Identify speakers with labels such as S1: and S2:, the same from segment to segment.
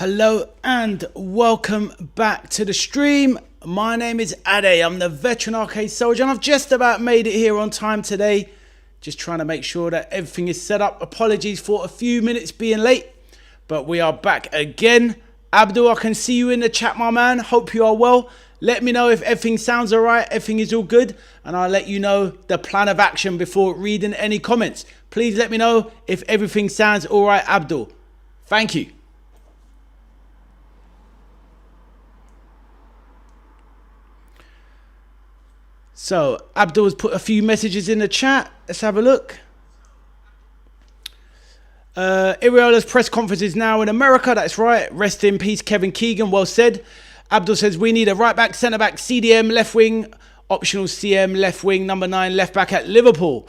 S1: Hello and welcome back to the stream. My name is Ade. I'm the veteran arcade soldier and I've just about made it here on time today. Just trying to make sure that everything is set up. Apologies for a few minutes being late, but we are back again. Abdul, I can see you in the chat, my man. Hope you are well. Let me know if everything sounds all right, everything is all good, and I'll let you know the plan of action before reading any comments. Please let me know if everything sounds all right, Abdul. Thank you. So, Abdul has put a few messages in the chat. Let's have a look. Iriola's press conference is now in America. That's right. Rest in peace, Kevin Keegan. Well said. Abdul says, we need a right back, centre back, CDM, left wing, optional CM, left wing, number 9, left back at Liverpool.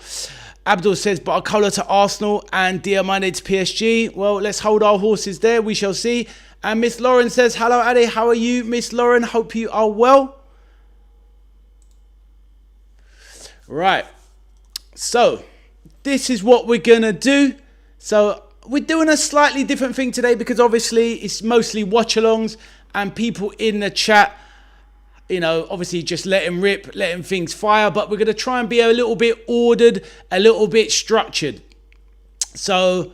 S1: Abdul says, Barcelona to Arsenal and Diamante to PSG. Well, let's hold our horses there. We shall see. And Miss Lauren says, hello, Ade. How are you, Miss Lauren? Hope you are well. Right, so this is what we're going to do. So we're doing a slightly different thing today because obviously it's mostly watch-alongs and people in the chat, you know, obviously just letting rip, letting things fire. But we're going to try and be a little bit ordered, a little bit structured. So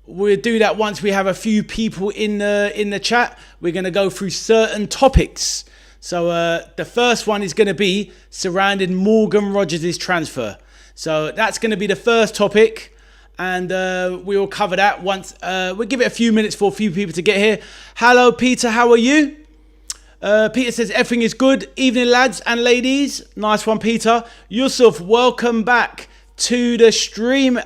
S1: we'll do that once we have a few people in the chat. We're going to go through certain topics. So the first one is going to be surrounding Morgan Rogers' transfer. So that's going to be the first topic. And we will cover that once. We'll give it a few minutes for a few people to get here. Hello, Peter. How are you? Peter says, everything is good. Evening, lads and ladies. Nice one, Peter. Yusuf, welcome back to the stream.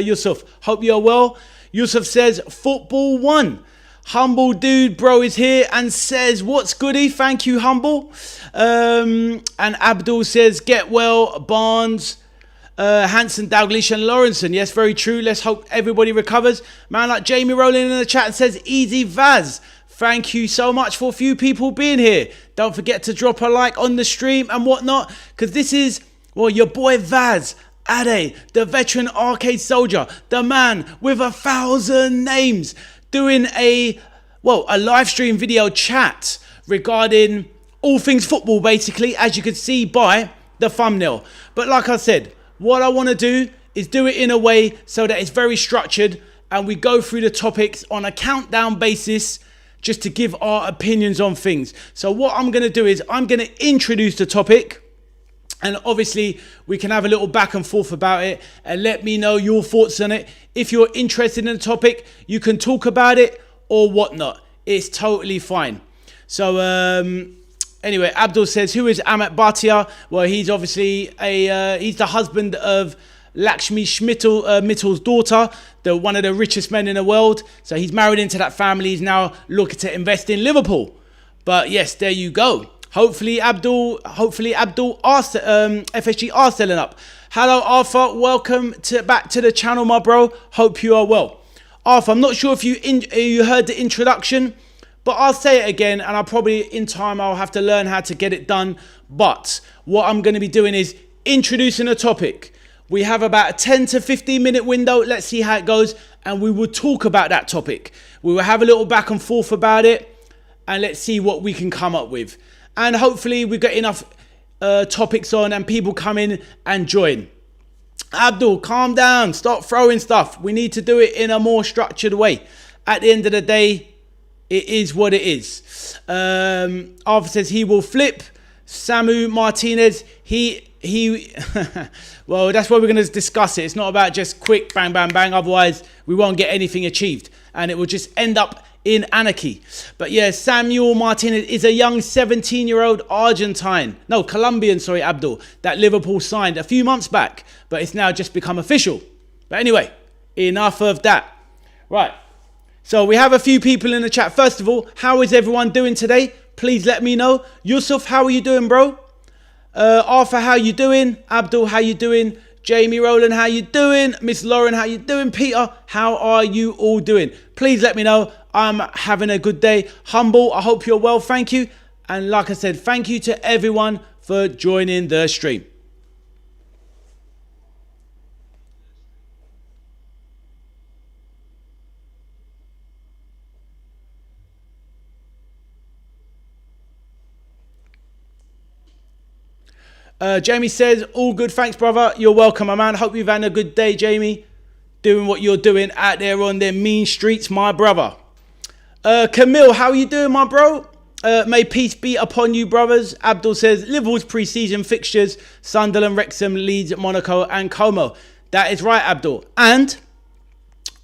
S1: Yusuf, hope you're well. Yusuf says, football one. Humble dude bro is here and says, what's goody? Thank you, Humble. And Abdul says, get well, Barnes, Hanson, Dalglish and Lawrenson. Yes, very true. Let's hope everybody recovers. Man like Jamie rolling in the chat and says, easy V.A.S. Thank you so much for a few people being here. Don't forget to drop a like on the stream and whatnot, because this is, well, your boy V.A.S. Ade, the veteran arcade soldier, the man with 1,000 names, doing a live stream video chat regarding all things football, basically, as you can see by the thumbnail. But like I said, what I want to do is do it in a way so that it's very structured and we go through the topics on a countdown basis just to give our opinions on things. So what I'm going to do is I'm going to introduce the topic, and obviously we can have a little back and forth about it and let me know your thoughts on it. If you're interested in the topic, you can talk about it or whatnot. It's totally fine. So anyway, Abdul says, who is Amat Bhatia? Well, he's obviously he's the husband of Lakshmi Mittal's daughter, one of the richest men in the world. So he's married into that family. He's now looking to invest in Liverpool. But yes, there you go. Hopefully Abdul FSG are selling up. Hello, Arthur. Welcome back to the channel, my bro. Hope you are well. Arthur, I'm not sure if you heard the introduction, but I'll say it again, and I'll probably, in time, I'll have to learn how to get it done. But what I'm going to be doing is introducing a topic. We have about a 10 to 15 minute window. Let's see how it goes, and we will talk about that topic. We will have a little back and forth about it, and let's see what we can come up with. And hopefully we get enough topics on and people come in and join. Abdul, calm down. Stop throwing stuff. We need to do it in a more structured way. At the end of the day, it is what it is. Arthur says he will flip. Samu Martinez, well, that's why we're going to discuss it. It's not about just quick bang, bang, bang. Otherwise, we won't get anything achieved. And it will just end up in anarchy. But yeah, Samuel Martinez is a young 17-year-old Colombian, Abdul, that Liverpool signed a few months back, but it's now just become official. But anyway, enough of that. Right, so we have a few people in the chat. First of all, how is everyone doing today? Please let me know. Yusuf, how are you doing, bro? Arthur, how you doing? Abdul, how you doing? Jamie Rowland, how you doing? Miss Lauren, how you doing? Peter, how are you all doing? Please let me know. I'm having a good day. Humble, I hope you're well. Thank you. And like I said, thank you to everyone for joining the stream. Jamie says, all good, thanks, brother. You're welcome, my man. Hope you've had a good day, Jamie. Doing what you're doing out there on them mean streets, my brother. Camille, how are you doing, my bro? May peace be upon you, brothers. Abdul says, Liverpool's pre-season fixtures, Sunderland, Wrexham, Leeds, Monaco and Como. That is right, Abdul. And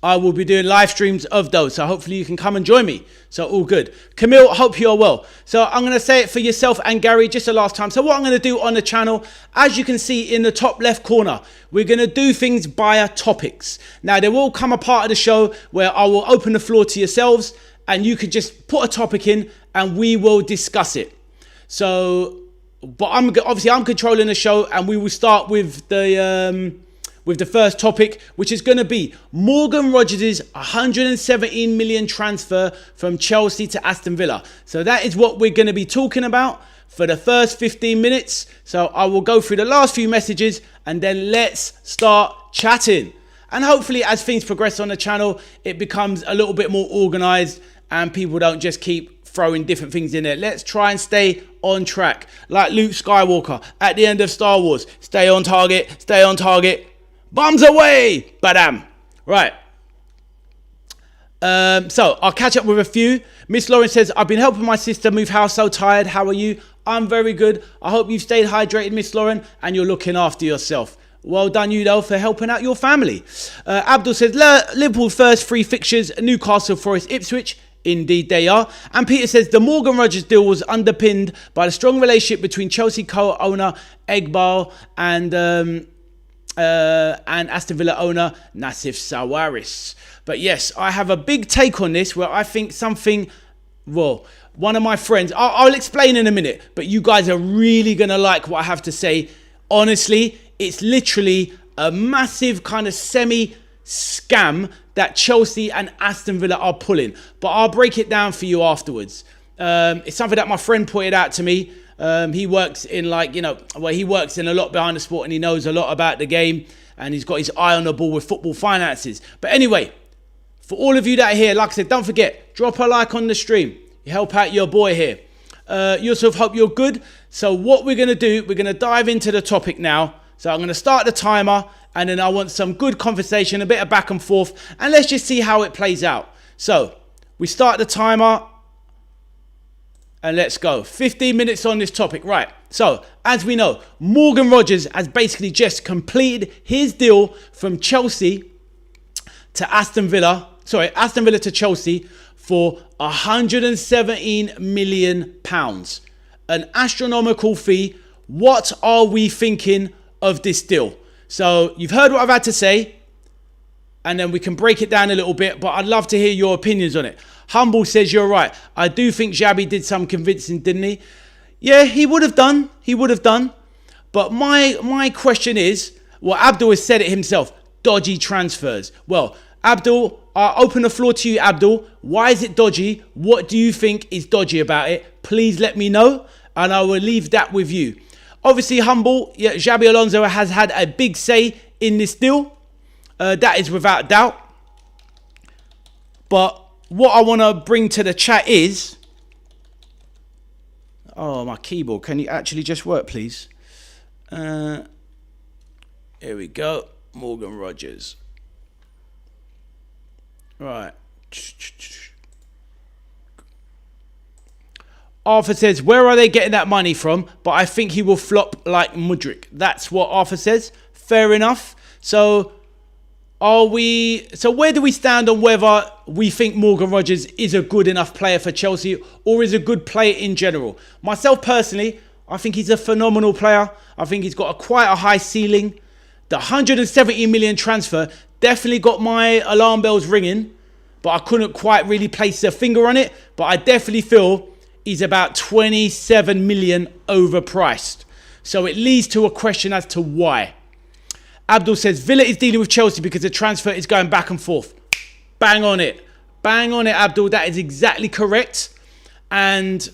S1: I will be doing live streams of those. So hopefully you can come and join me. So all good. Camille, hope you're well. So I'm going to say it for yourself and Gary just the last time. So what I'm going to do on the channel, as you can see in the top left corner, we're going to do things via topics. Now, there will come a part of the show where I will open the floor to yourselves and you could just put a topic in and we will discuss it. So, but I'm controlling the show and we will start with the first topic, which is going to be Morgan Rodgers' 117 million transfer from Chelsea to Aston Villa. So that is what we're going to be talking about for the first 15 minutes. So I will go through the last few messages and then let's start chatting. And hopefully as things progress on the channel, it becomes a little bit more organized and people don't just keep throwing different things in there. Let's try and stay on track. Like Luke Skywalker at the end of Star Wars. Stay on target, stay on target. Bombs away! Badam. Right. So I'll catch up with a few. Miss Lauren says, I've been helping my sister move house, so tired. How are you? I'm very good. I hope you've stayed hydrated, Miss Lauren, and you're looking after yourself. Well done, you though, for helping out your family. Abdul says, Liverpool first 3 fixtures, Newcastle, Forest, Ipswich. Indeed they are. And Peter says the Morgan Rodgers deal was underpinned by the strong relationship between Chelsea co-owner Egbal and Aston Villa owner Nassif Sawaris. But yes, I have a big take on this where I think something, well, one of my friends, I'll explain in a minute, but you guys are really going to like what I have to say. Honestly, it's literally a massive kind of semi-scam that Chelsea and Aston Villa are pulling. But I'll break it down for you afterwards. It's something that my friend pointed out to me. He works in he works in a lot behind the sport and he knows a lot about the game and he's got his eye on the ball with football finances. But anyway, for all of you that are here, like I said, don't forget, drop a like on the stream. You help out your boy here. Yusuf, hope you're good. So what we're going to do, we're going to dive into the topic now. So I'm going to start the timer and then I want some good conversation, a bit of back and forth, and let's just see how it plays out. So we start the timer. And let's go. 15 minutes on this topic. Right. So, as we know, Morgan Rodgers has basically just completed his deal from Chelsea to Aston Villa. Sorry, Aston Villa to Chelsea for £117 million. An astronomical fee. What are we thinking of this deal? So, you've heard what I've had to say. And then we can break it down a little bit. But I'd love to hear your opinions on it. Humble says, you're right. I do think Xabi did some convincing, didn't he? Yeah, he would have done. He would have done. But my question is, well, Abdul has said it himself, dodgy transfers. Well, Abdul, I'll open the floor to you, Abdul. Why is it dodgy? What do you think is dodgy about it? Please let me know, and I will leave that with you. Obviously, Humble, yeah, Xabi Alonso has had a big say in this deal. That is without doubt. But what I want to bring to the chat is... Oh, my keyboard. Can you actually just work, please? Here we go. Morgan Rodgers. Right. Arthur says, where are they getting that money from? But I think he will flop like Mudryk. That's what Arthur says. Fair enough. So... So where do we stand on whether we think Morgan Rodgers is a good enough player for Chelsea or is a good player in general? Myself personally, I think he's a phenomenal player. I think he's got quite a high ceiling. The 170 million transfer definitely got my alarm bells ringing, but I couldn't quite really place a finger on it. But I definitely feel he's about 27 million overpriced. So it leads to a question as to why. Abdul says, Villa is dealing with Chelsea because the transfer is going back and forth. Bang on it. Bang on it, Abdul. That is exactly correct. And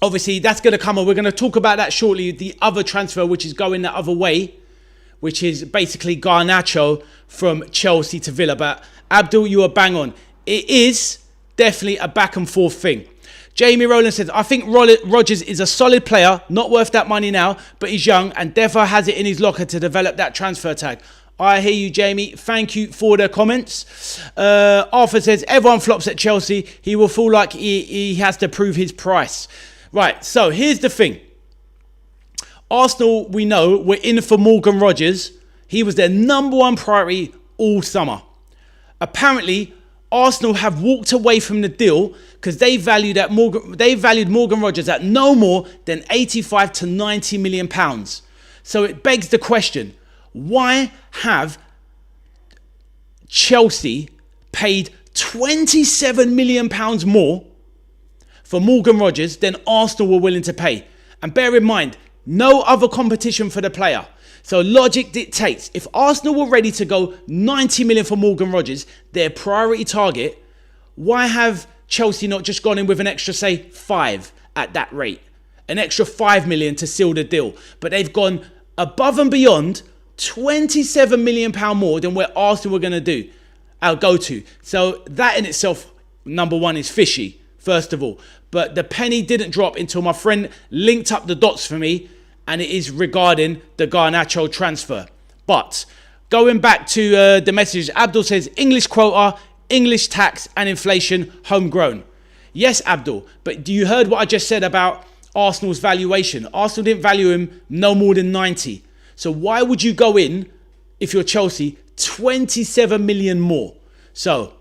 S1: obviously, that's going to come on. We're going to talk about that shortly. The other transfer, which is going the other way, which is basically Garnacho from Chelsea to Villa. But Abdul, you are bang on. It is definitely a back and forth thing. Jamie Rowland says, I think Rodgers is a solid player, not worth that money now, but he's young and Defa has it in his locker to develop that transfer tag. I hear you, Jamie. Thank you for the comments. Arthur says, everyone flops at Chelsea. He will feel like he has to prove his price. Right, so here's the thing. Arsenal, we know, we're in for Morgan Rodgers. He was their number one priority all summer. Apparently, Arsenal have walked away from the deal because they valued Morgan Rodgers at no more than 85 to 90 million pounds. So it begs the question, why have Chelsea paid 27 million pounds more for Morgan Rodgers than Arsenal were willing to pay? And bear in mind, no other competition for the player. So logic dictates, if Arsenal were ready to go 90 million for Morgan Rodgers, their priority target, why have Chelsea not just gone in with an extra, say, 5 at that rate? An extra 5 million to seal the deal. But they've gone above and beyond 27 million pound more than where Arsenal were going to go to. So that in itself, number one, is fishy, first of all. But the penny didn't drop until my friend linked up the dots for me, and it is regarding the Garnacho transfer. But going back to the message, Abdul says, English quota, English tax and inflation, homegrown. Yes, Abdul, but you heard what I just said about Arsenal's valuation. Arsenal didn't value him no more than 90. So why would you go in, if you're Chelsea, 27 million more? So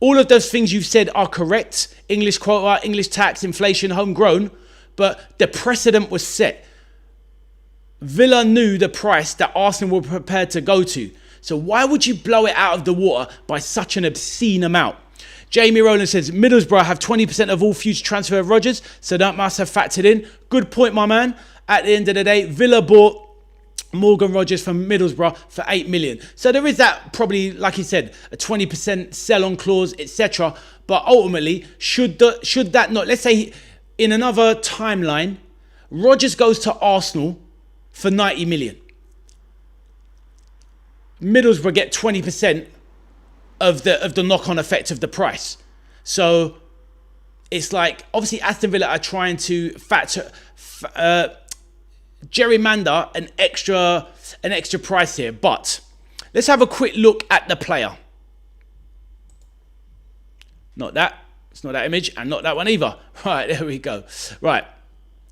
S1: all of those things you've said are correct. English quota, English tax, inflation, homegrown. But the precedent was set. Villa knew the price that Arsenal were prepared to go to. So why would you blow it out of the water by such an obscene amount? Jamie Rowland says, Middlesbrough have 20% of all future transfer of Rodgers, so that must have factored in. Good point, my man. At the end of the day, Villa bought Morgan Rodgers from Middlesbrough for 8 million. So there is that, probably, like he said, a 20% sell-on clause, etc. But ultimately, should that not, let's say in another timeline, Rodgers goes to Arsenal for 90 million. Middlesbrough get 20% of the knock-on effect of the price. So it's like, obviously Aston Villa are trying to gerrymander an extra price here. But let's have a quick look at the player. Not that. It's not that image, and not that one either. Right, there we go. Right.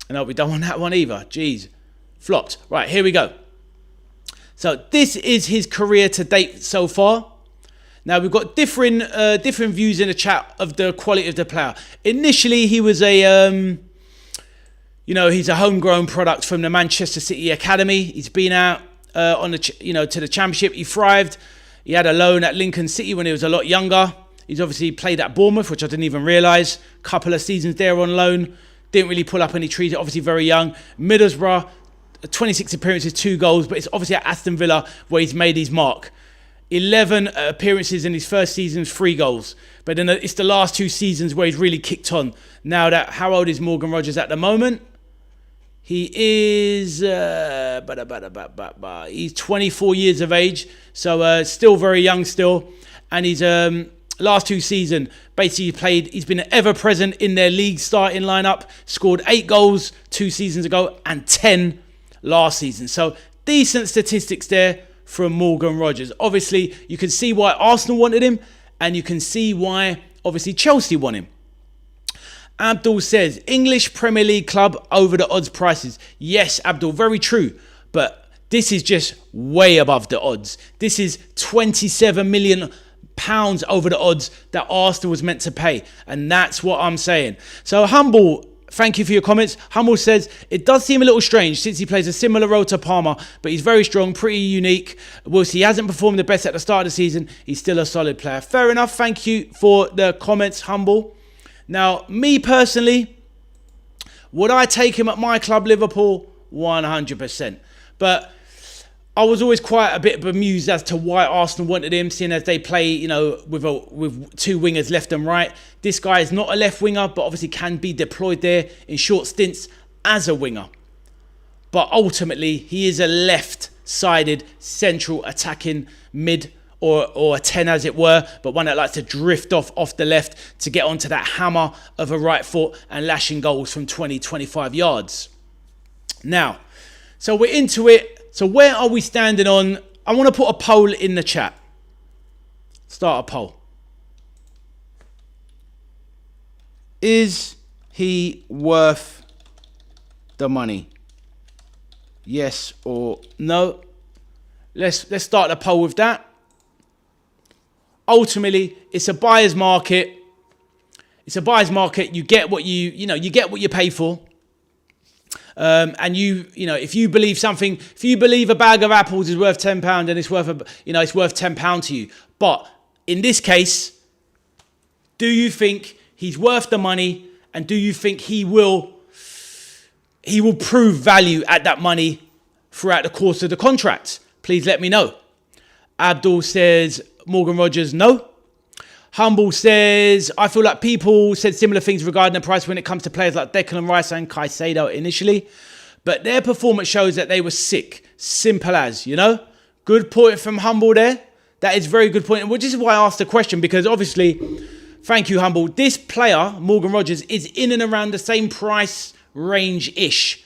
S1: No, we don't want that one either. Jeez. Flopped. Right, here we go. So this is his career to date so far. Now we've got different views in the chat of the quality of the player. Initially, he was a he's a homegrown product from the Manchester City Academy. He's been out to the Championship. He thrived. He had a loan at Lincoln City when he was a lot younger. He's obviously played at Bournemouth, which I didn't even realise. Couple of seasons there on loan. Didn't really pull up any trees. Obviously very young. Middlesbrough, 26 appearances, 2 goals, but it's obviously at Aston Villa where he's made his mark. 11 appearances in his first season, 3 goals. But then it's the last 2 seasons where he's really kicked on. Now, how old is Morgan Rodgers at the moment? He is he's 24 years of age, so still very young still. And he's last 2 seasons, basically he's been ever present in their league starting lineup, scored 8 goals 2 seasons ago and 10 last season. So decent statistics there from Morgan Rodgers. Obviously, you can see why Arsenal wanted him, and you can see why, obviously, Chelsea want him. Abdul says, English Premier League club over the odds prices. Yes, Abdul, very true. But this is just way above the odds. This is 27 million pounds over the odds that Arsenal was meant to pay. And that's what I'm saying. So Humble, thank you for your comments. Hummel says, it does seem a little strange since he plays a similar role to Palmer, but he's very strong, pretty unique. Whilst he hasn't performed the best at the start of the season, he's still a solid player. Fair enough. Thank you for the comments, Humble. Now, me personally, would I take him at my club, Liverpool? 100%. But I was always quite a bit bemused as to why Arsenal wanted him, seeing as they play, with 2 wingers left and right. This guy is not a left winger, but obviously can be deployed there in short stints as a winger. But ultimately, he is a left-sided central attacking mid or a 10 as it were, but one that likes to drift off the left to get onto that hammer of a right foot and lashing goals from 20, 25 yards. Now, so we're into it. So where are we standing on? I want to put a poll in the chat. Start a poll. Is he worth the money? Yes or no? Let's start the poll with that. Ultimately, it's a buyer's market. It's a buyer's market. You get what you get what you pay for. And if you believe something, if you believe a bag of apples is worth £10, then it's worth it's worth £10 to you. But in this case, do you think he's worth the money, and do you think he will prove value at that money throughout the course of the contract? Please let me know. Abdul says Morgan Rogers, no. Humble says, I feel like people said similar things regarding the price when it comes to players like Declan Rice and Caicedo initially, but their performance shows that they were sick. Simple as, Good point from Humble there. That is a very good point. Which is why I asked the question, because obviously, thank you, Humble. This player, Morgan Rogers, is in and around the same price range-ish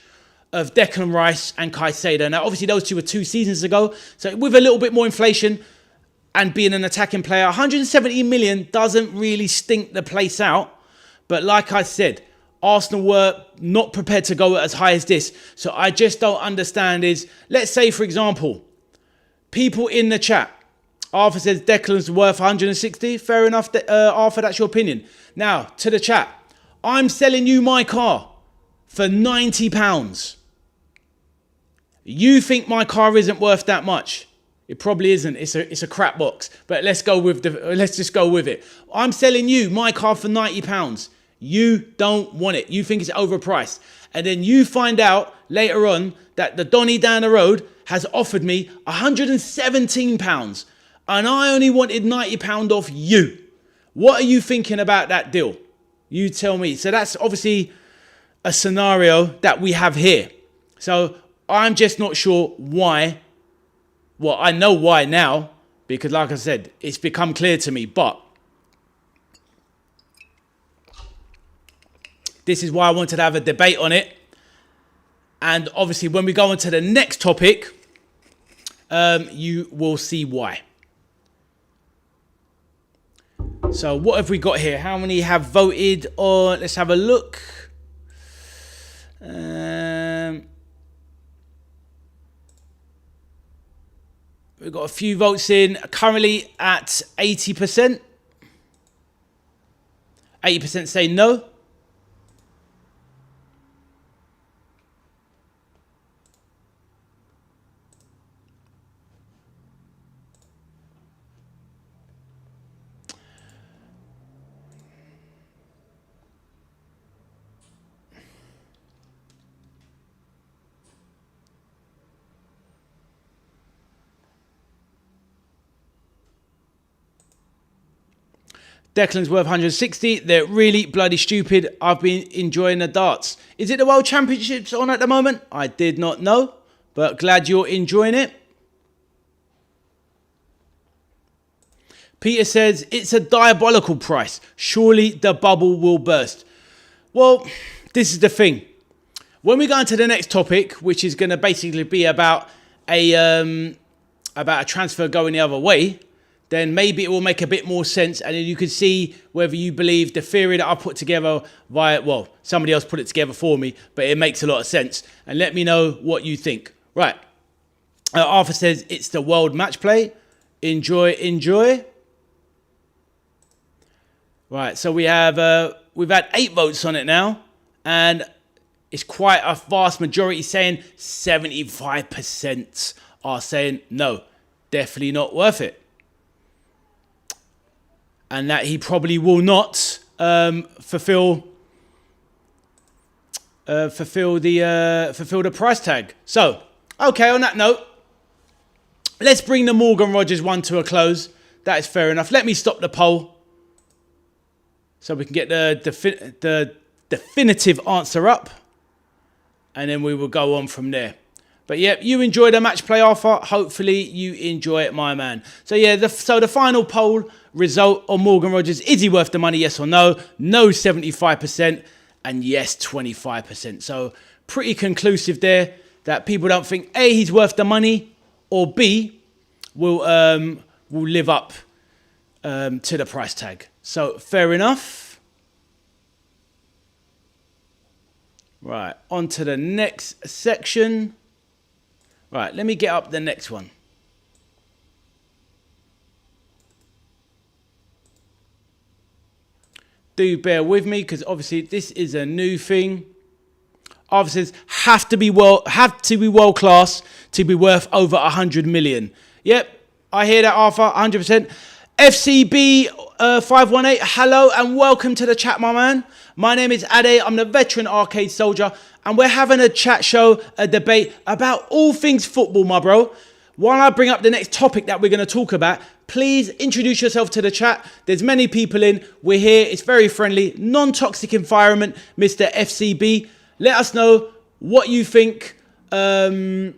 S1: of Declan Rice and Caicedo. Now, obviously, those two were 2 seasons ago. So with a little bit more inflation and being an attacking player, 170 million doesn't really stink the place out. But like I said, Arsenal were not prepared to go as high as this. So I just don't understand is, let's say, for example, people in the chat, Arthur says Declan's worth 160. Fair enough, Arthur, that's your opinion. Now, to the chat. I'm selling you my car for £90. You think my car isn't worth that much? It probably isn't. It's a crap box. But let's just go with it. I'm selling you my car for £90. You don't want it. You think it's overpriced. And then you find out later on that the Donny down the road has offered me £117. And I only wanted £90 off you. What are you thinking about that deal? You tell me. So that's obviously a scenario that we have here. So I'm just not sure why. Well, I know why now, because like I said, it's become clear to me. But this is why I wanted to have a debate on it. And obviously, when we go on to the next topic, you will see why. So what have we got here? How many have voted on? Let's have a look. We've got a few votes in. Currently at 80%. 80% say no. Declan's worth 160. They're really bloody stupid. I've been enjoying the darts. Is it the World Championships on at the moment? I did not know, but glad you're enjoying it. Peter says, it's a diabolical price. Surely the bubble will burst. Well, this is the thing. When we go into the next topic, which is going to basically be about a transfer going the other way, then maybe it will make a bit more sense, and then you can see whether you believe the theory that I put together somebody else put it together for me, but it makes a lot of sense. And let me know what you think. Right. Arthur says it's the world match play. Enjoy. Right, so we've had 8 votes on it now, and it's quite a vast majority saying 75% are saying no, definitely not worth it. And that he probably will not fulfill the price tag. So, okay, on that note, let's bring the Morgan Rogers one to a close. That is fair enough. Let me stop the poll so we can get the definitive answer up, and then we will go on from there. But But yeah, you enjoy the match play offer. Hopefully you enjoy it, my man. So yeah, the final poll result on Morgan Rogers. Is he worth the money? Yes or no? No, 75%. And yes, 25%. So pretty conclusive there that people don't think A, he's worth the money, or B, will live up to the price tag. So fair enough. Right, on to the next section. Right, let me get up the next one. Do bear with me, because obviously this is a new thing. Officers have to be world class to be worth over 100 million. Yep, I hear that, Arthur, 100%. FCB 518, hello and welcome to the chat, my man. My name is Ade. I'm the veteran arcade soldier, and we're having a chat show, a debate about all things football, my bro. While I bring up the next topic that we're going to talk about, please introduce yourself to the chat. There's many people in. We're here. It's very friendly, non-toxic environment, Mr. FCB. Let us know what you think of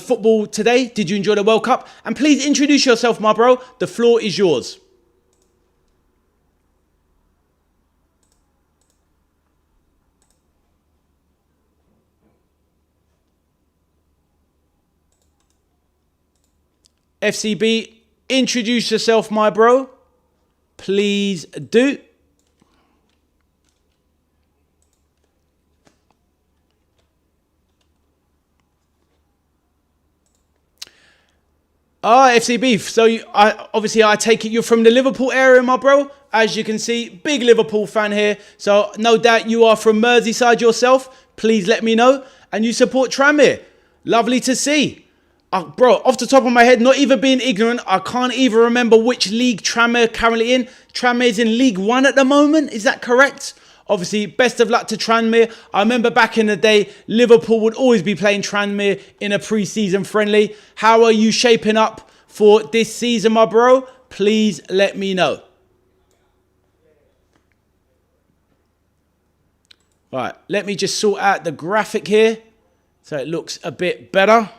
S1: football today. Did you enjoy the World Cup? And please introduce yourself, my bro. The floor is yours. FCB, introduce yourself, my bro. Please do. FCB. So obviously I take it you're from the Liverpool area, my bro. As you can see, big Liverpool fan here. So no doubt you are from Merseyside yourself. Please let me know. And you support Tranmere. Lovely to see. Bro, off the top of my head, not even being ignorant, I can't even remember which league Tranmere currently in. Tranmere is in League 1 at the moment. Is that correct? Obviously, best of luck to Tranmere. I remember back in the day, Liverpool would always be playing Tranmere in a pre-season friendly. How are you shaping up for this season, my bro? Please let me know. Right, let me just sort out the graphic here so it looks a bit better.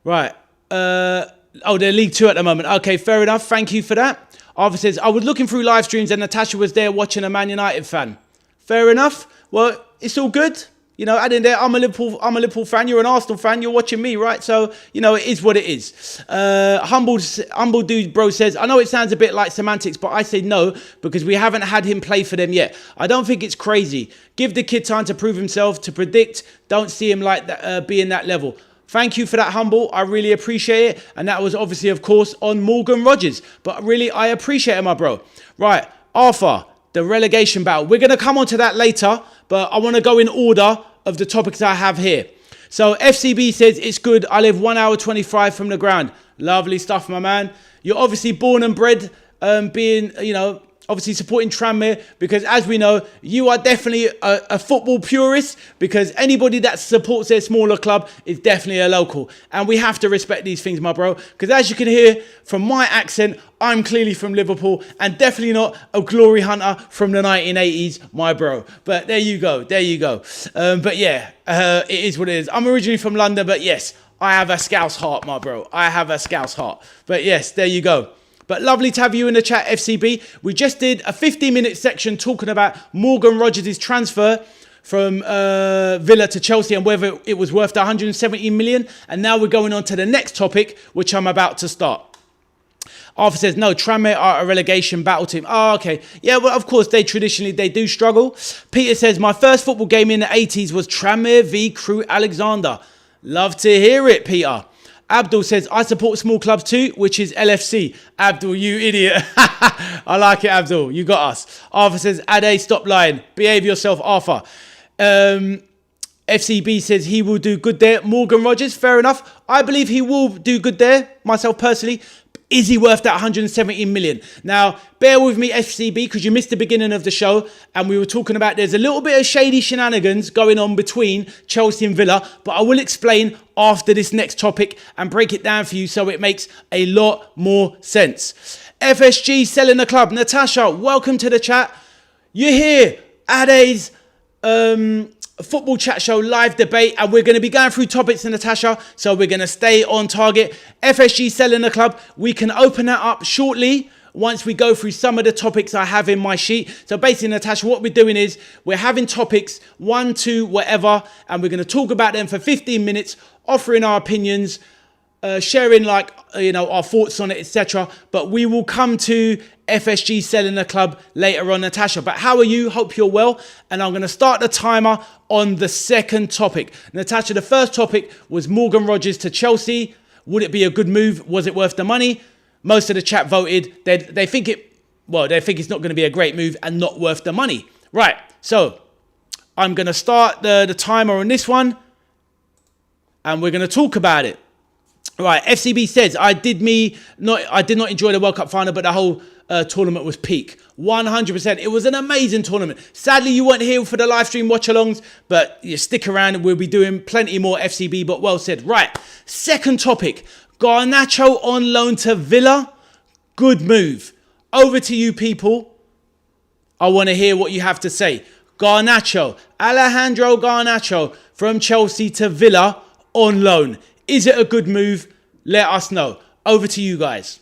S1: Right. They're League 2 at the moment. Okay, fair enough. Thank you for that. Arthur says, I was looking through live streams and Natasha was there watching a Man United fan. Fair enough. Well, it's all good. You know, adding there, I'm a Liverpool fan. You're an Arsenal fan. You're watching me, right? So, you know, it is what it is. Humble Dude Bro says, I know it sounds a bit like semantics, but I say no because we haven't had him play for them yet. I don't think it's crazy. Give the kid time to prove himself, to predict. Don't see him like that, being that level. Thank you for that, Humble. I really appreciate it. And that was obviously, of course, on Morgan Rogers. But really, I appreciate it, my bro. Right, Arthur, the relegation battle. We're going to come on to that later, but I want to go in order of the topics I have here. So FCB says, it's good. I live 1 hour 25 from the ground. Lovely stuff, my man. You're obviously born and bred being, you know, obviously supporting Tranmere, because as we know, you are definitely a football purist, because anybody that supports their smaller club is definitely a local. And we have to respect these things, my bro, because as you can hear from my accent, I'm clearly from Liverpool and definitely not a glory hunter from the 1980s, my bro. But there you go. There you go. But yeah, it is what it is. I'm originally from London, but yes, I have a Scouse heart, my bro. I have a Scouse heart. But yes, there you go. But lovely to have you in the chat, FCB. We just did a 15-minute section talking about Morgan Rogers' transfer from Villa to Chelsea and whether it was worth 170 million. And now we're going on to the next topic, which I'm about to start. Arthur says, no, Tranmere are a relegation battle team. Oh, okay. Yeah, well, of course, they do struggle. Peter says, my first football game in the 80s was Tranmere v Crewe Alexander. Love to hear it, Peter. Abdul says, I support small clubs too, which is LFC. Abdul, you idiot. I like it, Abdul. You got us. Arthur says, Ade, stop lying. Behave yourself, Arthur. FCB says he will do good there. Morgan Rogers, fair enough. I believe he will do good there, myself personally. Is he worth that 117 million? Now, bear with me, FCB, because you missed the beginning of the show, and we were talking about there's a little bit of shady shenanigans going on between Chelsea and Villa, but I will explain after this next topic and break it down for you so it makes a lot more sense. FSG selling the club. Natasha, welcome to the chat. You're here at A's football chat show live debate, and we're going to be going through topics, Natasha, so we're going to stay on target. FSG selling the club, we can open that up shortly once we go through some of the topics I have in my sheet. So basically, Natasha, what we're doing is we're having topics 1, 2, whatever, and we're going to talk about them for 15 minutes, offering our opinions, sharing our thoughts on it, etc. But we will come to FSG selling the club later on, Natasha. But how are you? Hope you're well. And I'm going to start the timer on the second topic. Natasha, the first topic was Morgan Rogers to Chelsea. Would it be a good move? Was it worth the money? Most of the chat voted. They think it's not going to be a great move and not worth the money. Right. So I'm going to start the timer on this one, and we're going to talk about it. Right, FCB says, I did not enjoy the World Cup final, but the whole tournament was peak. 100%. It was an amazing tournament. Sadly, you weren't here for the live stream watch-alongs, but you stick around and we'll be doing plenty more FCB, but well said. Right, second topic. Garnacho on loan to Villa. Good move. Over to you, people. I want to hear what you have to say. Garnacho, Alejandro Garnacho from Chelsea to Villa on loan. Is it a good move? Let us know. Over to you guys.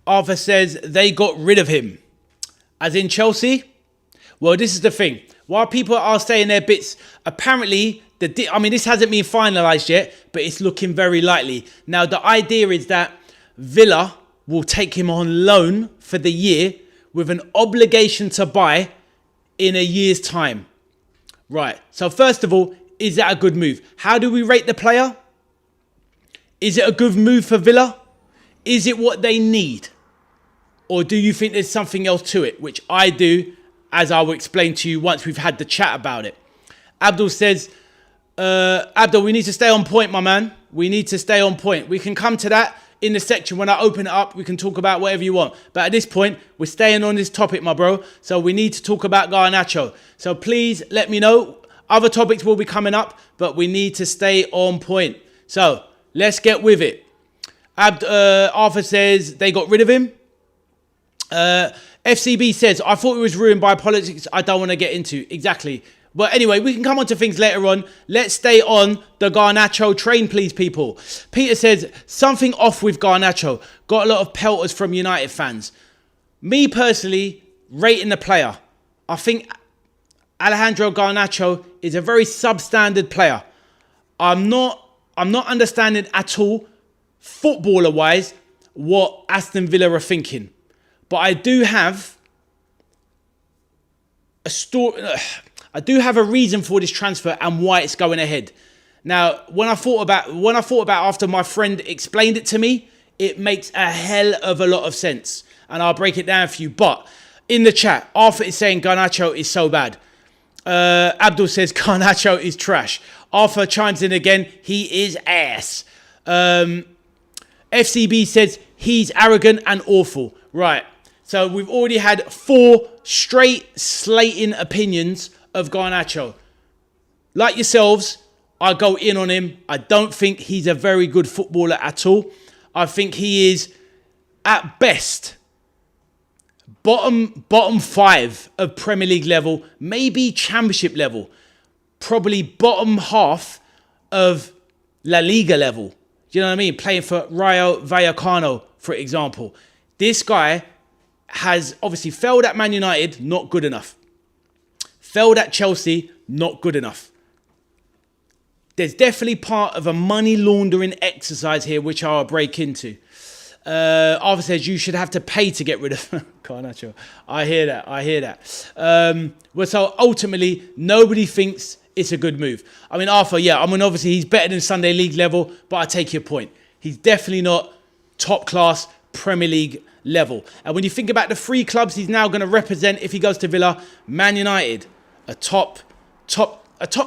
S1: Arthur says they got rid of him. As in Chelsea? Well, this is the thing. While people are saying their bits, apparently, this hasn't been finalised yet, but it's looking very likely. Now, the idea is that Villa will take him on loan for the year with an obligation to buy in a year's time. Right. So, first of all, is that a good move? How do we rate the player? Is it a good move for Villa? Is it what they need? Or do you think there's something else to it? Which I do, as I will explain to you once we've had the chat about it. Abdul says, Abdul, we need to stay on point, my man. We need to stay on point. We can come to that in the section when I open it up. We can talk about whatever you want. But at this point, we're staying on this topic, my bro. So we need to talk about Garnacho. So please let me know. Other topics will be coming up, but we need to stay on point. So let's get with it. Arthur says they got rid of him. FCB says, I thought it was ruined by politics I don't want to get into. Exactly. But anyway, we can come on to things later on. Let's stay on the Garnacho train, please, people. Peter says, something off with Garnacho. Got a lot of pelters from United fans. Me personally, rating the player. I think Alejandro Garnacho is a very substandard player. I'm not understanding at all, footballer-wise, what Aston Villa are thinking. But I do have a story. I do have a reason for this transfer and why it's going ahead. Now, when I thought about after my friend explained it to me, it makes a hell of a lot of sense. And I'll break it down for you. But in the chat, Arthur is saying Garnacho is so bad. Abdul says Garnacho is trash. Arthur chimes in again. He is ass. FCB says he's arrogant and awful. Right. So we've already had 4 straight slating opinions of Garnacho. Like yourselves, I go in on him. I don't think he's a very good footballer at all. I think he is, at best, bottom 5 of Premier League level, maybe Championship level. Probably bottom half of La Liga level. Do you know what I mean? Playing for Rayo Vallecano, for example. This guy has obviously failed at Man United, not good enough. Failed at Chelsea, not good enough. There's definitely part of a money laundering exercise here, which I'll break into. Arthur says you should have to pay to get rid of Garnacho. I hear that. Well, so ultimately, nobody thinks it's a good move. I mean, Arthur, yeah, I mean, obviously he's better than Sunday League level, but I take your point. He's definitely not top class Premier League level. And when you think about the 3 clubs he's now going to represent if he goes to Villa, Man United, a top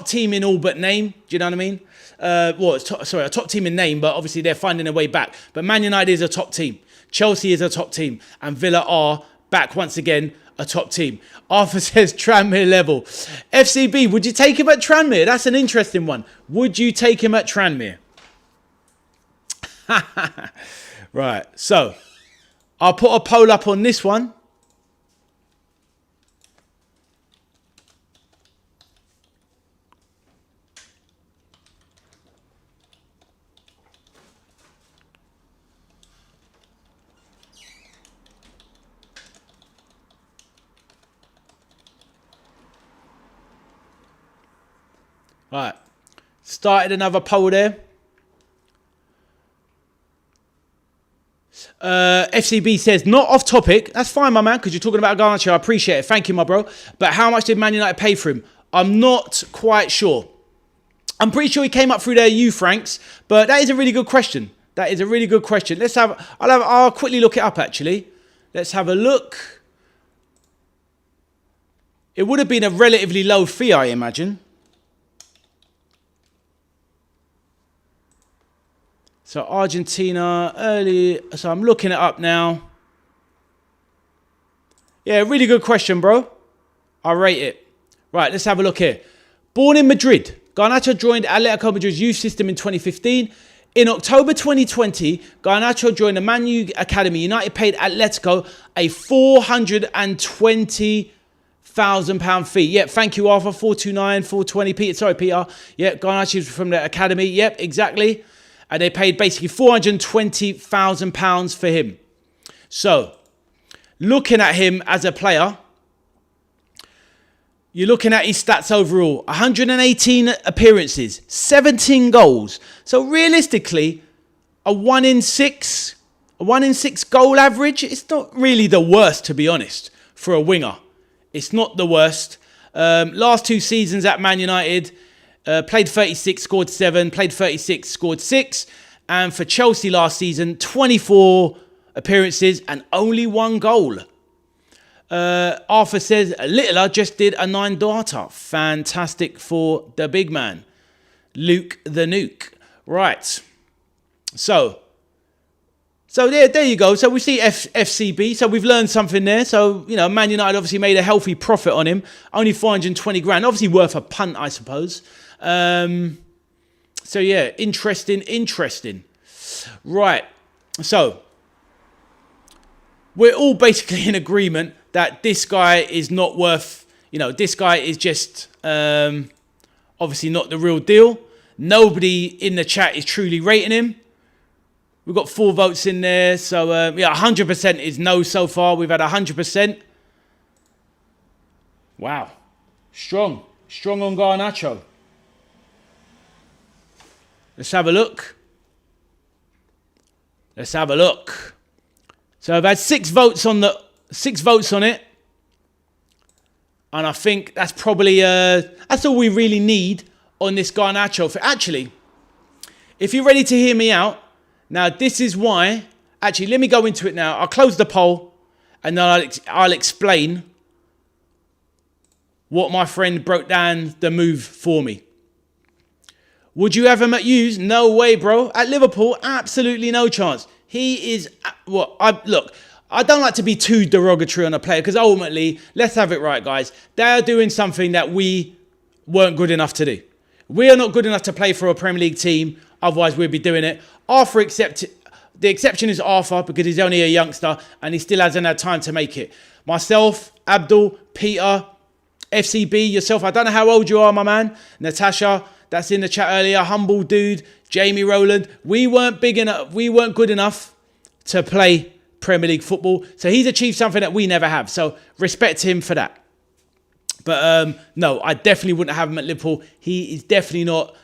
S1: team in all but name. Do you know what I mean? A top team in name, but obviously they're finding their way back. But Man United is a top team. Chelsea is a top team. And Villa are back once again a top team. Arthur says Tranmere level. FCB, would you take him at Tranmere? That's an interesting one. Would you take him at Tranmere? Right, so I'll put a poll up on this one. Right, started another poll there. FCB says, not off topic. That's fine, my man, because you're talking about Garnacho. I appreciate it. Thank you, my bro. But how much did Man United pay for him? I'm not quite sure. I'm pretty sure he came up through their youth ranks, but that is a really good question. That is a really good question. I'll quickly look it up, actually. Let's have a look. It would have been a relatively low fee, I imagine. So Argentina early. So I'm looking it up now. Yeah, really good question, bro. I rate it. Right, let's have a look here. Born in Madrid, Garnacho joined Atletico Madrid's youth system in 2015. In October 2020, Garnacho joined the Man U Academy. United paid Atletico a £420,000 fee. Yep, thank you, Arthur. 429, 420. Peter, sorry, Peter. Yep, Garnacho's from the academy. Yep, exactly. And they paid basically £420,000 for him. So, looking at him as a player, you're looking at his stats overall. 118 appearances, 17 goals. So, realistically, a 1 in 6 goal average, it's not really the worst, to be honest, for a winger. It's not the worst. Last 2 seasons at Man United, played 36, scored 7, played 36, scored 6. And for Chelsea last season, 24 appearances and only 1 goal. Arthur says, Littler just did a 9 data. Fantastic for the big man. Luke the Nuke. Right. So there you go. So we see FCB. So we've learned something there. So, you know, Man United obviously made a healthy profit on him. Only 420 grand. Obviously worth a punt, I suppose. So yeah, interesting. Right. So we're all basically in agreement that this guy is not worth, you know, this guy is just obviously not the real deal. Nobody in the chat is truly rating him. We've got 4 votes in there. So yeah, 100% is no so far. We've had 100%. Wow. Strong on Garnacho. Let's have a look. So I've had 6 votes on it. And I think that's probably that's all we really need on this Garnacho. Actually, if you're ready to hear me out, now this is why. Actually, let me go into it now. I'll close the poll and then I'll explain what my friend broke down the move for me. Would you have him at Hughes? No way, bro. At Liverpool, absolutely no chance. He is look, I don't like to be too derogatory on a player because ultimately, let's have it right, guys. They're doing something that we weren't good enough to do. We are not good enough to play for a Premier League team. Otherwise, we'd be doing it. The exception is Arthur because he's only a youngster and he still hasn't had time to make it. Myself, Abdul, Peter, FCB, yourself. I don't know how old you are, my man. Natasha, that's in the chat earlier. Humble Dude, Jamie Rowland. We weren't big enough. We weren't good enough to play Premier League football. So he's achieved something that we never have. So respect him for that. But no, I definitely wouldn't have him at Liverpool. He is definitely not.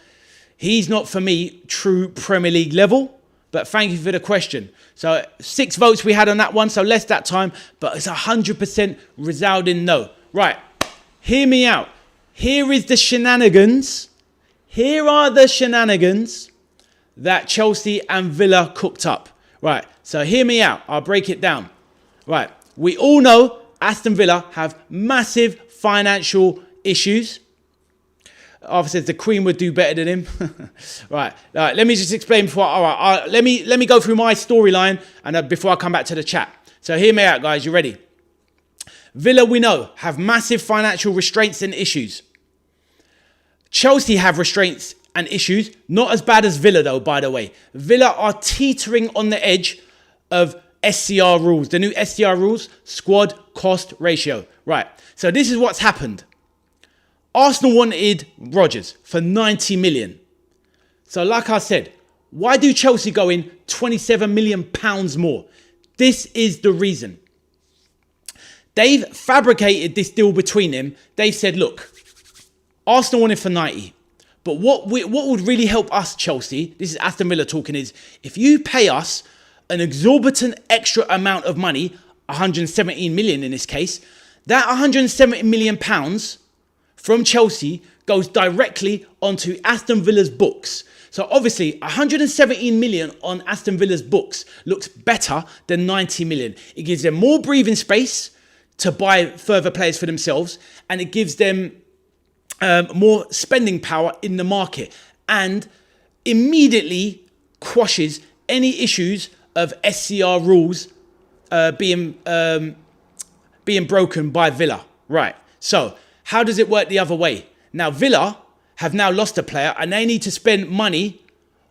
S1: He's not, for me, true Premier League level. But thank you for the question. So 6 votes we had on that one. So less that time. But it's 100% resounding no. Right. Hear me out. Here is the shenanigans. Here are the shenanigans that Chelsea and Villa cooked up. Right, so hear me out. I'll break it down. Right, we all know Aston Villa have massive financial issues. Arthur says the Queen would do better than him. Right, let me just explain before. All right, let me go through my storyline and before I come back to the chat. So hear me out, guys. You ready? Villa, we know, have massive financial restraints and issues. Chelsea have restraints and issues, not as bad as Villa though, by the way. Villa are teetering on the edge of SCR rules. The new SCR rules, squad cost ratio. Right, so this is what's happened. Arsenal wanted Rodgers for 90 million. So like I said, why do Chelsea go in 27 million pounds more? This is the reason. They've fabricated this deal between them. They've said, look, Arsenal wanted for 90. But what would really help us, Chelsea, this is Aston Villa talking, is if you pay us an exorbitant extra amount of money, 117 million in this case, that 170 million pounds from Chelsea goes directly onto Aston Villa's books. So obviously 117 million on Aston Villa's books looks better than 90 million. It gives them more breathing space to buy further players for themselves, and it gives them more spending power in the market, and immediately quashes any issues of SCR rules being broken by Villa. Right, so how does it work the other way? Now Villa have now lost a player and they need to spend money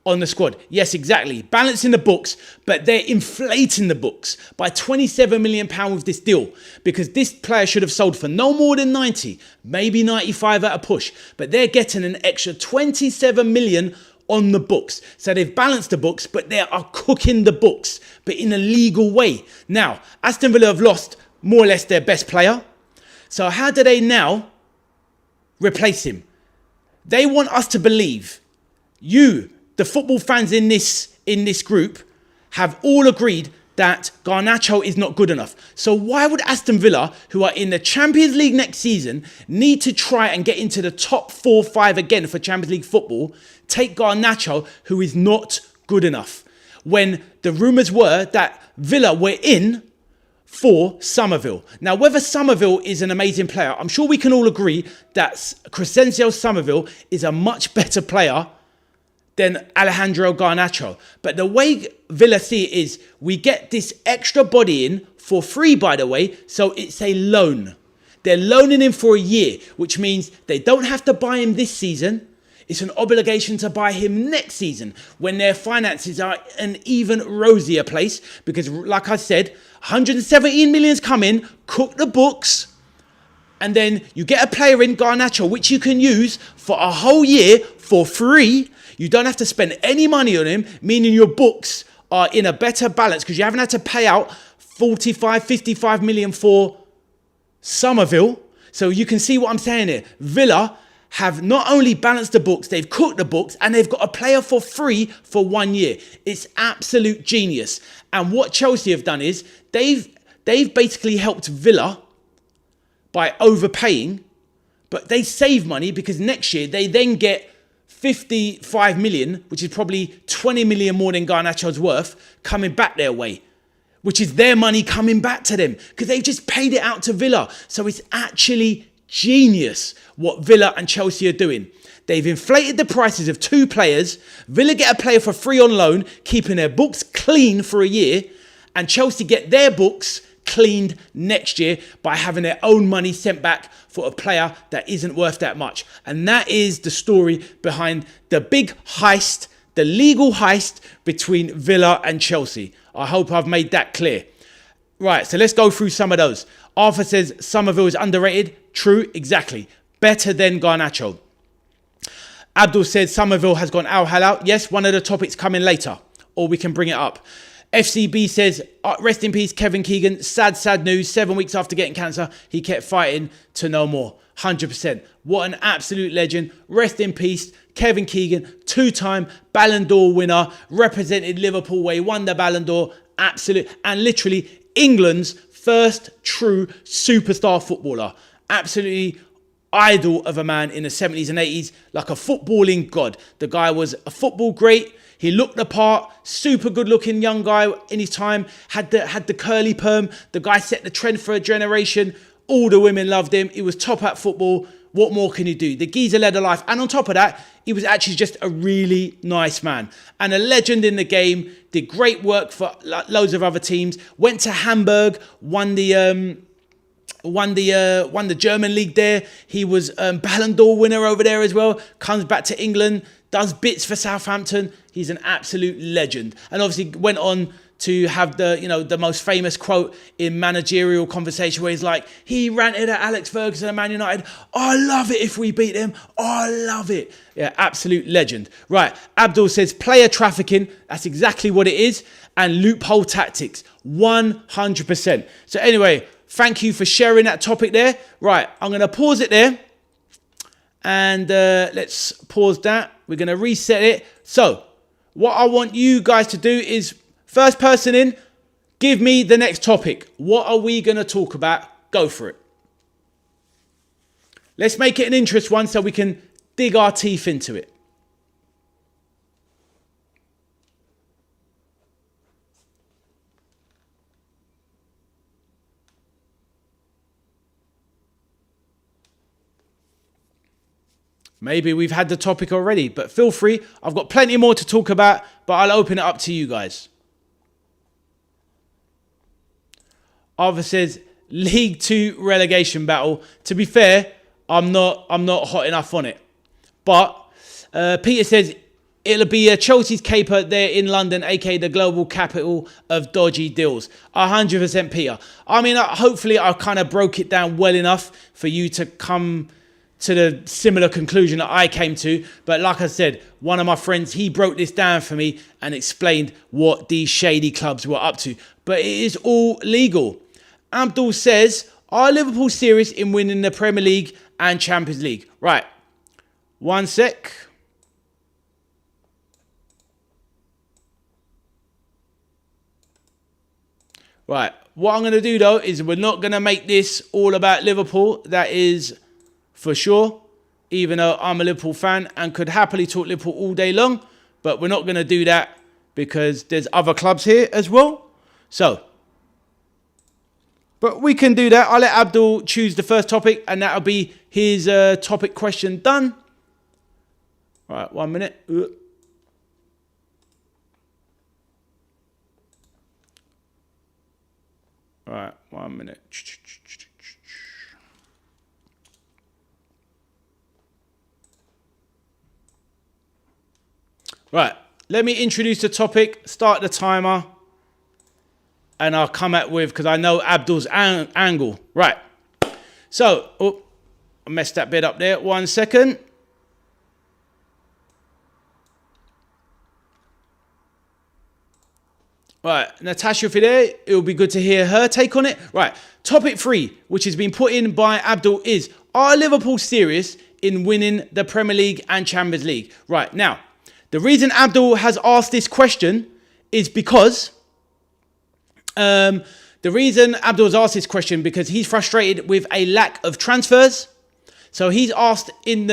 S1: on the squad. Yes, exactly. Balancing the books, but they're inflating the books by £27 million with this deal, because this player should have sold for no more than 90, maybe 95 at a push, but they're getting an extra 27 million on the books. So they've balanced the books, but they are cooking the books, but in a legal way. Now, Aston Villa have lost more or less their best player. So how do they now replace him? They want us to believe, the football fans in this group, have all agreed that Garnacho is not good enough. So why would Aston Villa, who are in the Champions League next season, need to try and get into the top 4-5 again for Champions League football, take Garnacho, who is not good enough? When the rumours were that Villa were in for Somerville. Now, whether Somerville is an amazing player, I'm sure we can all agree that Crescencio Somerville is a much better player than Alejandro Garnacho. But the way Villa see it is, we get this extra body in for free, by the way, so it's a loan. They're loaning him for a year, which means they don't have to buy him this season. It's an obligation to buy him next season when their finances are an even rosier place, because like I said, 117 million's come in, cook the books, and then you get a player in, Garnacho, which you can use for a whole year for free. You don't have to spend any money on him, meaning your books are in a better balance because you haven't had to pay out 45, 55 million for Somerville. So you can see what I'm saying here. Villa have not only balanced the books, they've cooked the books, and they've got a player for free for 1 year. It's absolute genius. And what Chelsea have done is they've basically helped Villa by overpaying, but they save money because next year they then get 55 million, which is probably 20 million more than Garnacho's worth, coming back their way, which is their money coming back to them because they've just paid it out to Villa. So it's actually genius what Villa and Chelsea are doing. They've inflated the prices of two players. Villa get a player for free on loan, keeping their books clean for a year, and Chelsea get their books cleaned next year by having their own money sent back for a player that isn't worth that much. And that is the story behind the big heist, the legal heist between Villa and Chelsea. I hope I've made that clear. Right, so let's go through some of those. Arthur says Somerville is underrated. True, exactly. Better than Garnacho. Abdul says Somerville has gone al halal. Yes, one of the topics coming later, or we can bring it up. FCB says, rest in peace, Kevin Keegan. Sad news. 7 weeks after getting cancer, he kept fighting to no more. 100%. What an absolute legend. Rest in peace, Kevin Keegan. Two-time Ballon d'Or winner. Represented Liverpool where he won the Ballon d'Or. Absolute. And literally England's first true superstar footballer. Absolutely idol of a man in the 70s and 80s. Like a footballing god. The guy was a football great. He looked the part, super good looking young guy in his time, had the curly perm. The guy set the trend for a generation. All the women loved him. He was top at football. What more can you do? The geezer led a life. And on top of that, he was actually just a really nice man and a legend in the game. Did great work for loads of other teams. Went to Hamburg, won the German league there. He was Ballon d'Or winner over there as well. Comes back to England, does bits for Southampton. He's an absolute legend. And obviously went on to have the most famous quote in Managerial Conversation where he's like, he ranted at Alex Ferguson at Man United. I love it if we beat them. I love it. Yeah, absolute legend. Right, Abdul says player trafficking. That's exactly what it is. And loophole tactics, 100%. So anyway, thank you for sharing that topic there. Right, I'm going to pause it there. And let's pause that. We're going to reset it. So what I want you guys to do is, first person in, give me the next topic. What are we going to talk about? Go for it. Let's make it an interest one so we can dig our teeth into it. Maybe we've had the topic already, but feel free. I've got plenty more to talk about, but I'll open it up to you guys. Arthur says, League 2 relegation battle. To be fair, I'm not hot enough on it. But Peter says, it'll be Chelsea's caper there in London, aka the global capital of dodgy deals. 100% Peter. I mean, hopefully I kind of broke it down well enough for you to come to the similar conclusion that I came to. But like I said, one of my friends, he broke this down for me and explained what these shady clubs were up to. But it is all legal. Abdul says, are Liverpool serious in winning the Premier League and Champions League? Right. One sec. Right. What I'm going to do, though, is we're not going to make this all about Liverpool. That is for sure, even though I'm a Liverpool fan and could happily talk Liverpool all day long. But we're not going to do that because there's other clubs here as well. So, but we can do that. I'll let Abdul choose the first topic and that'll be his topic question done. All right, 1 minute. All right, 1 minute. Right, let me introduce the topic, start the timer, and I'll come out with, because I know Abdul's angle. Right, so, I messed that bit up there. 1 second. Right, Natasha, if you're there, it will be good to hear her take on it. Right, topic 3, which has been put in by Abdul, is, are Liverpool serious in winning the Premier League and Champions League? Right, now, the reason Abdul has asked this question is because because he's frustrated with a lack of transfers. So he's asked with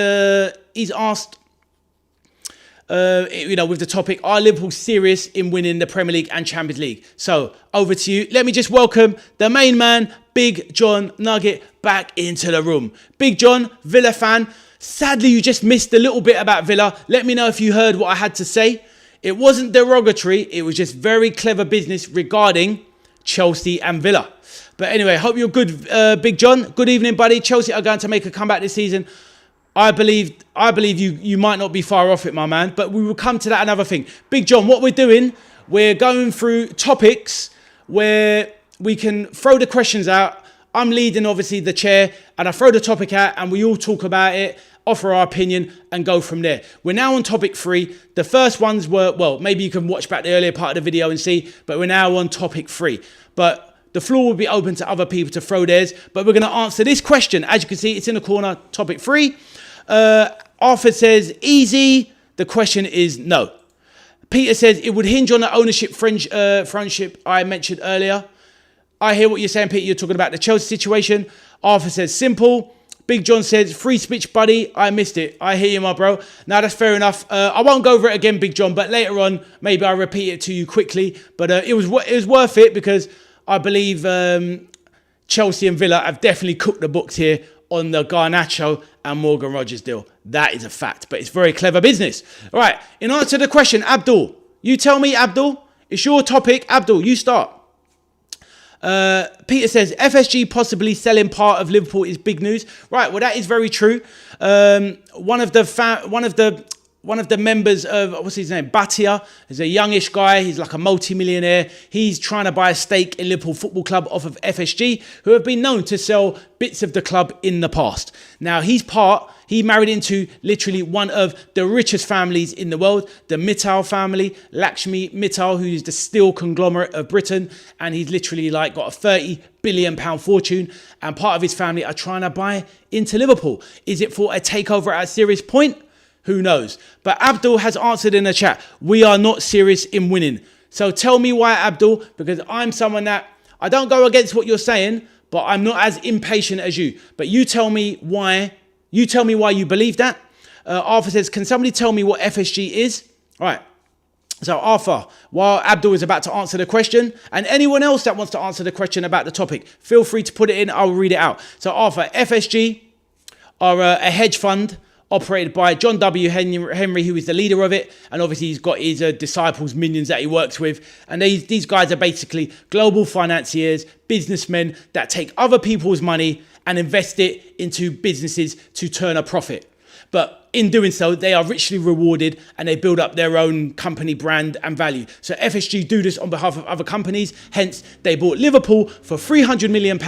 S1: the topic, are Liverpool serious in winning the Premier League and Champions League? So over to you. Let me just welcome the main man, Big John Nugget, back into the room. Big John, Villa fan. Sadly, you just missed a little bit about Villa. Let me know if you heard what I had to say. It wasn't derogatory. It was just very clever business regarding Chelsea and Villa. But anyway, hope you're good, Big John. Good evening, buddy. Chelsea are going to make a comeback this season. I believe you might not be far off it, my man. But we will come to that another thing. Big John, what we're doing, we're going through topics where we can throw the questions out. I'm leading, obviously, the chair, and I throw the topic out, and we all talk about it, offer our opinion, and go from there. We're now on topic 3. The first ones were, well, maybe you can watch back the earlier part of the video and see, but we're now on topic 3. But the floor will be open to other people to throw theirs, but we're going to answer this question. As you can see, it's in the corner, topic 3. Arthur says, easy. The question is no. Peter says, it would hinge on the ownership friendship I mentioned earlier. I hear what you're saying, Peter. You're talking about the Chelsea situation. Arthur says, simple. Big John says, free speech, buddy. I missed it. I hear you, my bro. Now, that's fair enough. I won't go over it again, Big John, but later on, maybe I'll repeat it to you quickly. But it was worth it because I believe Chelsea and Villa have definitely cooked the books here on the Garnacho and Morgan Rogers deal. That is a fact, but it's very clever business. All right, in answer to the question, Abdul, you tell me, Abdul. It's your topic. Abdul, you start. Peter says, FSG possibly selling part of Liverpool is big news. Right, well, that is very true. One of the members of, what's his name, Batia, is a youngish guy. He's like a multi-millionaire. He's trying to buy a stake in Liverpool Football Club off of FSG, who have been known to sell bits of the club in the past. Now, he married into literally one of the richest families in the world, the Mittal family, Lakshmi Mittal, who's the steel conglomerate of Britain. And he's literally like got a £30 billion fortune. And part of his family are trying to buy into Liverpool. Is it for a takeover at a serious point? Who knows? But Abdul has answered in the chat, we are not serious in winning. So tell me why, Abdul, because I'm someone that, I don't go against what you're saying, but I'm not as impatient as you. But you tell me why you believe that. Arthur says, can somebody tell me what FSG is? All right. So Arthur, while Abdul is about to answer the question, and anyone else that wants to answer the question about the topic, feel free to put it in. I'll read it out. So Arthur, FSG are a hedge fund operated by John W. Henry, who is the leader of it. And obviously he's got his disciples, minions that he works with. And these guys are basically global financiers, businessmen that take other people's money and invest it into businesses to turn a profit. But in doing so, they are richly rewarded and they build up their own company brand and value. So FSG do this on behalf of other companies. Hence, they bought Liverpool for £300 million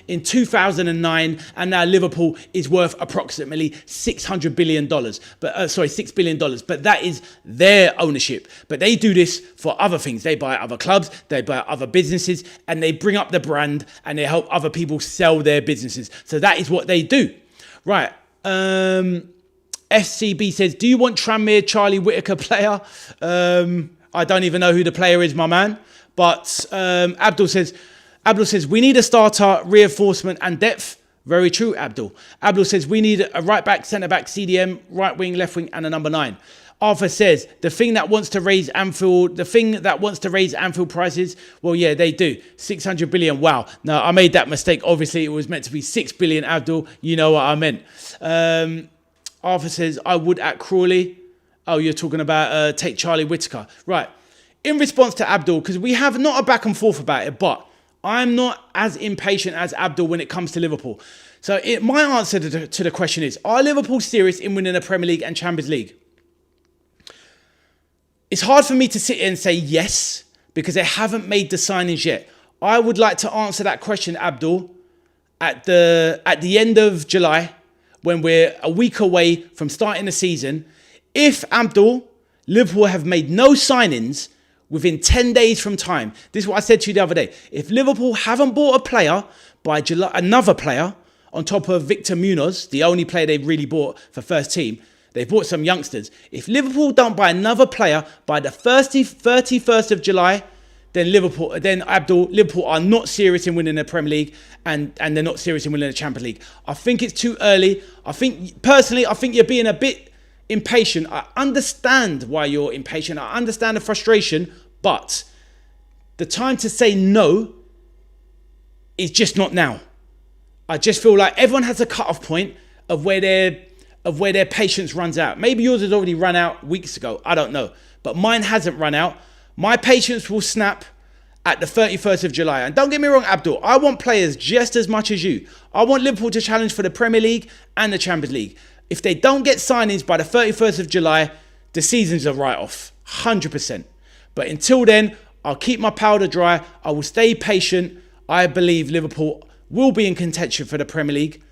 S1: in 2009. And now Liverpool is worth approximately $600 billion. $6 billion. But that is their ownership. But they do this for other things. They buy other clubs, they buy other businesses, and they bring up the brand and they help other people sell their businesses. So that is what they do. Right. SCB says, do you want Tranmere Charlie Whittaker player? I don't even know who the player is, my man. But Abdul says, we need a starter, reinforcement and depth. Very true, Abdul. Abdul says, we need a right back, centre back, CDM, right wing, left wing, and a number 9. Arthur says, the thing that wants to raise Anfield prices, well, yeah, they do. 600 billion. Wow. No, I made that mistake. Obviously, it was meant to be 6 billion, Abdul. You know what I meant. Arthur says, I would at Crawley. Oh, you're talking about take Charlie Whittaker. Right. In response to Abdul, because we have not a back and forth about it, but I'm not as impatient as Abdul when it comes to Liverpool. So my answer to the question is, are Liverpool serious in winning the Premier League and Champions League? It's hard for me to sit here and say yes, because they haven't made the signings yet. I would like to answer that question, Abdul, at the end of July, when we're a week away from starting the season. If, Abdul, Liverpool have made no signings within 10 days from time, this is what I said to you the other day. If Liverpool haven't bought a player by July, another player on top of Victor Munoz, the only player they've really bought for first team, they've bought some youngsters. If Liverpool don't buy another player by the 31st of July, then Liverpool are not serious in winning the Premier League and they're not serious in winning the Champions League. I think it's too early. I think you're being a bit impatient. I understand why you're impatient. I understand the frustration, but the time to say no is just not now. I just feel like everyone has a cut-off point of where their patience runs out. Maybe yours has already run out weeks ago. I don't know. But mine hasn't run out. My patience will snap at the 31st of July. And don't get me wrong, Abdul, I want players just as much as you. I want Liverpool to challenge for the Premier League and the Champions League. If they don't get signings by the 31st of July, the season's a write-off, 100%. But until then, I'll keep my powder dry. I will stay patient. I believe Liverpool will be in contention for the Premier League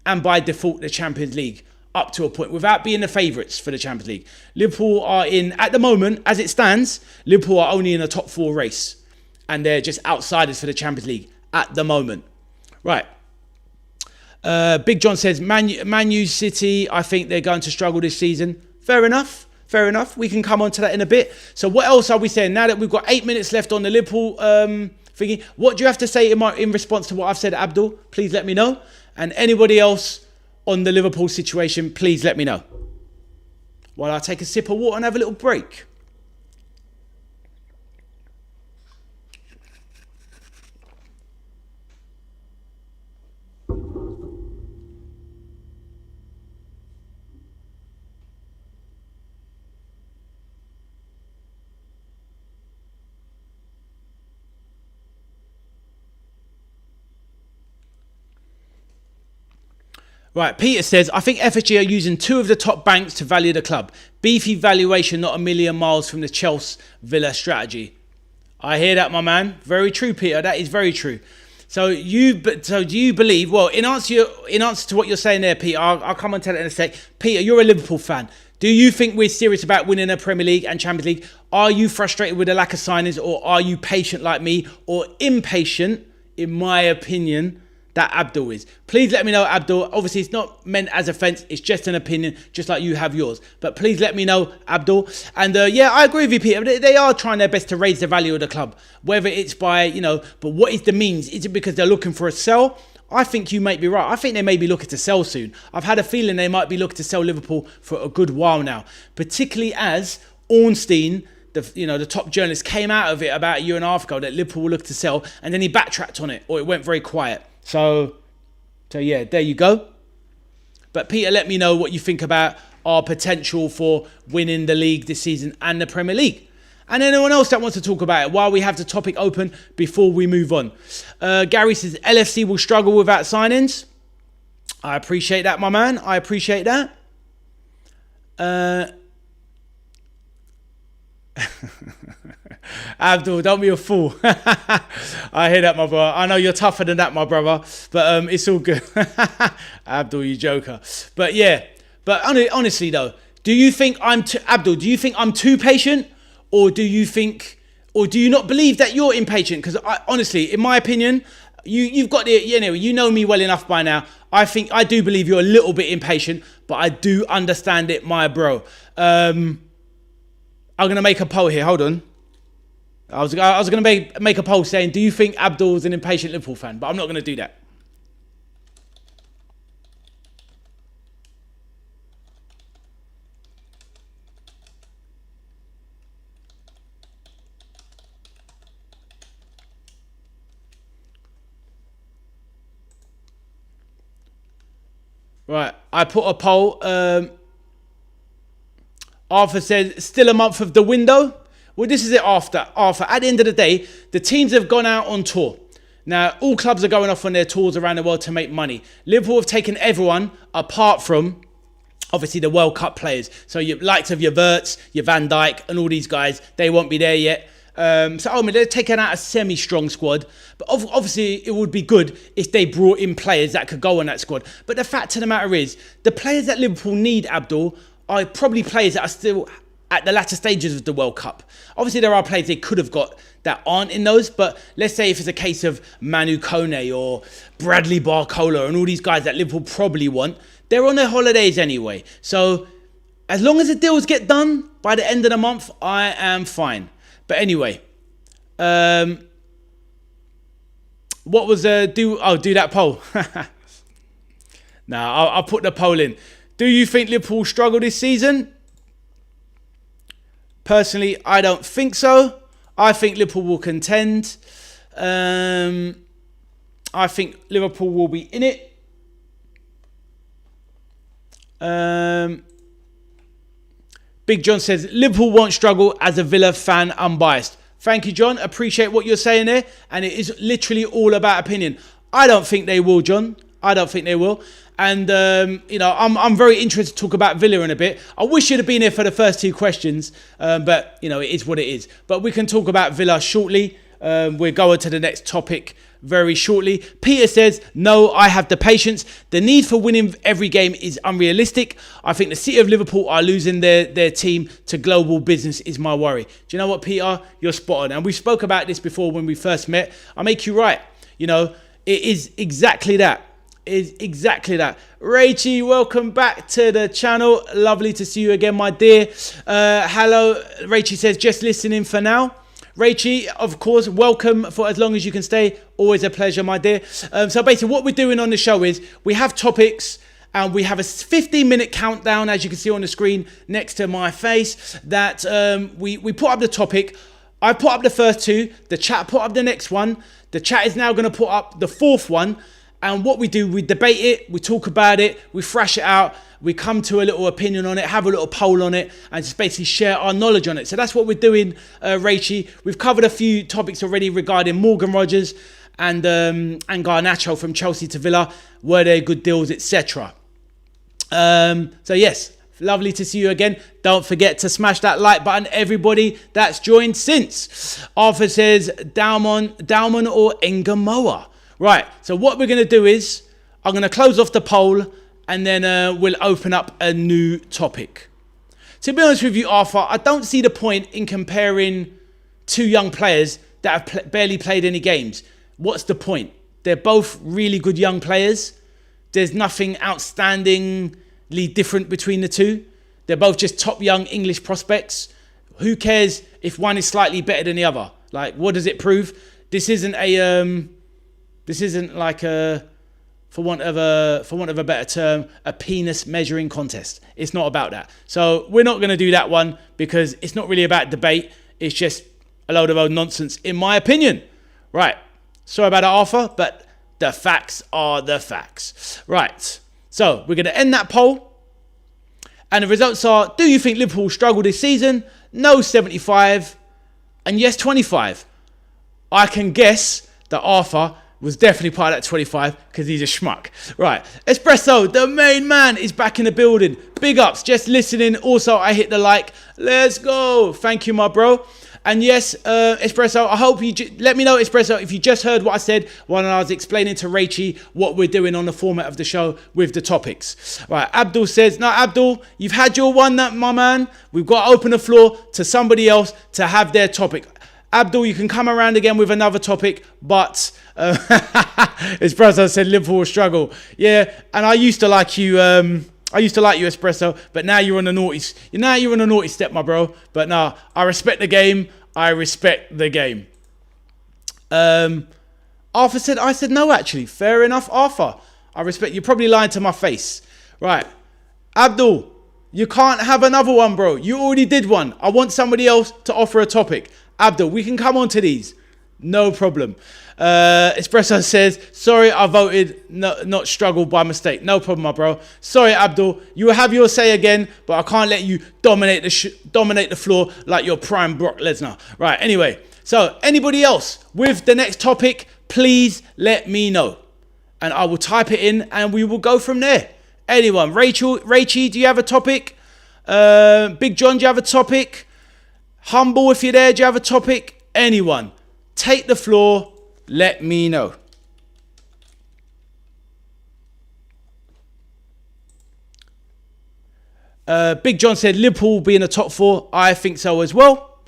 S1: and by default the Champions League, up to a point, without being the favourites for the Champions League. Liverpool are at the moment, as it stands, Liverpool are only in a top 4 race. And they're just outsiders for the Champions League at the moment. Right. Big John says, Man U City, I think they're going to struggle this season. Fair enough. We can come on to that in a bit. So what else are we saying? Now that we've got 8 minutes left on the Liverpool thingy, what do you have to say in response to what I've said, Abdul? Please let me know. And anybody else on the Liverpool situation, please let me know. While I take a sip of water and have a little break. Right, Peter says, I think FSG are using two of the top banks to value the club. Beefy valuation, not a million miles from the Chelsea Villa strategy. I hear that, my man. Very true, Peter. That is very true. So do you believe? Well, in answer to what you're saying there, Peter, I'll come and tell it in a sec. Peter, you're a Liverpool fan. Do you think we're serious about winning a Premier League and Champions League? Are you frustrated with the lack of signings, or are you patient like me, or impatient, in my opinion, that Abdul is? Please let me know, Abdul. Obviously, it's not meant as offence. It's just an opinion, just like you have yours. But please let me know, Abdul. And yeah, I agree with you, Peter. They are trying their best to raise the value of the club. Whether it's by, but what is the means? Is it because they're looking for a sell? I think you might be right. I think they may be looking to sell soon. I've had a feeling they might be looking to sell Liverpool for a good while now. Particularly as Ornstein, the top journalist, came out of it about a year and a half ago that Liverpool will look to sell, and then he backtracked on it, or it went very quiet. So yeah, there you go. But Peter, let me know what you think about our potential for winning the league this season and the Premier League. And anyone else that wants to talk about it while we have the topic open before we move on. Gary says, LFC will struggle without signings. I appreciate that, my man. I appreciate that. Abdul, don't be a fool. I hear that, my brother. I know you're tougher than that, my brother, but it's all good. Abdul, you joker. But yeah, but honestly though, do you think Abdul, do you think I'm too patient, or do you not believe that you're impatient? Because honestly, in my opinion, you've got you know me well enough by now. I do believe you're a little bit impatient, but I do understand it, my bro. I'm gonna make a poll here. Hold on. I was going to make a poll saying, do you think Abdul's an impatient Liverpool fan? But I'm not going to do that. Right, I put a poll. Arthur said, still a month of the window. Well, this is it, Arthur. At the end of the day, the teams have gone out on tour. Now, all clubs are going off on their tours around the world to make money. Liverpool have taken everyone apart from, obviously, the World Cup players. So your likes of your V.A.S, your Van Dijk, and all these guys, they won't be there yet. They're taking out a semi-strong squad. But obviously, it would be good if they brought in players that could go on that squad. But the fact of the matter is, the players that Liverpool need, Abdul, are probably players that are still at the latter stages of the World Cup. Obviously, there are players they could have got that aren't in those, but let's say if it's a case of Manu Kone or Bradley Barcola and all these guys that Liverpool probably want, they're on their holidays anyway. So as long as the deals get done by the end of the month, I am fine. But anyway, what was do that poll? Now I'll put the poll in. Do you think Liverpool struggle this season? Personally, I don't think so. I think Liverpool will contend. I think Liverpool will be in it. Big John says, Liverpool won't struggle. As a Villa fan, unbiased. Thank you, John. Appreciate what you're saying there. And it is literally all about opinion. I don't think they will, John. I don't think they will. And, I'm very interested to talk about Villa in a bit. I wish you'd have been here for the first two questions. But, it is what it is. But we can talk about Villa shortly. We're going to the next topic very shortly. Peter says, no, I have the patience. The need for winning every game is unrealistic. I think the city of Liverpool are losing their team to global business is my worry. Do you know what, Peter? You're spot on. And we spoke about this before when we first met. I make you right. It is exactly that. Rachie, welcome back to the channel. Lovely to see you again, my dear. Hello, Rachie says, just listening for now. Rachie, of course, welcome for as long as you can stay. Always a pleasure, my dear. So basically what we're doing on the show is we have topics And we have a 15-minute countdown, as you can see on the screen next to my face, that we put up the topic. I put up the first two. The chat put up the next one. The chat is now going to put up the fourth one. And what we do, we debate it, we talk about it, we thrash it out, we come to a little opinion on it, have a little poll on it, and just basically share our knowledge on it. So that's what we're doing, Rachie. We've covered a few topics already regarding Morgan Rogers and Garnacho from Chelsea to Villa. Were they good deals, etc. So yes, lovely to see you again. Don't forget to smash that like button, everybody that's joined since. Arthur says, Dalman or Engamoa. Right, so what we're going to do is, I'm going to close off the poll, and then we'll open up a new topic. To be honest with you, Arthur, I don't see the point in comparing two young players that have barely played any games. What's the point? They're both really good young players. There's nothing outstandingly different between the two. They're both just top young English prospects. Who cares if one is slightly better than the other? Like, what does it prove? This isn't like a, for want of a better term, a penis measuring contest. It's not about that. So we're not going to do that one because it's not really about debate. It's just a load of old nonsense, in my opinion. Right. Sorry about that, Arthur, but the facts are the facts. Right. So we're going to end that poll. And the results are, do you think Liverpool will struggle this season? No, 75. And yes, 25. I can guess that Arthur was definitely part of that 25 because he's a schmuck. Right. Espresso, the main man, is back in the building. Big ups, just listening. Also, I hit the like. Let's go. Thank you, my bro. And yes, Espresso, I hope you let me know, Espresso, if you just heard what I said when I was explaining to Rachie what we're doing on the format of the show with the topics. Right. Abdul says, no, Abdul, you've had your one, my man. We've got to open the floor to somebody else to have their topic. Abdul, you can come around again with another topic, but Espresso said Liverpool will struggle. Yeah, and I used to like you. Espresso, but now you're on a naughty. Now you're on a naughty step, my bro. But nah, I respect the game. I respect the game. Arthur said, I said no, actually. Fair enough, Arthur. I respect. You're probably lying to my face. Right, Abdul, you can't have another one, bro. You already did one. I want somebody else to offer a topic. Abdul, we can come on to these. No problem. Espresso says, sorry, I voted not struggle by mistake. No problem, my bro. Sorry, Abdul. You have your say again, but I can't let you dominate the floor like your prime Brock Lesnar. Right, anyway. So, anybody else with the next topic, please let me know. And I will type it in and we will go from there. Anyone? Rachie, do you have a topic? Big John, do you have a topic? Humble, if you're there, do you have a topic? Anyone? Take the floor. Let me know. Big John said Liverpool will be in the top 4. I think so as well.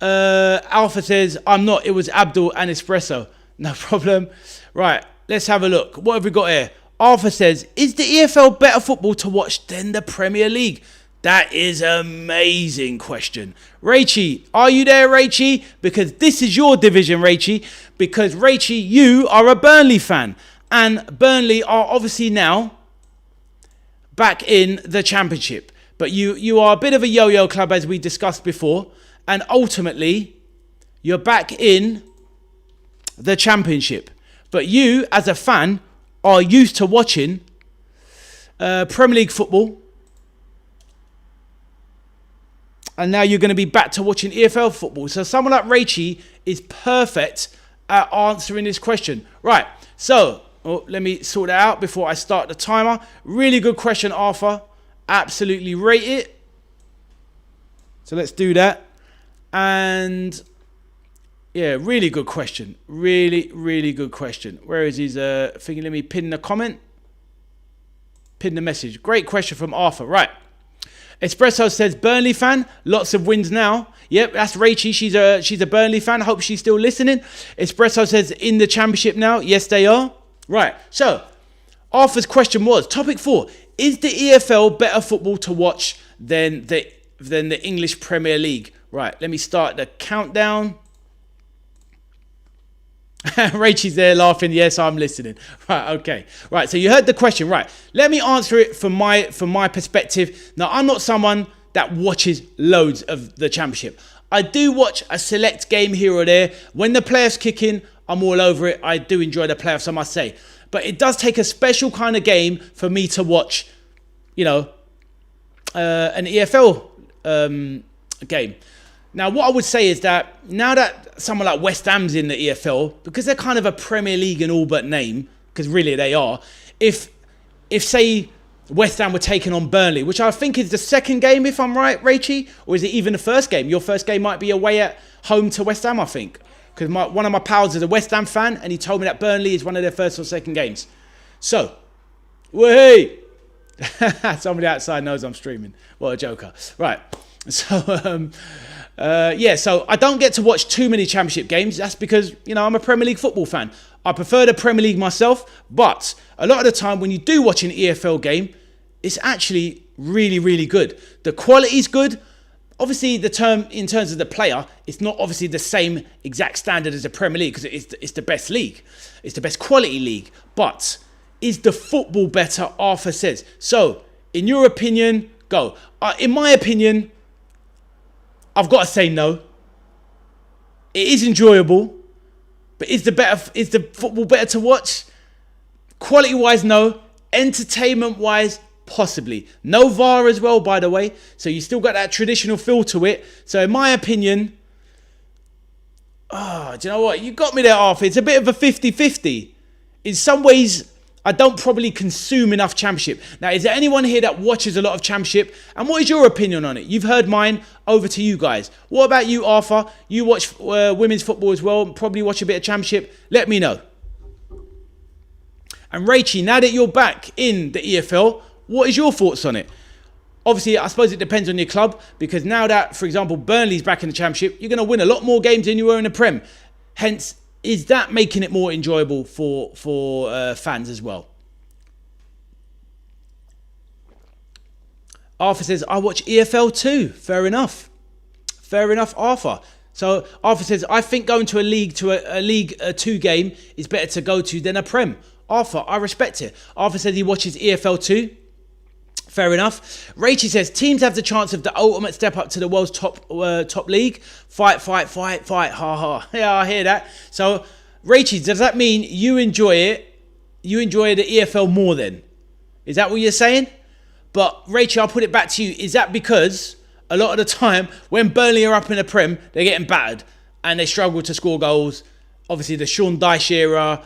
S1: Alpha says, I'm not. It was Abdul and Espresso. No problem. Right. Let's have a look. What have we got here? Arthur says, is the EFL better football to watch than the Premier League? That is an amazing question. Rachie, are you there, Rachie? Because this is your division, Rachie. Because, Rachie, you are a Burnley fan. And Burnley are obviously now back in the Championship. But you are a bit of a yo-yo club, as we discussed before. And ultimately, you're back in the Championship. But you, as a fan, are used to watching Premier League football. And now you're going to be back to watching EFL football. So someone like Rachie is perfect at answering this question. Right. So let me sort that out before I start the timer. Really good question, Arthur. Absolutely rate it. So let's do that. And yeah, really good question. Really, really good question. Where is his thing? Let me pin the comment. Pin the message. Great question from Arthur. Right. Espresso says, Burnley fan, lots of wins now. Yep, that's Rachie. She's a Burnley fan. I hope she's still listening. Espresso says, in the Championship now. Yes, they are. Right, so Arthur's question was, topic 4, is the EFL better football to watch than the English Premier League? Right, let me start the countdown. Rachel's there laughing. Yes, I'm listening. Right, okay. Right, so you heard the question. Right, let me answer it from my perspective. Now, I'm not someone that watches loads of the Championship. I do watch a select game here or there. When the playoffs kick in, I'm all over it. I do enjoy the playoffs, I must say. But it does take a special kind of game for me to watch, you know, an EFL game. Now, what I would say is that now that someone like West Ham's in the EFL, because they're kind of a Premier League in all but name, because really they are, if say West Ham were taking on Burnley, which I think is the second game, if I'm right, Rachy, or is it even the first game? Your first game might be away at home to West Ham, I think. Because one of my pals is a West Ham fan, and he told me that Burnley is one of their first or second games. So, hey, somebody outside knows I'm streaming. What a joker. Right. So, yeah, so I don't get to watch too many Championship games. That's because, you know, I'm a Premier League football fan. I prefer the Premier League myself, but a lot of the time when you do watch an EFL game, it's actually really, really good. The quality's good. Obviously, in terms of the player, it's not obviously the same exact standard as the Premier League because it's the best league. It's the best quality league. But is the football better? Arthur says. So, in your opinion, go. In my opinion, I've got to say no. It is enjoyable, but is the football better to watch? Quality-wise, no. Entertainment-wise, possibly. No VAR as well, by the way. So you still got that traditional feel to it. So in my opinion, do you know what? You got me there, Arthur. It's a bit of a 50-50. In some ways, I don't probably consume enough Championship. Now, is there anyone here that watches a lot of Championship? And what is your opinion on it? You've heard mine. Over to you guys. What about you, Arthur? You watch women's football as well. Probably watch a bit of Championship. Let me know. And Rachy, now that you're back in the EFL, what is your thoughts on it? Obviously, I suppose it depends on your club. Because now that, for example, Burnley's back in the Championship, you're going to win a lot more games than you were in the Prem. Hence, is that making it more enjoyable for fans as well? Arthur says, I watch EFL too. Fair enough. Fair enough, Arthur. So Arthur says, I think going to a League 2 game is better to go to than a Prem. Arthur, I respect it. Arthur says he watches EFL too. Fair enough. Rachy says, teams have the chance of the ultimate step up to the world's top league. Fight. Ha ha. Yeah, I hear that. So, Rachy, does that mean you enjoy it? You enjoy the EFL more then? Is that what you're saying? But, Rachy, I'll put it back to you. Is that because a lot of the time, when Burnley are up in the Prem, they're getting battered and they struggle to score goals? Obviously, the Sean Dyche era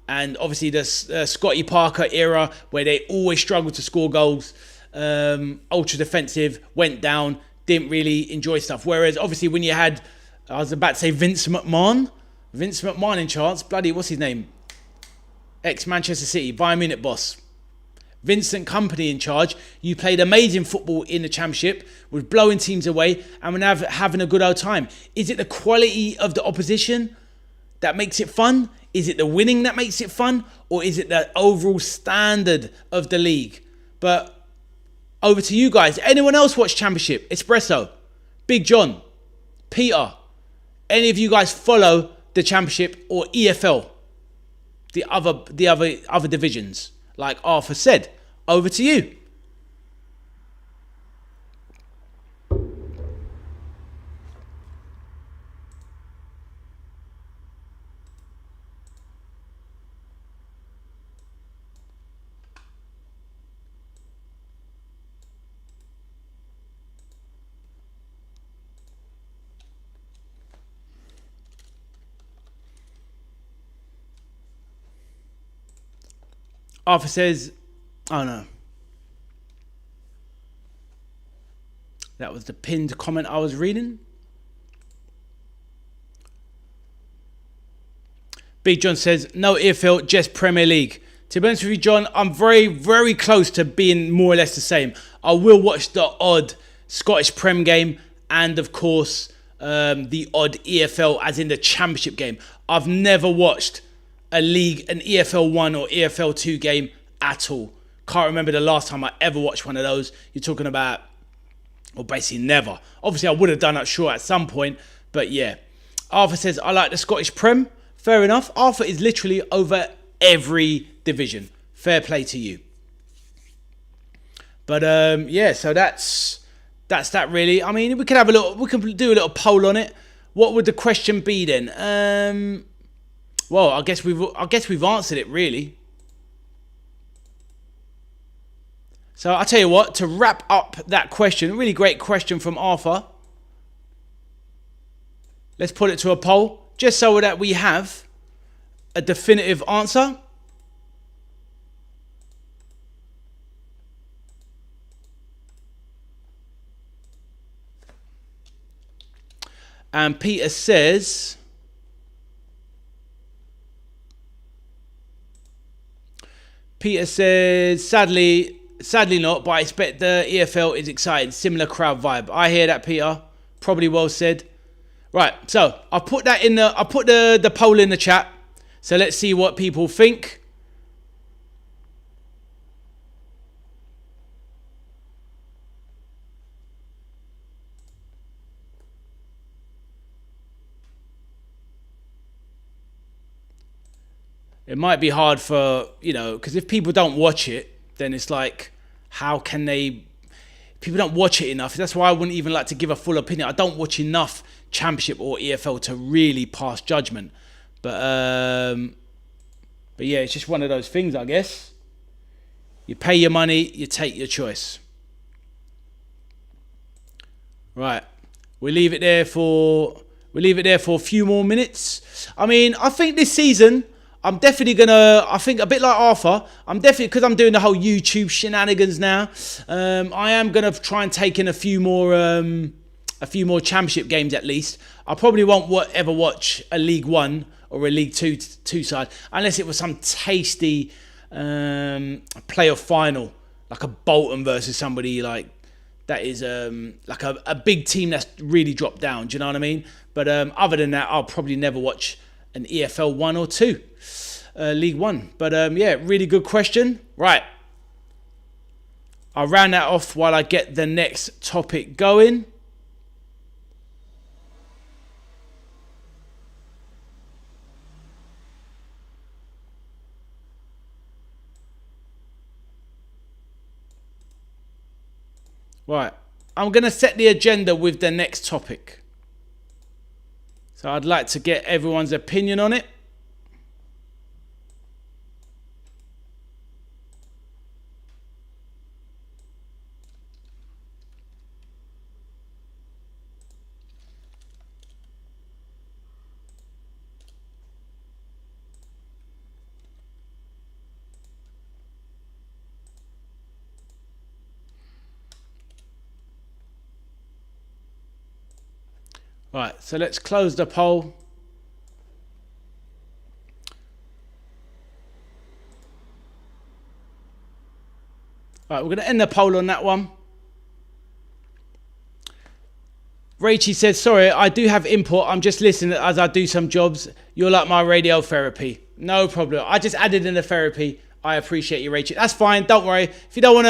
S1: and obviously the Scotty Parker era where they always struggled to score goals. Ultra defensive, went down, didn't really enjoy stuff. Whereas obviously when you had, I was about to say Vince McMahon in charge, bloody what's his name? Ex-Manchester City, Bayern Munich boss. Vincent Kompany in charge. You played amazing football in the Championship, was blowing teams away and we're having a good old time. Is it the quality of the opposition that makes it fun? Is it the winning that makes it fun? Or is it the overall standard of the league? But over to you guys. Anyone else watch Championship? Espresso, Big John, Peter. Any of you guys follow the Championship or EFL? The other divisions, like Arthur said. Over to you. Arthur says, oh no. That was the pinned comment I was reading. Big John says, no EFL, just Premier League. To be honest with you, John, I'm very, very close to being more or less the same. I will watch the odd Scottish Prem game and, of course, the odd EFL, as in the Championship game. I've never watched an EFL 1 or EFL 2 game at all. Can't remember the last time I ever watched one of those. You're talking about, well, basically never. Obviously, I would have done that, sure, at some point, but yeah. Arthur says, I like the Scottish Prem. Fair enough. Arthur is literally over every division. Fair play to you. But yeah, so that's that really. I mean, we can do a little poll on it. What would the question be then? Well, I guess we've answered it really. So I'll tell you what, to wrap up that question, a really great question from Arthur. Let's put it to a poll, just so that we have a definitive answer. And Peter says, sadly not, but I expect the EFL is exciting. Similar crowd vibe. I hear that, Peter. Probably well said. Right, so I'll put the poll in the chat. So let's see what people think. It might be hard for, because if people don't watch it, then it's like, how can they... People don't watch it enough. That's why I wouldn't even like to give a full opinion. I don't watch enough Championship or EFL to really pass judgment. But yeah, it's just one of those things, I guess. You pay your money, you take your choice. Right. We'll leave it there for a few more minutes. I mean, I think this season... I'm definitely gonna, I think a bit like Arthur, because I'm doing the whole YouTube shenanigans now, I am gonna try and take in a few more Championship games at least. I probably won't ever watch a League One or a League Two side, unless it was some tasty playoff final, like a Bolton versus somebody like that is like a big team that's really dropped down, do you know what I mean? But other than that, I'll probably never watch an EFL 1 or 2, League One. But yeah, really good question. Right. I'll round that off while I get the next topic going. Right. I'm going to set the agenda with the next topic. So I'd like to get everyone's opinion on it. Right, so let's close the poll. Right, we're going to end the poll on that one. Rachie says, sorry, I do have input. I'm just listening as I do some jobs. You're like my radio therapy. No problem. I just added in the therapy. I appreciate you, Rachie. That's fine. Don't worry. If you don't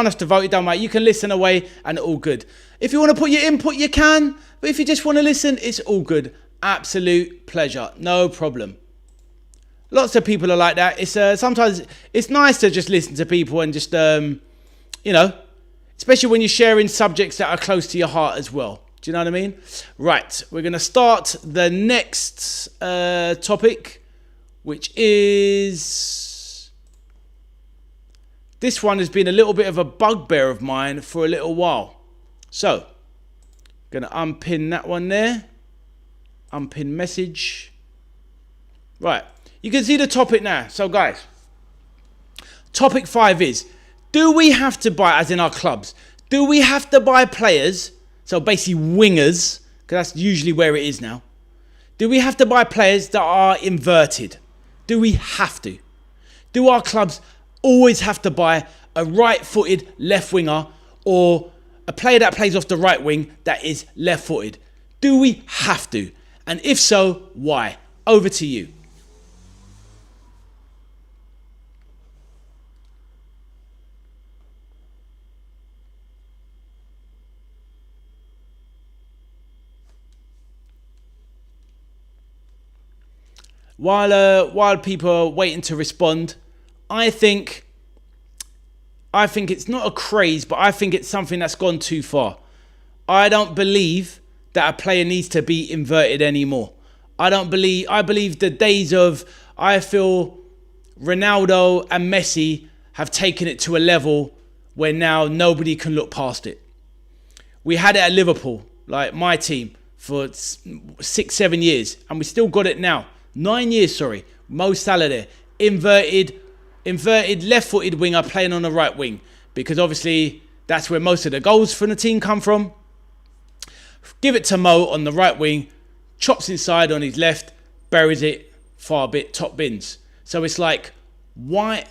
S1: have to vote, you don't worry. You can listen away and all good. If you want to put your input, you can. But if you just want to listen, it's all good. Absolute pleasure. No problem. Lots of people are like that. It's sometimes it's nice to just listen to people and just, especially when you're sharing subjects that are close to your heart as well. Do you know what I mean? Right. We're going to start the next topic, which is... This one has been a little bit of a bugbear of mine for a little while. So, going to unpin that one there. Unpin message. Right. You can see the topic now. So, guys, topic 5 is, do we have to buy, as in our clubs, do we have to buy players, so basically wingers, because that's usually where it is now. Do we have to buy players that are inverted? Do we have to? Do our clubs always have to buy a right-footed left winger or a player that plays off the right wing that is left-footed? Do we have to? And if so, why? Over to you. while people are waiting to respond, I think it's not a craze, but I think it's something that's gone too far. I don't believe that a player needs to be inverted anymore. I believe the days of, I feel Ronaldo and Messi have taken it to a level where now nobody can look past it. We had it at Liverpool, like my team, for 6-7 years, and we still got it now. 9 years, sorry. Mo Salah there. Inverted left-footed winger playing on the right wing, because obviously that's where most of the goals from the team come from. Give it to Mo on the right wing, chops inside on his left, buries it far bit, top bins. So it's like, why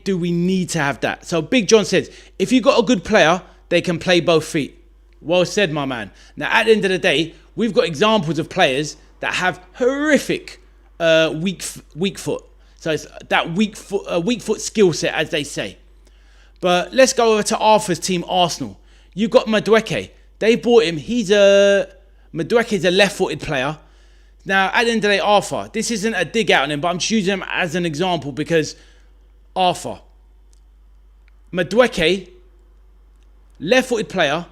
S1: do we need to have that? So Big John says, if you've got a good player, they can play both feet. Well said, my man. Now, at the end of the day, we've got examples of players that have horrific weak foot. So it's that weak foot skill set, as they say. But let's go over to Arthur's team, Arsenal. You've got Madueke. They bought him. Madueke is a left-footed player. Now, at the end of the day, Arthur, this isn't a dig out on him, but I'm just using him as an example because Arthur, Madueke, left-footed player,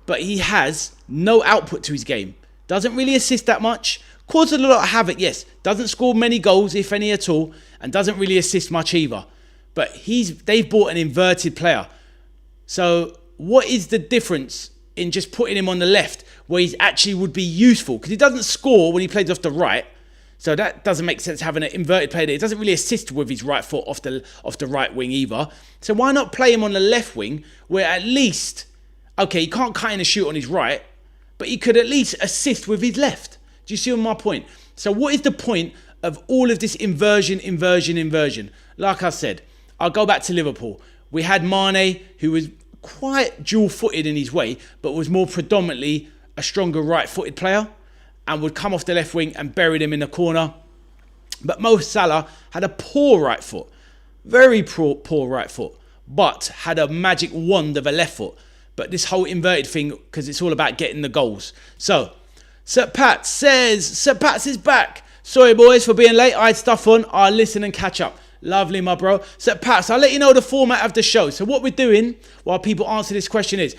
S1: but he has no output to his game. Doesn't really assist that much. Causes a lot of havoc, yes. Doesn't score many goals, if any at all, and doesn't really assist much either. But they've bought an inverted player. So what is the difference in just putting him on the left where he actually would be useful? Because he doesn't score when he plays off the right. So that doesn't make sense, having an inverted player there. It doesn't really assist with his right foot off the right wing either. So why not play him on the left wing where at least, okay, he can't cut in and shoot on his right, but he could at least assist with his left. Do you see my point? So what is the point of all of this inversion? Like I said, I'll go back to Liverpool. We had Mane, who was quite dual-footed in his way, but was more predominantly a stronger right-footed player and would come off the left wing and bury them in the corner. But Mo Salah had a poor right foot, very poor right foot, but had a magic wand of a left foot. But this whole inverted thing, because it's all about getting the goals. So, Sir Pats is back. Sorry, boys, for being late. I had stuff on. I'll listen and catch up. Lovely, my bro. Sir Pats, I'll let you know the format of the show. So what we're doing while people answer this question is,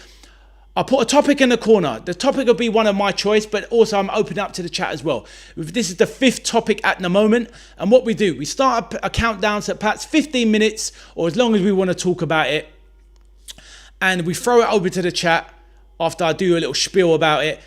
S1: I'll put a topic in the corner. The topic will be one of my choice, but also I'm opening up to the chat as well. This is the 5th topic at the moment. And what we do, we start a countdown, Sir Pats, 15 minutes, or as long as we want to talk about it. And we throw it over to the chat after I do a little spiel about it.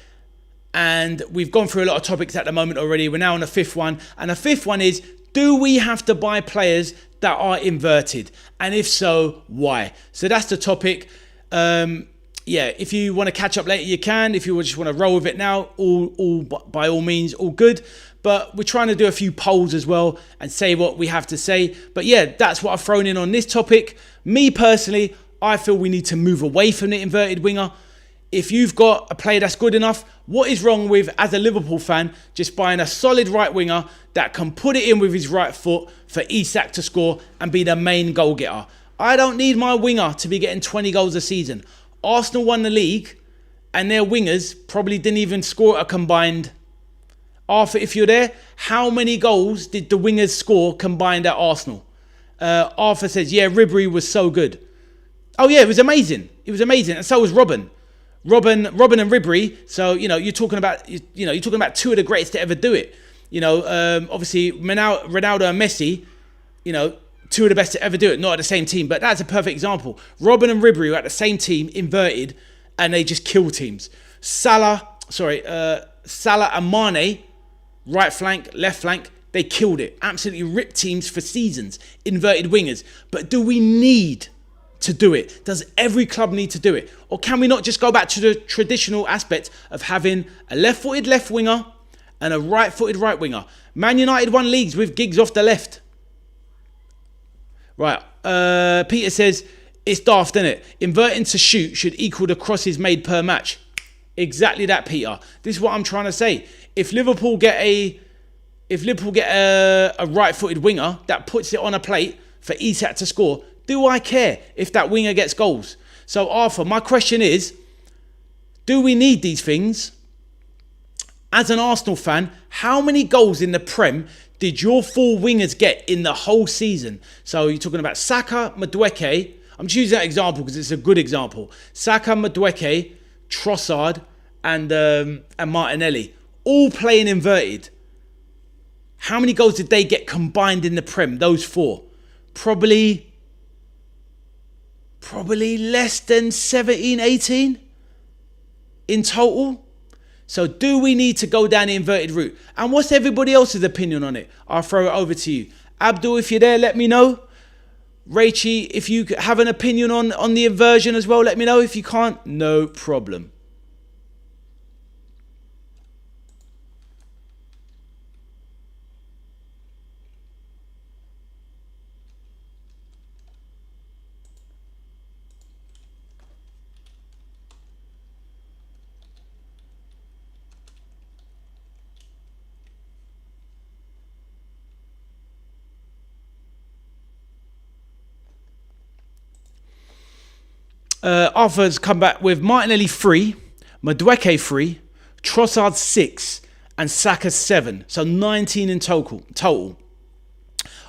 S1: And we've gone through a lot of topics at the moment already. We're now on the 5th one. And the 5th one is, do we have to buy players that are inverted? And if so, why? So that's the topic. Yeah, if you want to catch up later, you can. If you just want to roll with it now, all by all means, all good. But we're trying to do a few polls as well and say what we have to say. But yeah, that's what I've thrown in on this topic. Me personally, I feel we need to move away from the inverted winger. If you've got a player that's good enough, what is wrong with, as a Liverpool fan, just buying a solid right winger that can put it in with his right foot for Isak to score and be the main goal getter? I don't need my winger to be getting 20 goals a season. Arsenal won the league and their wingers probably didn't even score a combined. Arthur, if you're there, how many goals did the wingers score combined at Arsenal? Arthur says, yeah, Ribery was so good. Oh yeah, it was amazing. It was amazing. And so was Robin and Ribery. So, you're talking about two of the greatest to ever do it. Obviously Ronaldo and Messi, two of the best to ever do it, not at the same team, but that's a perfect example. Robin and Ribery were at the same team, inverted, and they just kill teams. Salah and Mane, right flank, left flank, they killed it. Absolutely ripped teams for seasons, inverted wingers. But do we need to do it? Does every club need to do it? Or can we not just go back to the traditional aspect of having a left-footed left winger and a right-footed right winger? Man United won leagues with gigs off the left. Right, Peter says, it's daft, isn't it? Inverting to shoot should equal the crosses made per match. Exactly that, Peter. This is what I'm trying to say. If Liverpool get a right-footed winger that puts it on a plate for Isak to score, do I care if that winger gets goals? So, Arthur, my question is, do we need these things? As an Arsenal fan, how many goals in the Prem did your 4 wingers get in the whole season? So you're talking about Saka, Madueke. I'm just using that example because it's a good example. Saka, Madueke, Trossard, and Martinelli, all playing inverted. How many goals did they get combined in the Prem? Those 4, probably less than 17, 18 in total. So do we need to go down the inverted route? And what's everybody else's opinion on it? I'll throw it over to you. Abdul, if you're there, let me know. Rachie, if you have an opinion on the inversion as well, let me know. If you can't, no problem. Arthur's come back with Martinelli 3, Madueke 3, Trossard 6, and Saka 7. So 19 in total.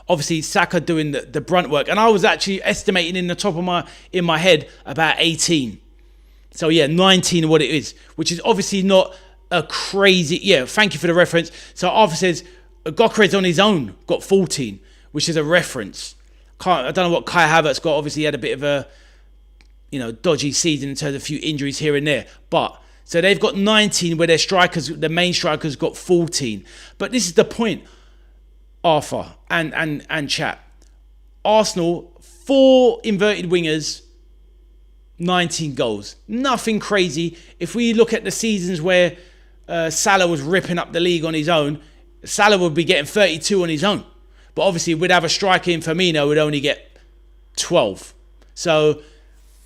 S1: Obviously, Saka doing the brunt work. And I was actually estimating in my head about 18. So yeah, 19 what it is, which is obviously not a crazy... Yeah, thank you for the reference. So Arthur says, Gyökeres on his own got 14, which is a reference. I don't know what Kai Havertz got. Obviously, he had a bit of a... dodgy season in terms of a few injuries here and there. But, so they've got 19 where the main strikers got 14. But this is the point, Arthur and chat. Arsenal, 4 inverted wingers, 19 goals. Nothing crazy. If we look at the seasons where Salah was ripping up the league on his own, Salah would be getting 32 on his own. But obviously, we'd have a striker in Firmino would only get 12. So...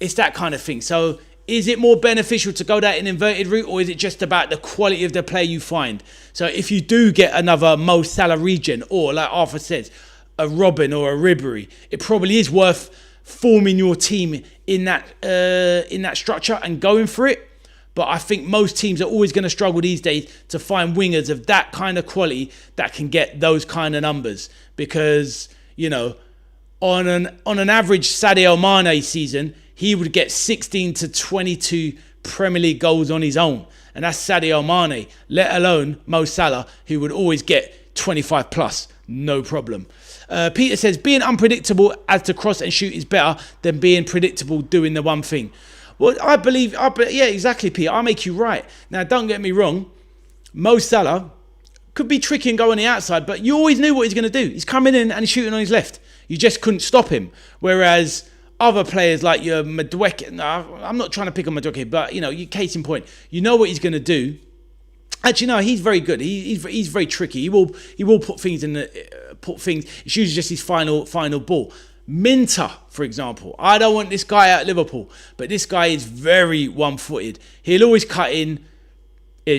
S1: it's that kind of thing. So is it more beneficial to go down an inverted route, or is it just about the quality of the player you find? So if you do get another Mo Salah regen, or like Arthur says, a Robin or a Ribery, it probably is worth forming your team in that structure and going for it. But I think most teams are always going to struggle these days to find wingers of that kind of quality that can get those kind of numbers. Because, on an average Sadio Mane season, he would get 16 to 22 Premier League goals on his own. And that's Sadio Mane, let alone Mo Salah, who would always get 25 plus, no problem. Peter says, being unpredictable as to cross and shoot is better than being predictable doing the one thing. Well, yeah, exactly, Peter. I'll make you right. Now, don't get me wrong. Mo Salah could be tricky and go on the outside, but you always knew what he's going to do. He's coming in and he's shooting on his left. You just couldn't stop him. Whereas other players like your Madueke, no, I'm not trying to pick on Madueke, but, you case in point, you know what he's going to do. Actually, no, he's very good. He's very tricky. He will put things in It's usually just his final ball. Minter, for example. I don't want this guy at Liverpool, but this guy is very one-footed. He'll always cut in,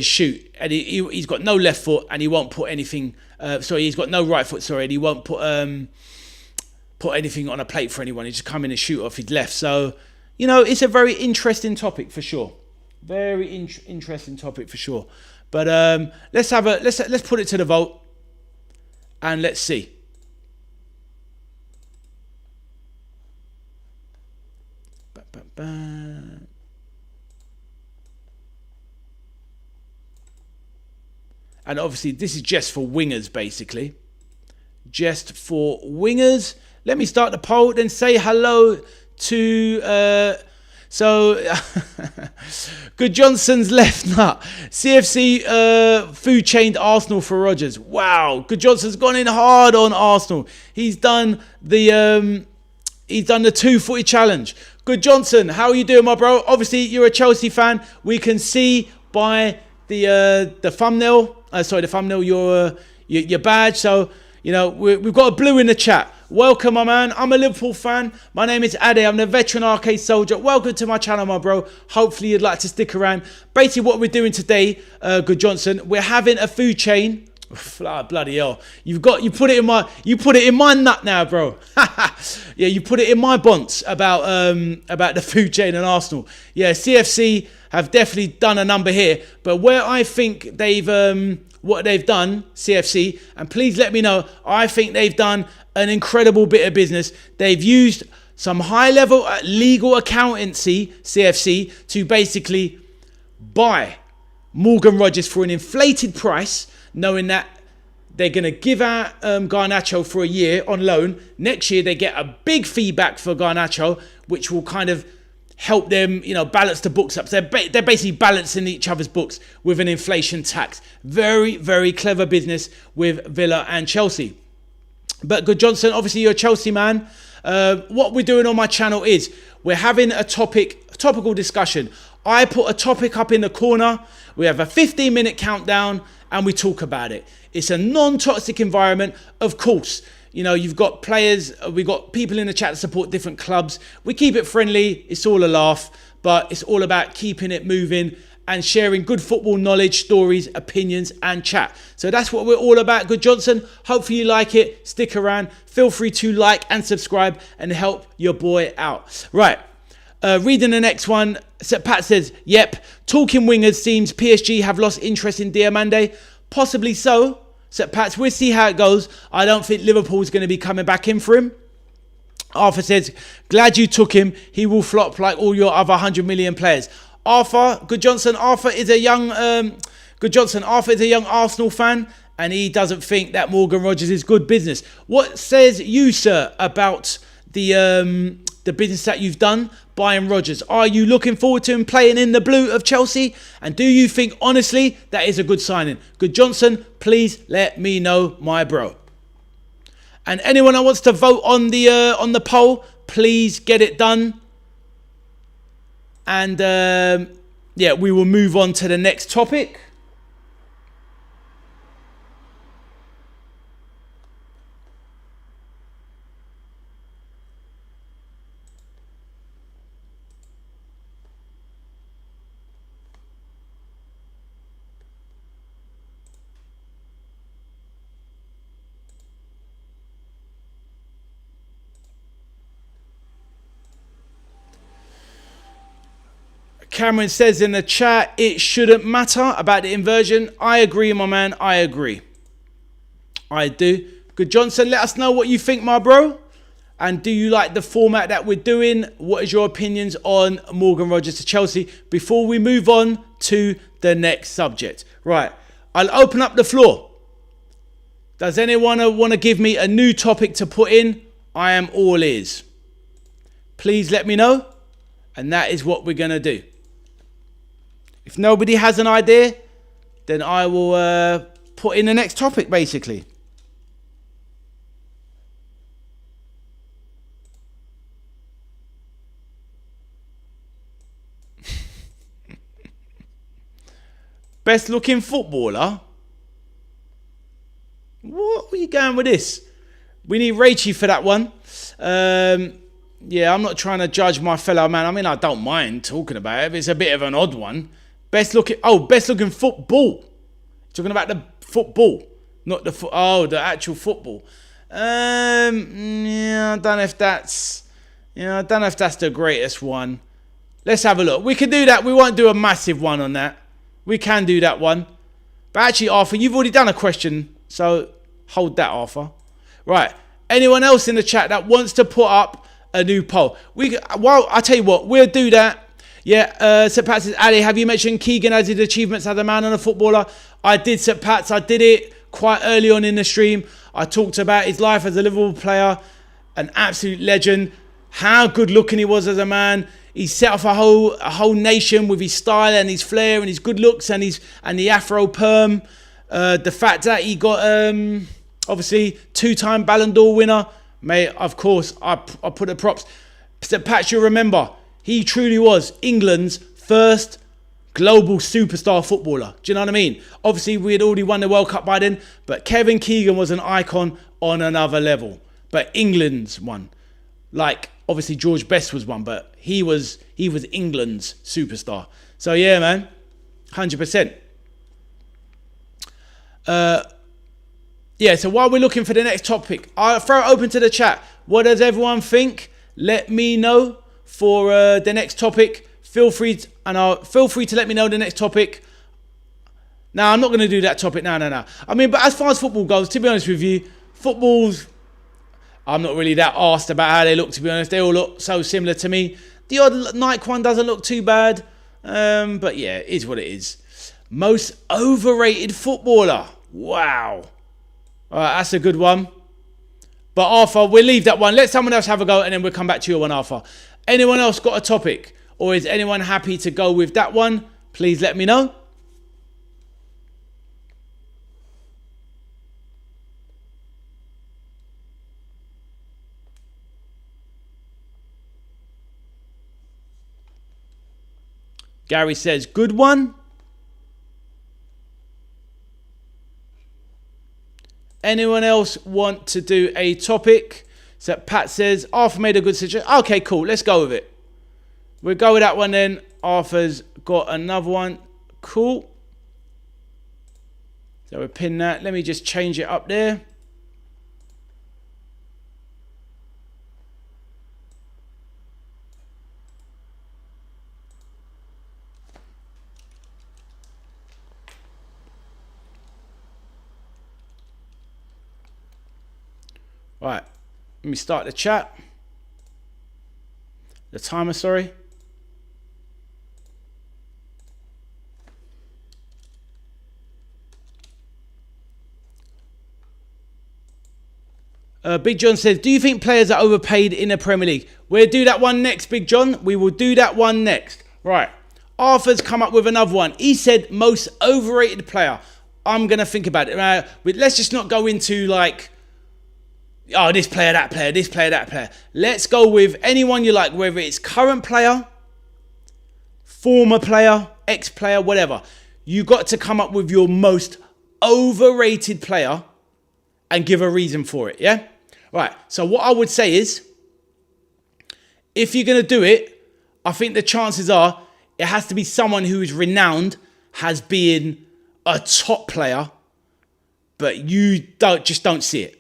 S1: shoot, and he's got no left foot, and he won't put anything. He's got no right foot. And he won't put anything on a plate for anyone. He just come in and shoot off his left. So, it's a very interesting topic for sure. Very interesting topic for sure. But let's put it to the vote, and let's see. And obviously, this is just for wingers, basically. Just for wingers. Let me start the poll, then say hello to... Good Johnson's left nut. CFC food chained Arsenal for Rodgers. Wow, Good Johnson's gone in hard on Arsenal. He's done the 2-footy challenge. Good Johnson, how are you doing, my bro? Obviously, you're a Chelsea fan. We can see by the thumbnail. The thumbnail. Your badge. So we've got a blue in the chat. Welcome, my man. I'm a Liverpool fan. My name is Ade. I'm the veteran arcade soldier. Welcome to my channel, my bro. Hopefully you'd like to stick around. Basically, what we're doing today, Good Johnson, we're having a food chain. Bloody hell. You put it in my nut now, bro. Yeah, you put it in my bonds about the food chain and Arsenal. Yeah, CFC have definitely done a number here, but where I think they've what they've done, CFC, and please let me know. I think they've done an incredible bit of business. They've used some high-level legal accountancy, CFC, to basically buy Morgan Rogers for an inflated price, knowing that they're going to give out Garnacho for a year on loan. Next year, they get a big fee back for Garnacho, which will kind of help them, balance the books up. So they're basically balancing each other's books with an inflation tax. Very, very clever business with Villa and Chelsea. But Good Johnson, obviously you're a Chelsea man. What we're doing on my channel is we're having a topical discussion. I put a topic up in the corner. We have a 15-minute countdown and we talk about it. It's a non-toxic environment, of course. You've got players, we've got people in the chat that support different clubs. We keep it friendly, it's all a laugh, but it's all about keeping it moving and sharing good football knowledge, stories, opinions, and chat. So that's what we're all about, Good Johnson. Hopefully you like it. Stick around. Feel free to like and subscribe and help your boy out. Right. Reading the next one, Pat says, yep, talking wingers seems PSG have lost interest in Diamande. Possibly so. Pat, we'll see how it goes. I don't think Liverpool's going to be coming back in for him. Arthur says, glad you took him. He will flop like all your other 100 million players. Arthur is a young Arsenal fan, and he doesn't think that Morgan Rogers is good business. What says you, sir, about the business that you've done buying Rogers? Are you looking forward to him playing in the blue of Chelsea? And do you think, honestly, that is a good signing? Good Johnson, please let me know, my bro. And anyone that wants to vote on the poll, please get it done. And we will move on to the next topic. Cameron says in the chat, it shouldn't matter about the inversion. I agree, my man. I agree. I do. Good Johnson, let us know what you think, my bro. And do you like the format that we're doing? What is your opinions on Morgan Rogers to Chelsea? Before we move on to the next subject. Right. I'll open up the floor. Does anyone want to give me a new topic to put in? I am all ears. Please let me know. And that is what we're going to do. If nobody has an idea, then I will put in the next topic, basically. Best looking footballer? What are you going with this? We need Rachy for that one. Yeah, I'm not trying to judge my fellow man. I mean, I don't mind talking about it. It's a bit of an odd one. Best looking football. Talking about the football, not the actual football. I don't know if that's, the greatest one. Let's have a look. We can do that. We won't do a massive one on that. We can do that one. But actually, Arthur, you've already done a question, so hold that, Arthur. Right. Anyone else in the chat that wants to put up a new poll? I tell you what, we'll do that. Yeah, Sir Pat says, Ali, have you mentioned Keegan as his achievements as a man and a footballer? I did, Sir Pat. I did it quite early on in the stream. I talked about his life as a Liverpool player, an absolute legend, how good looking he was as a man. He set off a whole nation with his style and his flair and his good looks and the Afro perm. The fact that he got obviously 2-time Ballon d'Or winner, mate. Of course, I put the props. Sir Pat, you remember, he truly was England's first global superstar footballer. Do you know what I mean? Obviously, we had already won the World Cup by then, but Kevin Keegan was an icon on another level. But England's one. Like, obviously, George Best was one, but he was England's superstar. So, yeah, man, 100%. Yeah, so while we're looking for the next topic, I'll throw it open to the chat. What does everyone think? Let me know for the next topic. Feel free to let me know the next topic. No, I'm not going to do that topic. No. I mean, but as far as football goes, to be honest with you, I'm not really that arsed about how they look, to be honest. They all look so similar to me. The odd Nike one doesn't look too bad. But yeah, it is what it is. Most overrated footballer. Wow. All right, that's a good one. But Arthur, we'll leave that one. Let someone else have a go and then we'll come back to your one, Arthur. Anyone else got a topic? Or is anyone happy to go with that one? Please let me know. Gary says, good one. Anyone else want to do a topic? So Pat says, Arthur made a good suggestion. Okay, cool. Let's go with it. We'll go with that one then. Arthur's got another one. Cool. So we'll pin that. Let me just change it up there. Right, let me start the chat. The timer, sorry. Big John says, do you think players are overpaid in the Premier League? We'll do that one next, Big John. We will do that one next. Right, Arthur's come up with another one. He said, most overrated player. I'm going to think about it. Let's just not go into like, oh, this player, that player, this player, that player. Let's go with anyone you like, whether it's current player, former player, ex-player, whatever. You got to come up with your most overrated player and give a reason for it, yeah? Right, so what I would say is, if you're going to do it, I think the chances are it has to be someone who is renowned as being a top player, but you just don't see it.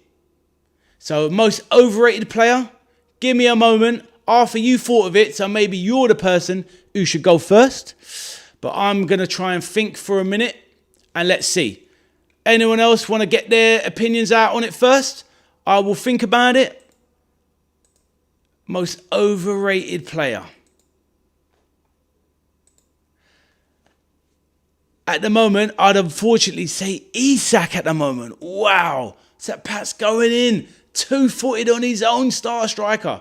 S1: So most overrated player, give me a moment. Arthur, you thought of it, so maybe you're the person who should go first. But I'm going to try and think for a minute, and let's see. Anyone else want to get their opinions out on it first? I will think about it. Most overrated player. At the moment, I'd unfortunately say Isak at the moment. Wow. So Pat's going in. Two-footed on his own star striker.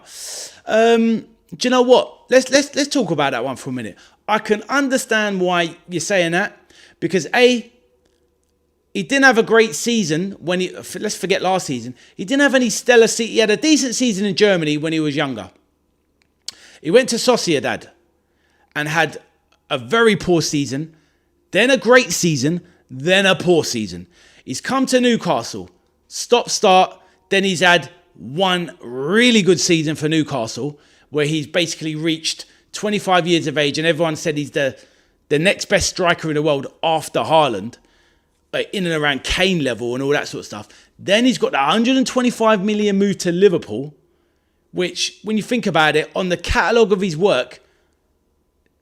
S1: Do you know what? Let's talk about that one for a minute. I can understand why you're saying that. Because A, he didn't have a great season when let's forget last season. He didn't have any stellar season. He had a decent season in Germany when he was younger. He went to Sociedad and had a very poor season, then a great season, then a poor season. He's come to Newcastle, stop-start, then he's had one really good season for Newcastle where he's basically reached 25 years of age and everyone said he's the next best striker in the world after Haaland, in and around Kane level and all that sort of stuff. Then he's got the 125 million move to Liverpool, which, when you think about it, on the catalogue of his work,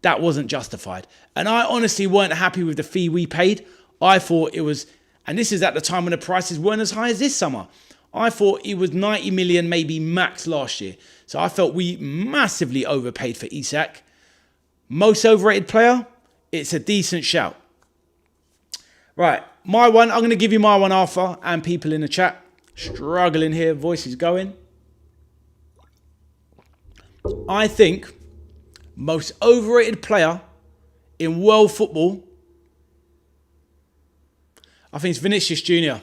S1: that wasn't justified. And I honestly weren't happy with the fee we paid. I thought it was, and this is at the time when the prices weren't as high as this summer. I thought it was 90 million, maybe max last year. So I felt we massively overpaid for Isak. Most overrated player, it's a decent shout. Right, my one, I'm going to give you my one, Arthur, and people in the chat. Struggling here, voice is going. I think most overrated player in world football, I think it's Vinicius Jr.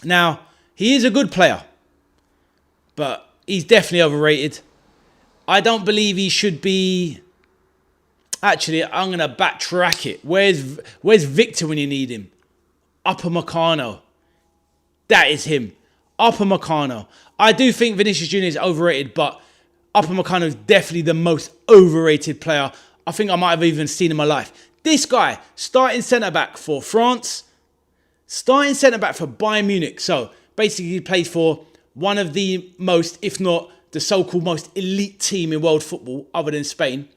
S1: Now, he is a good player, but he's definitely overrated. I don't believe he should be... Actually, I'm going to backtrack it. Where's Victor when you need him? Upamecano. That is him. Upamecano. I do think Vinicius Jr. is overrated, but Upamecano is definitely the most overrated player I think I might have even seen in my life. This guy, starting centre-back for France, starting centre-back for Bayern Munich. So, basically, he plays for one of the most, if not the so-called most elite team in world football, other than Spain.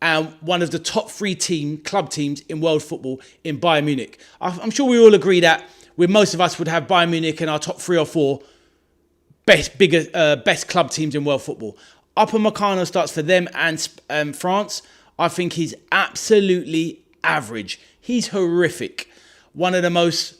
S1: and one of the top 3 club teams in world football in Bayern Munich. I'm sure we all agree that most of us would have Bayern Munich in our top 3 or 4 best club teams in world football. Upamecano starts for them and France. I think he's absolutely average. He's horrific. One of the most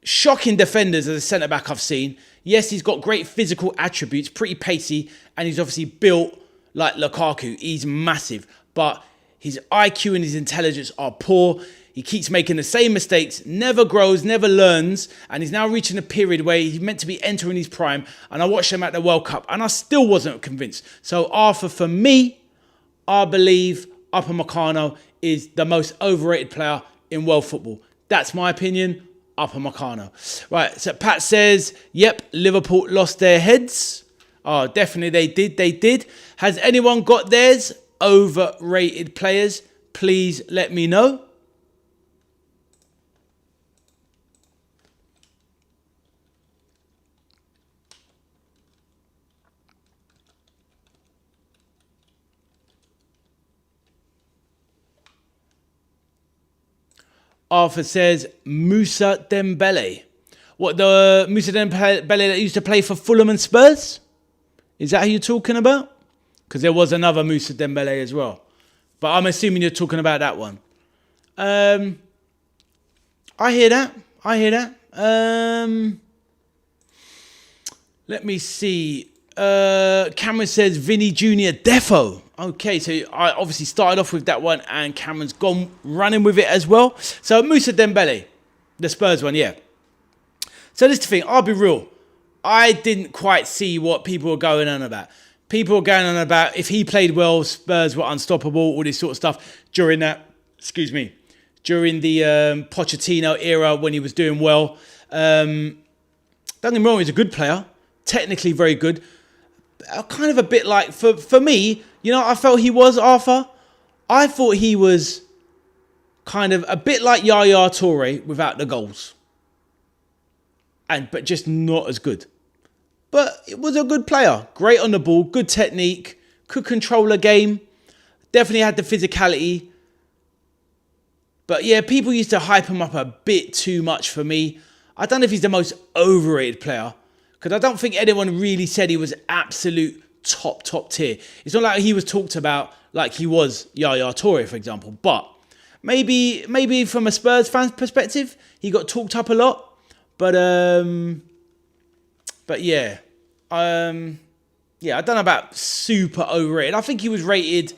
S1: shocking defenders as a centre-back I've seen. Yes, he's got great physical attributes, pretty pacey, and he's obviously built like Lukaku. He's massive, but his IQ and his intelligence are poor. He keeps making the same mistakes, never grows, never learns, and he's now reaching a period where he's meant to be entering his prime. And I watched him at the World Cup, and I still wasn't convinced. So Arthur, for me, I believe Upamecano is the most overrated player in world football. That's my opinion. Upamecano. Right, so Pat says, yep, Liverpool lost their heads. Oh, definitely they did. Has anyone got theirs? Overrated players? Please let me know. Arthur says Moussa Dembele. What, the Moussa Dembele that used to play for Fulham and Spurs? Is that who you're talking about? Because there was another Moussa Dembele as well. But I'm assuming you're talking about that one. I hear that. Let me see. Cameron says Vinny Jr. Defo. Okay, so I obviously started off with that one and Cameron's gone running with it as well. So Moussa Dembele, the Spurs one, yeah. So this is the thing, I'll be real. I didn't quite see what people were going on about. People were going on about if he played well, Spurs were unstoppable, all this sort of stuff during that, during the Pochettino era when he was doing well. Don't get me wrong, he's a good player, technically very good. Kind of a bit like, for me, you know, I felt he was, Arthur. I thought he was kind of a bit like Yaya Toure without the goals. But just not as good. But it was a good player. Great on the ball, good technique, could control a game. Definitely had the physicality. But yeah, people used to hype him up a bit too much for me. I don't know if he's the most overrated player. Because I don't think anyone really said he was absolute top tier. It's not like he was talked about like he was Yaya Toure, for example. But maybe from a Spurs fan's perspective, he got talked up a lot. But yeah. I don't know about super overrated. I think he was rated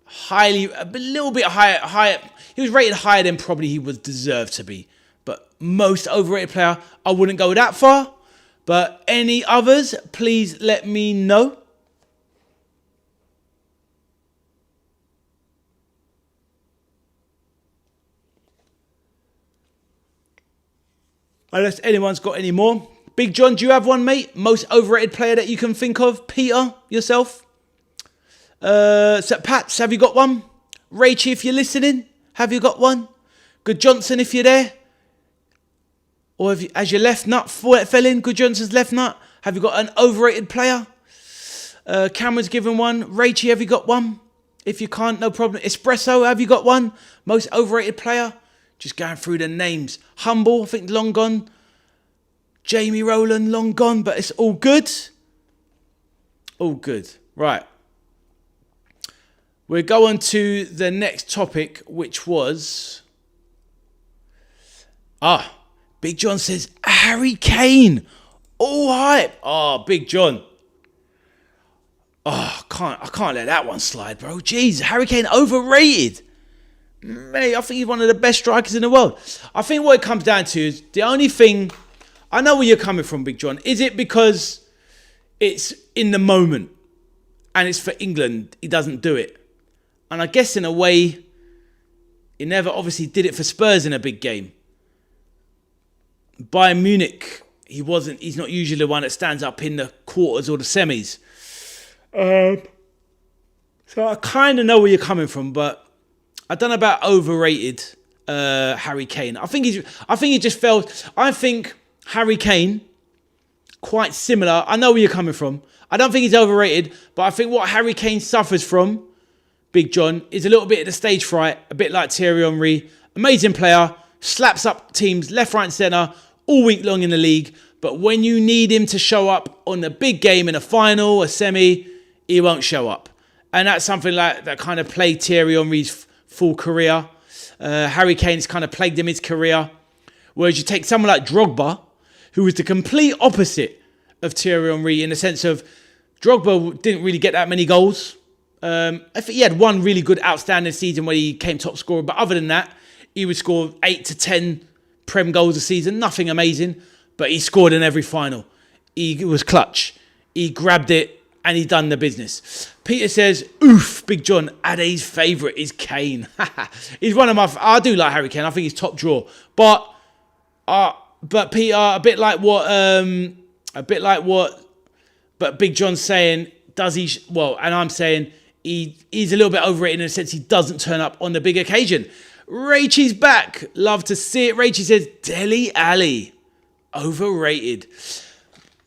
S1: highly, a little bit higher. He was rated higher than probably he was deserved to be. But most overrated player, I wouldn't go that far. But any others, please let me know. Unless anyone's got any more. Big John, do you have one, mate? Most overrated player that you can think of? Peter, yourself? So Pats, have you got one? Rachie, if you're listening, have you got one? Good Johnson, if you're there. Or has your left nut fell in? Good Johnson's left nut. Have you got an overrated player? Cameron's given one. Rachie, have you got one? If you can't, no problem. Espresso, have you got one? Most overrated player? Just going through the names. Humble, I think long gone. Jamie Rowland, long gone, but it's all good. All good. Right. We're going to the next topic, which was... Big John says, Harry Kane. All hype. Big John. I can't let that one slide, bro. Jeez, Harry Kane overrated. Mate, I think he's one of the best strikers in the world. I think what it comes down to is the only thing... I know where you're coming from, Big John. Is it because it's in the moment and it's for England, he doesn't do it? And I guess in a way, he never obviously did it for Spurs in a big game. Bayern Munich, he's not usually the one that stands up in the quarters or the semis. So I kind of know where you're coming from, but I don't know about overrated Harry Kane. I think he just felt. I think Harry Kane, quite similar. I know where you're coming from. I don't think he's overrated, but I think what Harry Kane suffers from Big John, is a little bit of the stage fright, a bit like Thierry Henry. Amazing player, slaps up teams left, right and centre all week long in the league. But when you need him to show up on the big game in a final, a semi, he won't show up. And that's something like that kind of plagued Thierry Henry's full career. Harry Kane's kind of plagued him his career. Whereas you take someone like Drogba, who was the complete opposite of Thierry Henry in the sense of Drogba didn't really get that many goals. I think he had one really good outstanding season where he came top scorer. But other than that, he would score 8 to 10 Prem goals a season. Nothing amazing. But he scored in every final. He was clutch. He grabbed it and he done the business. Peter says, oof, Big John, Ade's favourite is Kane. He's one of my... I do like Harry Kane. I think he's top draw. But Peter, a bit like what... But Big John's saying, does he... Well, and I'm saying he's a little bit overrated in the sense he doesn't turn up on the big occasion. Rachy's back. Love to see it. Rachy says, Dele Alli. Overrated.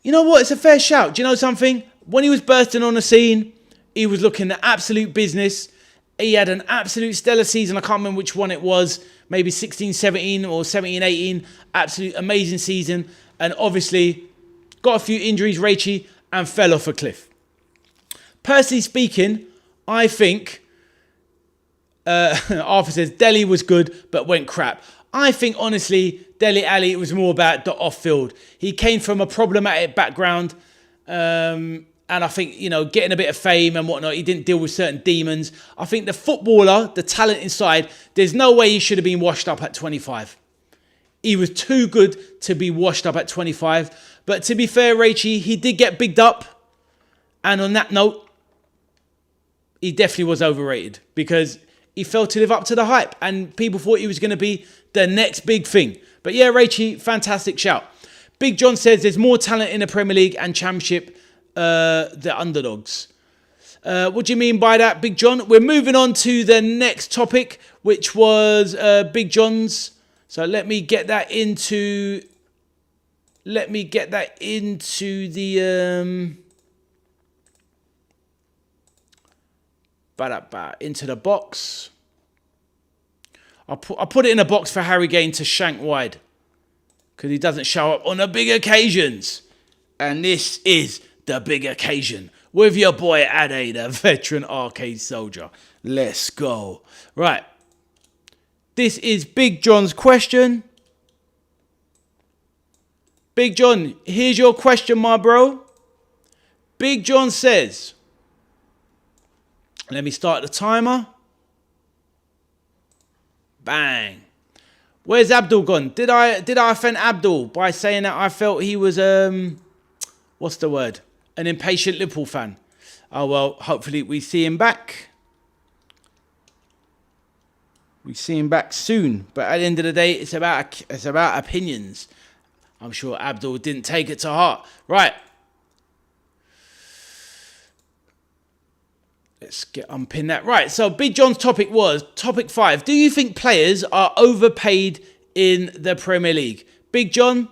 S1: You know what? It's a fair shout. Do you know something? When he was bursting on the scene, he was looking at absolute business. He had an absolute stellar season. I can't remember which one it was. Maybe 16-17 or 17-18. Absolute amazing season. And obviously, got a few injuries, Rachy, and fell off a cliff. Personally speaking, I think... Arthur says, Dele was good, but went crap. I think, honestly, Dele Alli, it was more about the off-field. He came from a problematic background. And I think, you know, getting a bit of fame and whatnot, he didn't deal with certain demons. I think the footballer, the talent inside, there's no way he should have been washed up at 25. He was too good to be washed up at 25. But to be fair, Rachy, he did get bigged up. And on that note, he definitely was overrated because he failed to live up to the hype. And people thought he was going to be the next big thing. But yeah, Rachy, fantastic shout. Big John says there's more talent in the Premier League and Championship, the underdogs. What do you mean by that, Big John? We're moving on to the next topic, which was Big John's. So let me get that into... into the box. I'll put it in a box for Harry Kane to shank wide because he doesn't show up on the big occasions. And this is the big occasion with your boy Ade, the veteran arcade soldier. Let's go. Right. This is Big John's question. Big John, here's your question, my bro. Big John says... Let me start the timer. Bang. Where's Abdul gone? Did I offend Abdul by saying that I felt he was what's the word? An impatient Liverpool fan? Oh well, hopefully we see him back. We see him back soon. But at the end of the day, it's about opinions. I'm sure Abdul didn't take it to heart. Right. Let's unpin that. Right, so Big John's topic was, topic 5. Do you think players are overpaid in the Premier League? Big John,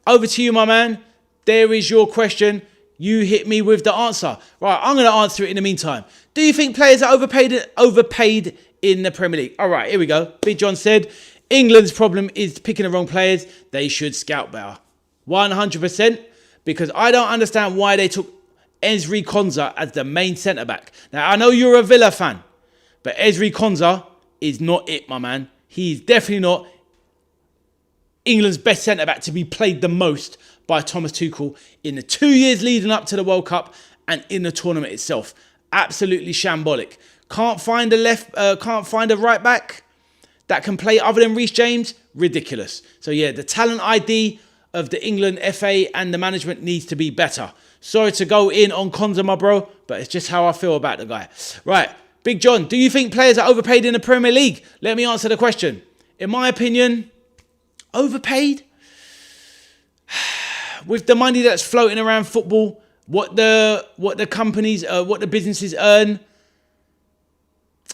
S1: over to you, my man. There is your question. You hit me with the answer. Right, I'm going to answer it in the meantime. Do you think players are overpaid in the Premier League? All right, here we go. Big John said, England's problem is picking the wrong players. They should scout better. 100%, because I don't understand why they took Ezri Konsa as the main centre-back. Now, I know you're a Villa fan, but Ezri Konsa is not it, my man. He's definitely not England's best centre-back to be played the most by Thomas Tuchel in the 2 years leading up to the World Cup and in the tournament itself. Absolutely shambolic. Can't find a right back that can play other than Reece James. Ridiculous. So yeah, the talent ID of the England FA and the management needs to be better. Sorry to go in on Konsa, my bro, but it's just how I feel about the guy. Right, Big John, do you think players are overpaid in the Premier League? Let me answer the question. In my opinion, overpaid? With the money that's floating around football, what the companies, what the businesses earn.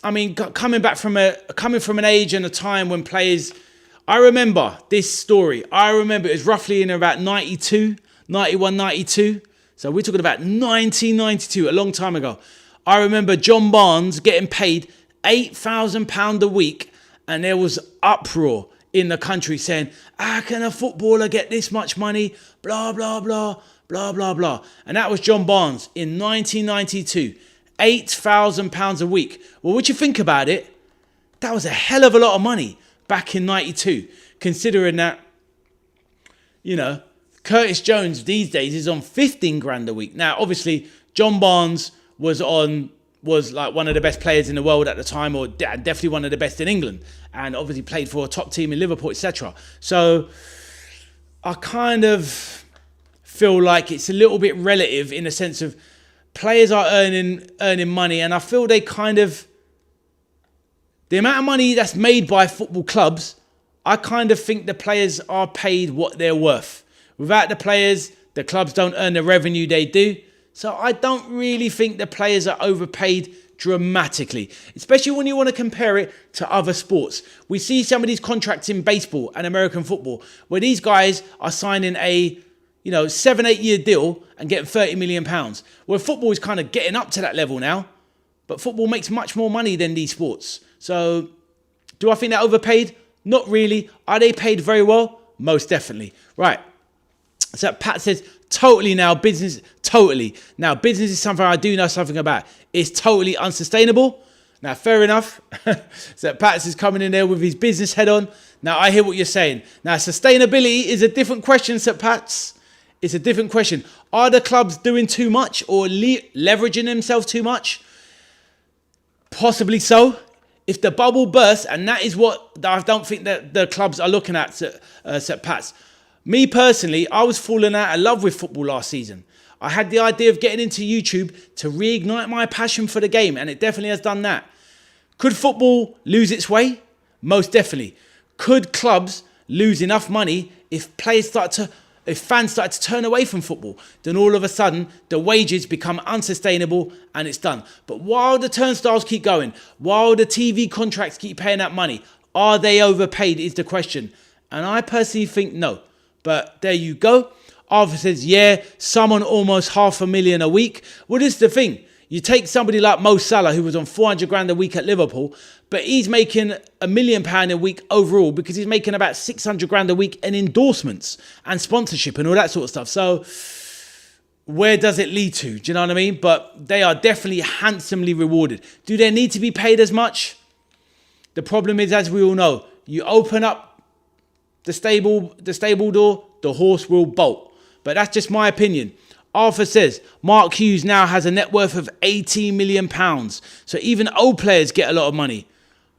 S1: I mean, coming from an age and a time when players... I remember this story. I remember it was roughly in about 92, 91, 92. So we're talking about 1992, a long time ago. I remember John Barnes getting paid £8,000 a week, and there was uproar in the country saying, how can a footballer get this much money? Blah, blah, blah, blah, blah, blah. And that was John Barnes in 1992. £8,000 a week. Well, what you think about it? That was a hell of a lot of money back in 92, considering that, Curtis Jones these days is on 15 grand a week. Now, obviously, John Barnes was like one of the best players in the world at the time, or definitely one of the best in England, and obviously played for a top team in Liverpool, etc. So I kind of feel like it's a little bit relative in the sense of players are earning money, and I feel they kind of, the amount of money that's made by football clubs, I kind of think the players are paid what they're worth. Without the players, the clubs don't earn the revenue they do. So I don't really think the players are overpaid dramatically, especially when you want to compare it to other sports. We see some of these contracts in baseball and American football where these guys are signing a 7-8 year deal and getting £30 million. Where football is kind of getting up to that level now, but football makes much more money than these sports. So do I think they're overpaid? Not really. Are they paid very well? Most definitely. Right. So Pat says, totally now business is something I do know something about. It's totally unsustainable. Now, fair enough. So Pat is coming in there with his business head on. Now, I hear what you're saying. Now, sustainability is a different question, Sir Pats. It's a different question. Are the clubs doing too much or leveraging themselves too much? Possibly so. If the bubble bursts, and that is what I don't think that the clubs are looking at, Sir Pats. Me personally, I was falling out of love with football last season. I had the idea of getting into YouTube to reignite my passion for the game, and it definitely has done that. Could football lose its way? Most definitely. Could clubs lose enough money if fans start to turn away from football? Then all of a sudden, the wages become unsustainable and it's done. But while the turnstiles keep going, while the TV contracts keep paying that money, are they overpaid is the question. And I personally think no. But there you go. Arthur says, yeah, some on almost $500,000 a week. Well, this is the thing. You take somebody like Mo Salah, who was on 400 grand a week at Liverpool, but he's making £1 million a week overall because he's making about 600 grand a week in endorsements and sponsorship and all that sort of stuff. So where does it lead to? Do you know what I mean? But they are definitely handsomely rewarded. Do they need to be paid as much? The problem is, as we all know, you open up the stable door, the horse will bolt. But that's just my opinion. Arthur says, Mark Hughes now has a net worth of £18 million. So even old players get a lot of money.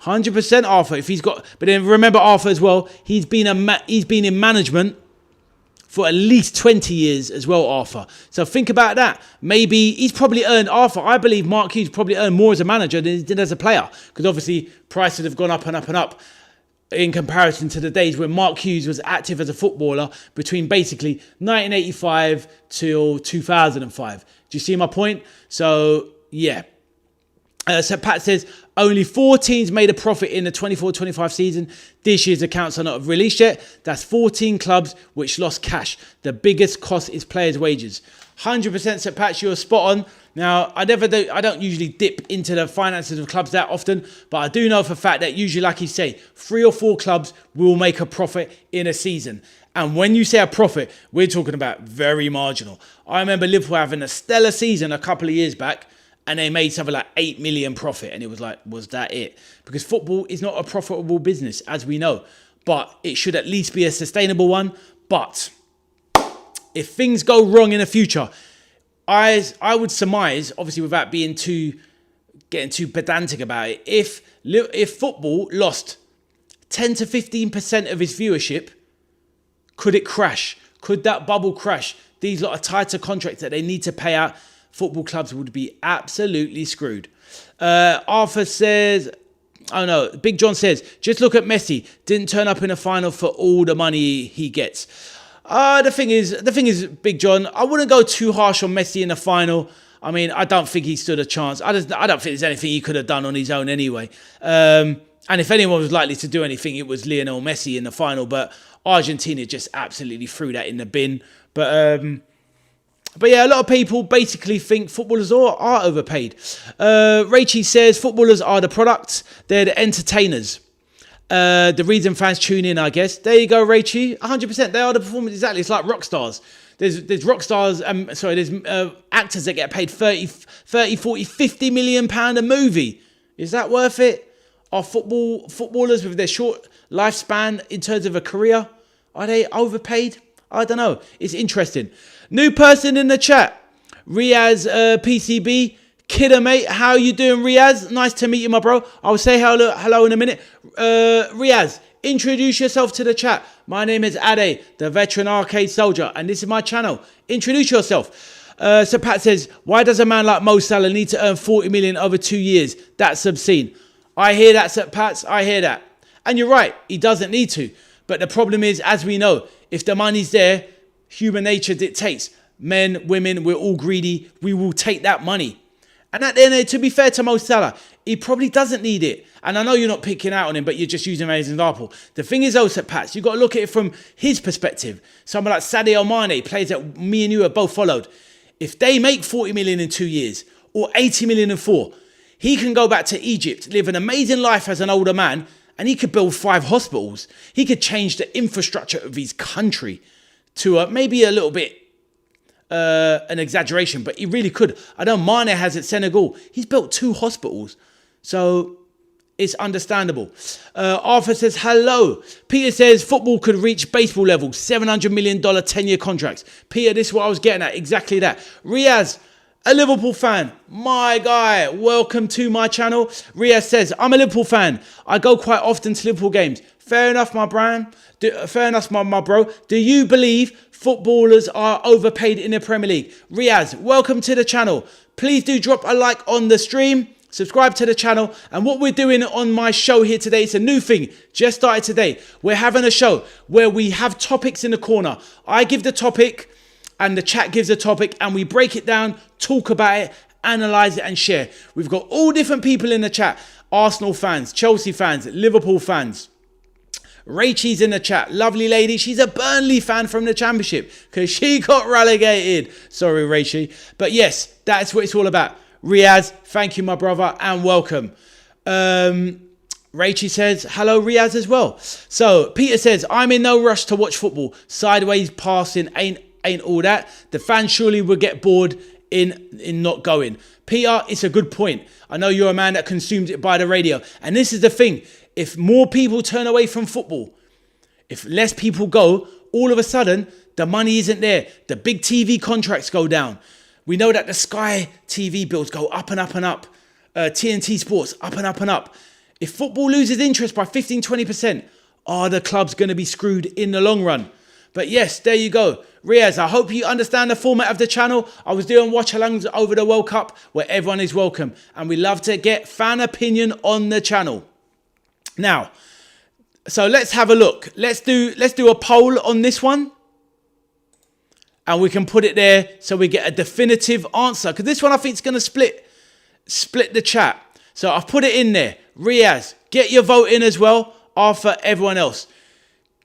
S1: 100% Arthur. If he's got, but then remember Arthur as well, he's been in management for at least 20 years as well, Arthur. So think about that. Maybe he's probably earned, Arthur, I believe Mark Hughes probably earned more as a manager than he did as a player. Because obviously prices have gone up and up and up, in comparison to the days when Mark Hughes was active as a footballer between basically 1985 till 2005. Do you see my point? So, yeah. So Pat says, only 4 teams made a profit in the 24-25 season. This year's accounts are not released yet. That's 14 clubs which lost cash. The biggest cost is players' wages. 100% Sir Pat, you're spot on. Now, I don't usually dip into the finances of clubs that often, but I do know for a fact that usually, like you say, 3 or 4 clubs will make a profit in a season. And when you say a profit, we're talking about very marginal. I remember Liverpool having a stellar season a couple of years back, and they made something like 8 million profit. And it was like, was that it? Because football is not a profitable business, as we know, but it should at least be a sustainable one. But if things go wrong in the future, I would surmise, obviously without getting too pedantic about it, if football lost 10 to 15% of its viewership, could it crash? Could that bubble crash? These lot of tighter contracts that they need to pay out, football clubs would be absolutely screwed. Arthur says, oh no, Big John says, just look at Messi. Didn't turn up in the final for all the money he gets. The thing is, Big John, I wouldn't go too harsh on Messi in the final. I mean, I don't think he stood a chance. I don't think there's anything he could have done on his own anyway. And if anyone was likely to do anything, it was Lionel Messi in the final. But Argentina just absolutely threw that in the bin. But But yeah, a lot of people basically think footballers are overpaid. Rachie says footballers are the products. They're the entertainers. The reason fans tune in, I guess. There you go, Rachie. 100%. They are the performance. Exactly. It's like rock stars. There's rock stars. There's actors that get paid 30, 40, 50 million pound a movie. Is that worth it? Are footballers with their short lifespan in terms of a career, are they overpaid? I don't know. It's interesting. New person in the chat. Riaz PCB. Kidder, mate. How you doing, Riaz? Nice to meet you, my bro. I'll say hello in a minute. Riaz, introduce yourself to the chat. My name is Ade, the veteran arcade soldier, and this is my channel. Introduce yourself. So Pat says, why does a man like Mo Salah need to earn 40 million over 2 years? That's obscene. I hear that, Sir Pats. I hear that. And you're right. He doesn't need to. But the problem is, as we know, if the money's there, human nature dictates. Men, women, we're all greedy. We will take that money. And at the end of it, to be fair to Mo Salah, he probably doesn't need it. And I know you're not picking out on him, but you're just using him as an example. The thing is, though, Sir Pats, you've got to look at it from his perspective. Someone like Sadio Mane, players that me and you have both followed. If they make 40 million in 2 years or 80 million in 4, he can go back to Egypt, live an amazing life as an older man, and he could build 5 hospitals. He could change the infrastructure of his country to maybe a little bit an exaggeration, but he really could. I know Mane has at Senegal. He's built 2 hospitals. So it's understandable. Arthur says, hello. Peter says, football could reach baseball level, $700 million 10-year contracts. Peter, this is what I was getting at. Exactly that. Riaz, a Liverpool fan. My guy, welcome to my channel. Riaz says, I'm a Liverpool fan. I go quite often to Liverpool games. Fair enough, my brand. Fair enough, my bro. Do you believe footballers are overpaid in the Premier League? Riaz, welcome to the channel. Please do drop a like on the stream. Subscribe to the channel. And what we're doing on my show here today, it's a new thing. Just started today. We're having a show where we have topics in the corner. I give the topic and the chat gives a topic and we break it down, talk about it, analyze it and share. We've got all different people in the chat. Arsenal fans, Chelsea fans, Liverpool fans. Rachie's in the chat. Lovely lady. She's a Burnley fan from the Championship because she got relegated. Sorry, Rachie. But yes, that's what it's all about. Riaz, thank you, my brother, and welcome. Rachie says, hello, Riaz, as well. So, Peter says, I'm in no rush to watch football. Sideways passing ain't all that. The fans surely will get bored in not going. Peter, it's a good point. I know you're a man that consumes it by the radio. And this is the thing. If more people turn away from football, if less people go, all of a sudden, the money isn't there. The big TV contracts go down. We know that the Sky TV bills go up and up and up. TNT Sports, up and up and up. If football loses interest by 15, 20%, are the clubs going to be screwed in the long run? But yes, there you go. Riaz, I hope you understand the format of the channel. I was doing watch-alongs over the World Cup where everyone is welcome. And we love to get fan opinion on the channel. Now, so let's have a look. Let's do a poll on this one. And we can put it there so we get a definitive answer. Because this one I think is going to split the chat. So I've put it in there. Riaz, get your vote in as well after everyone else.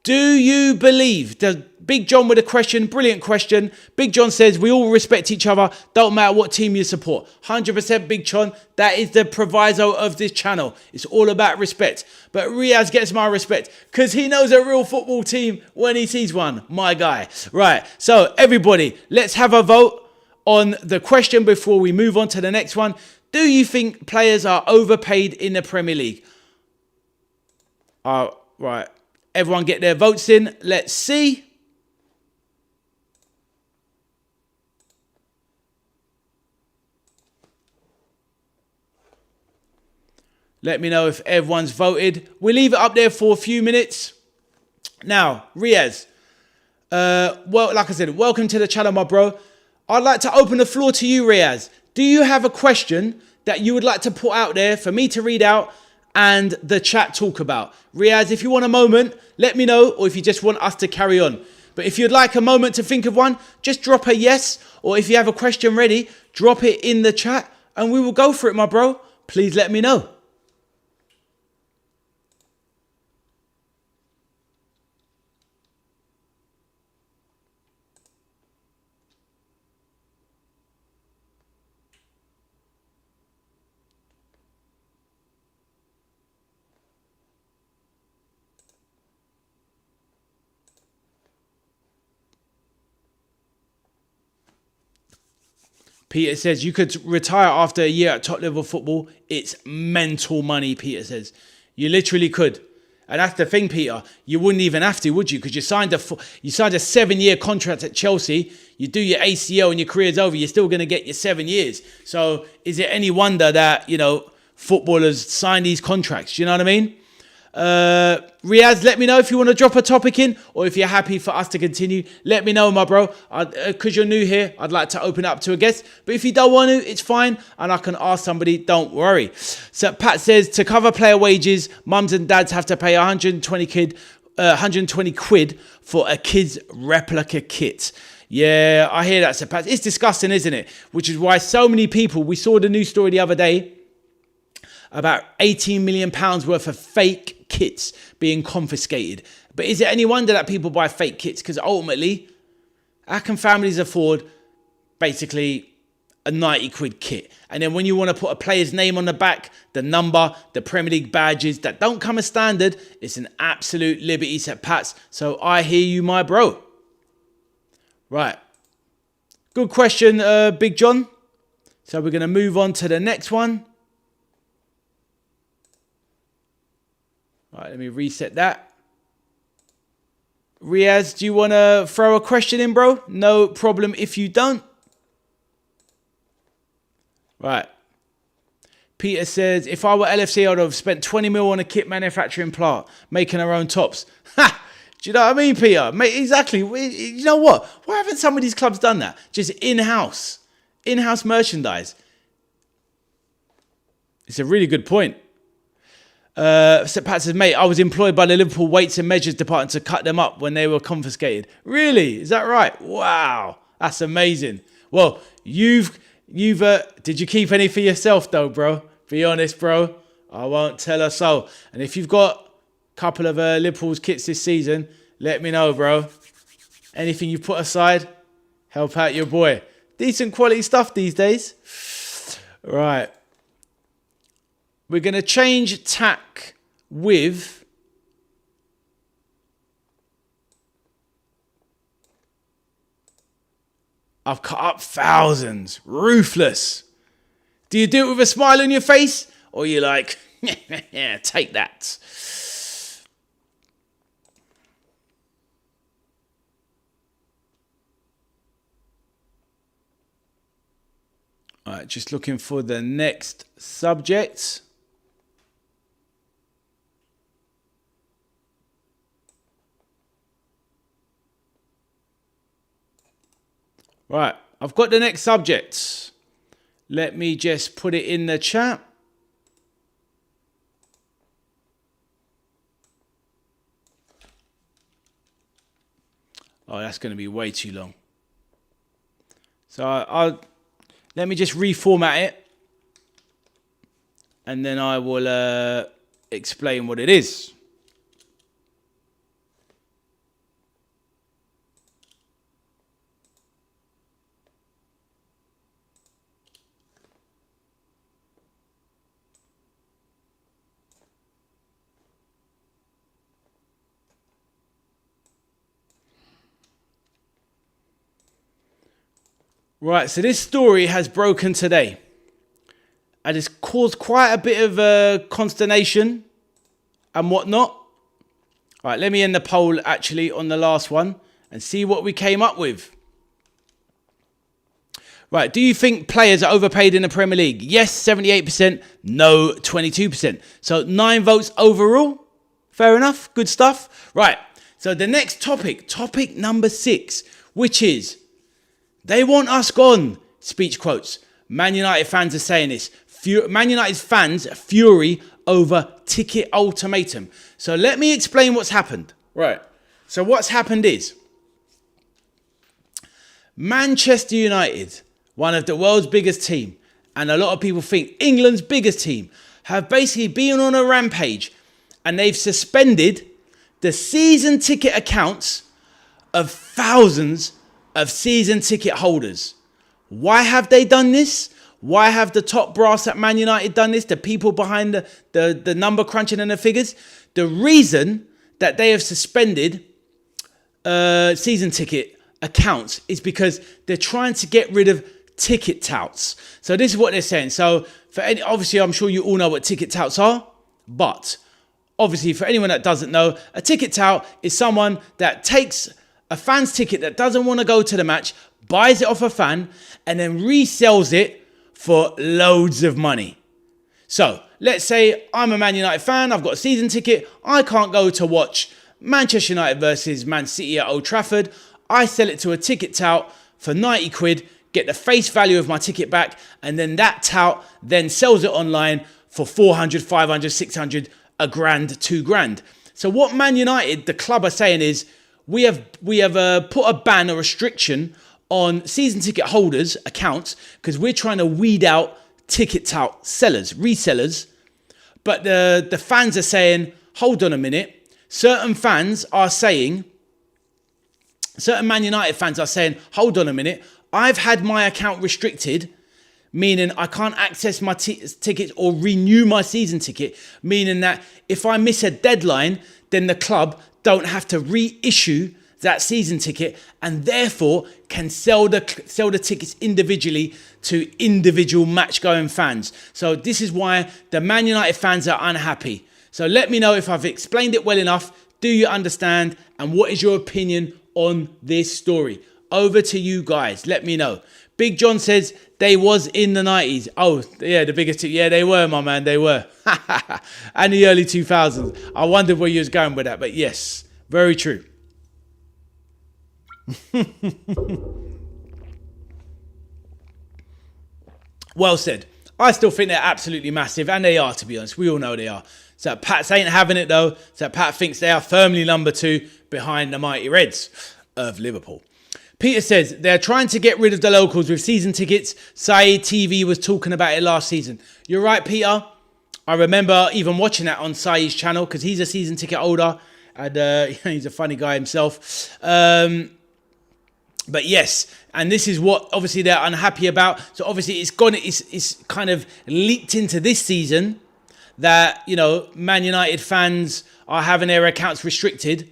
S1: Do you believe, the Big John with a question, brilliant question. Big John says, we all respect each other, don't matter what team you support. 100% Big John, that is the proviso of this channel. It's all about respect. But Riaz gets my respect because he knows a real football team when he sees one, my guy. Right, so everybody, let's have a vote on the question before we move on to the next one. Do you think players are overpaid in the Premier League? Right. Everyone get their votes in. Let's see. Let me know if everyone's voted. We'll leave it up there for a few minutes. Now, Riaz. Well, like I said, welcome to the channel, my bro. I'd like to open the floor to you, Riaz. Do you have a question that you would like to put out there for me to read out and the chat talk about? Riaz, if you want a moment, let me know, or if you just want us to carry on. But if you'd like a moment to think of one, just drop a yes, or if you have a question ready, drop it in the chat and we will go for it, my bro. Please let me know. Peter says, you could retire after a year at top level football. It's mental money, Peter says. You literally could. And that's the thing, Peter. You wouldn't even have to, would you? Because you signed a 7-year contract at Chelsea. You do your ACL and your career's over. You're still going to get your 7 years. So is it any wonder that, footballers sign these contracts? Do you know what I mean? Riaz, let me know if you want to drop a topic in or if you're happy for us to continue. Let me know, my bro. Because you're new here, I'd like to open up to a guest. But if you don't want to, it's fine. And I can ask somebody. Don't worry. So Pat says, to cover player wages, mums and dads have to pay 120 quid for a kid's replica kit. Yeah, I hear that, Sir Pat. It's disgusting, isn't it? Which is why so many people, we saw the news story the other day, about £18 million worth of fake kits being confiscated. But is it any wonder that people buy fake kits? Because ultimately, how can families afford basically a 90 quid kit? And then when you want to put a player's name on the back, the number, the Premier League badges that don't come as standard, it's an absolute liberty, Sir Pats. So I hear you, my bro. Right. Good question, Big John. So we're going to move on to the next one. Right, let me reset that. Riaz, do you want to throw a question in, bro? No problem if you don't. Right. Peter says, if I were LFC, I would have spent 20 mil on a kit manufacturing plant, making our own tops. Ha! Do you know what I mean, Peter? Mate, exactly. You know what? Why haven't some of these clubs done that? Just in-house merchandise. It's a really good point. Pat says, mate, I was employed by the Liverpool Weights and Measures Department to cut them up when they were confiscated. Really? Is that right? Wow. That's amazing. Well, did you keep any for yourself though, bro? Be honest, bro. I won't tell her so. And if you've got a couple of Liverpool's kits this season, let me know, bro. Anything you put aside, help out your boy. Decent quality stuff these days. Right. We're going to change tack with I've cut up thousands. Ruthless. Do you do it with a smile on your face? Or you're like, yeah, take that. All right, just looking for the next subject. Right, I've got the next subject. Let me just put it in the chat. Oh, that's going to be way too long. So let me just reformat it. And then I will explain what it is. Right, so this story has broken today. And it's caused quite a bit of consternation and whatnot. All right, let me end the poll actually on the last one and see what we came up with. Right, do you think players are overpaid in the Premier League? Yes, 78%. No, 22%. So 9 votes overall. Fair enough. Good stuff. Right, so the next topic number 6, which is, they want us gone, speech quotes. Man United fans are saying this. Man United's fans fury over ticket ultimatum. So let me explain what's happened. Right. So what's happened is Manchester United, one of the world's biggest team, and a lot of people think England's biggest team, have basically been on a rampage and they've suspended the season ticket accounts of thousands of season ticket holders. Why have they done this? Why have the top brass at Man United done this? The people behind the number crunching and the figures? The reason that they have suspended season ticket accounts is because they're trying to get rid of ticket touts. So this is what they're saying. So obviously, I'm sure you all know what ticket touts are, but obviously for anyone that doesn't know, a ticket tout is someone that takes a fan's ticket that doesn't want to go to the match, buys it off a fan, and then resells it for loads of money. So let's say I'm a Man United fan, I've got a season ticket, I can't go to watch Manchester United versus Man City at Old Trafford. I sell it to a ticket tout for 90 quid, get the face value of my ticket back, and then that tout then sells it online for 400, 500, 600, a grand, 2 grand. So what Man United, the club, are saying is, we have put a ban or restriction on season ticket holders' accounts because we're trying to weed out ticket tout sellers, resellers. But the fans are saying, hold on a minute. Certain Man United fans are saying, hold on a minute. I've had my account restricted, meaning I can't access my tickets or renew my season ticket, meaning that if I miss a deadline, then the club don't have to reissue that season ticket and therefore can sell the tickets individually to individual match-going fans. So this is why the Man United fans are unhappy. So let me know if I've explained it well enough. Do you understand? And what is your opinion on this story? Over to you guys. Let me know. Big John says they was in the 90s. Oh, yeah, the biggest. Yeah, they were, my man. They were. And the early 2000s. I wondered where you was going with that. But yes, very true. Well said. I still think they're absolutely massive. And they are, to be honest. We all know they are. So Pats ain't having it, though. So Pat thinks they are firmly number 2 behind the mighty Reds of Liverpool. Peter says they're trying to get rid of the locals with season tickets. TV was talking about it last season. You're right, Peter. I remember even watching that on Sai's channel because he's a season ticket holder and he's a funny guy himself. But yes, and this is what obviously they're unhappy about. So obviously it's kind of leaked into this season that, you know, Man United fans are having their accounts restricted.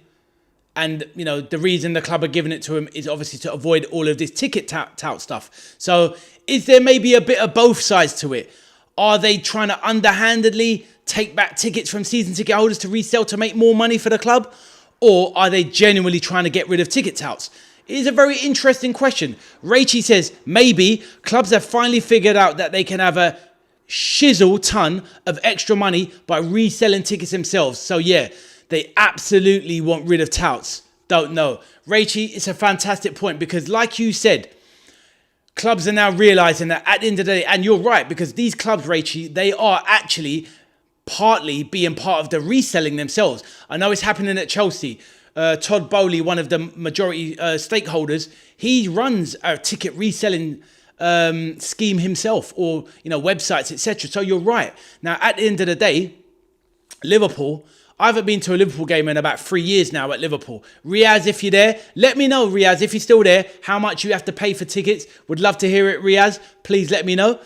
S1: And, you know, the reason the club are giving it to him is obviously to avoid all of this ticket tout stuff. So is there maybe a bit of both sides to it? Are they trying to underhandedly take back tickets from season ticket holders to resell to make more money for the club? Or are they genuinely trying to get rid of ticket touts? It is a very interesting question. Rachy says, maybe clubs have finally figured out that they can have a shizzle ton of extra money by reselling tickets themselves. So yeah, they absolutely want rid of touts. Don't know. Rachy, it's a fantastic point because like you said, clubs are now realising that at the end of the day, and you're right, because these clubs, Rachy, they are actually partly being part of the reselling themselves. I know it's happening at Chelsea. Todd Bowley, one of the majority stakeholders, he runs a ticket reselling scheme himself, or, you know, websites, etc. So you're right. Now, at the end of the day, Liverpool, I haven't been to a Liverpool game in about 3 years now at Liverpool. Riaz, if you're there, let me know, Riaz, if you're still there, how much you have to pay for tickets. Would love to hear it, Riaz. Please let me know.